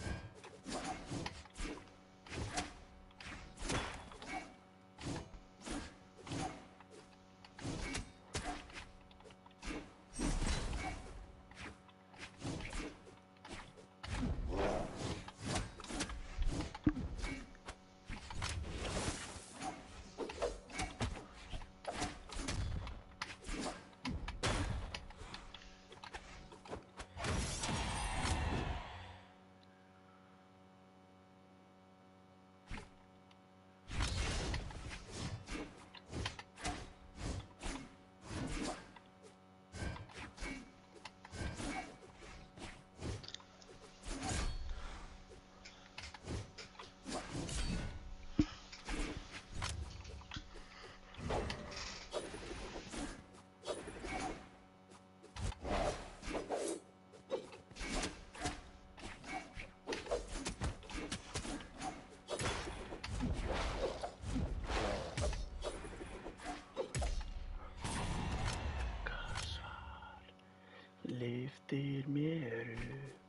Lyftir mér upp.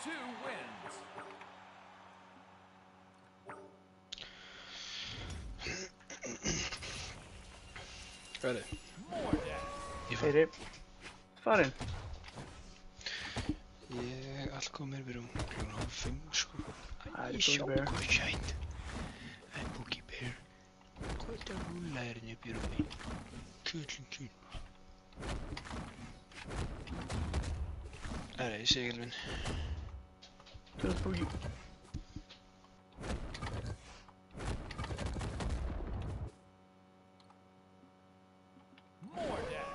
2 wins. Ready? Mordax. Ég fara. Heyri. Farin. Ég allt kom mér byrjum klukkan hálf 5 sko. Það er Ég sjá Boogie Bear. hvað sætt. Það er Boogie Bear. Hvað er þetta rúla hérna upp í rúmi? Kjöllin. Það er Sigil minn. Þú ert Boogie. Mordax.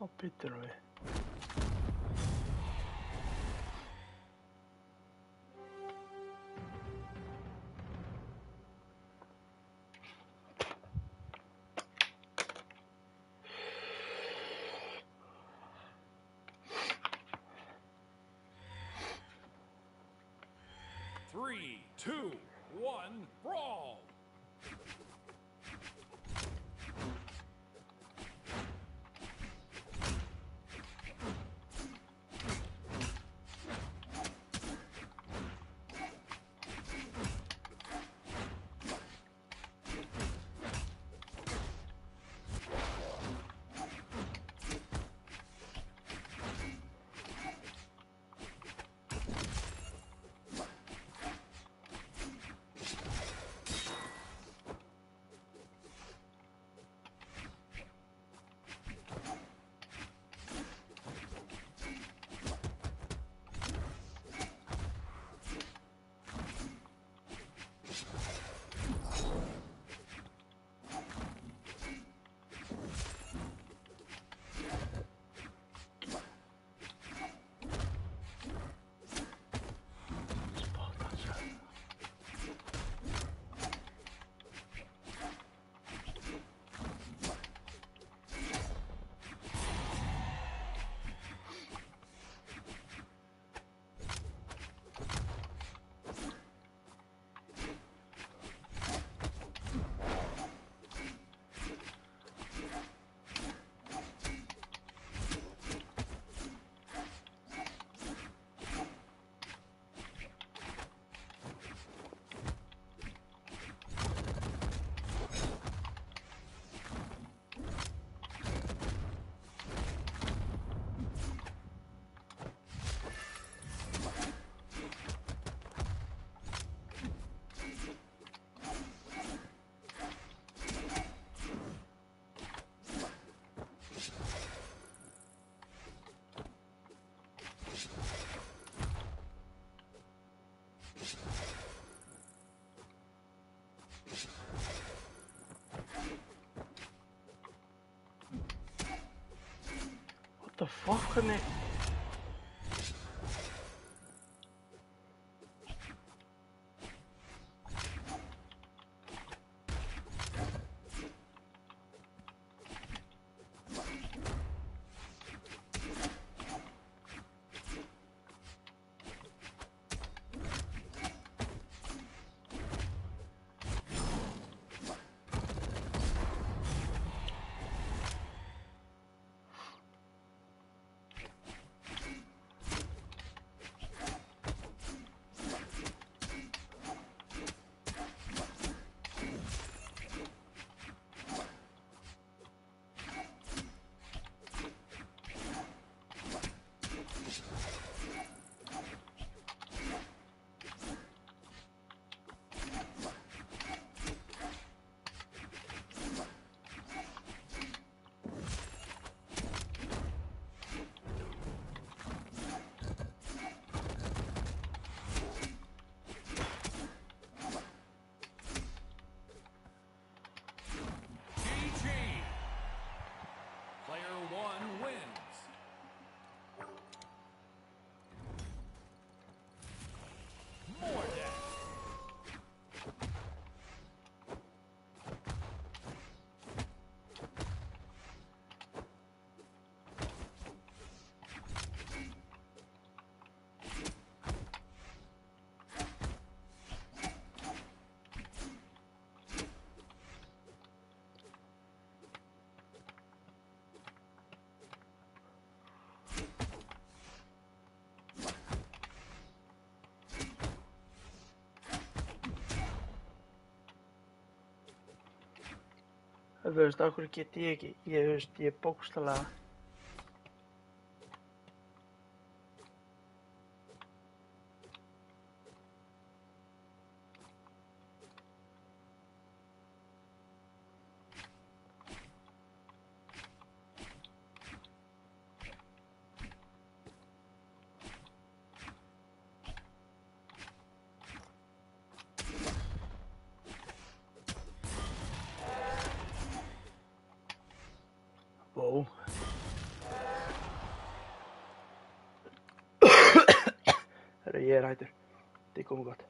Hvað byttur við? Three, two, one, brawl. What the fuck, hvernig? Þú veist, af hverju get ég ekki? Ég bókstaflega... Wow. Herra, ég hættur. Þetta er komið gott.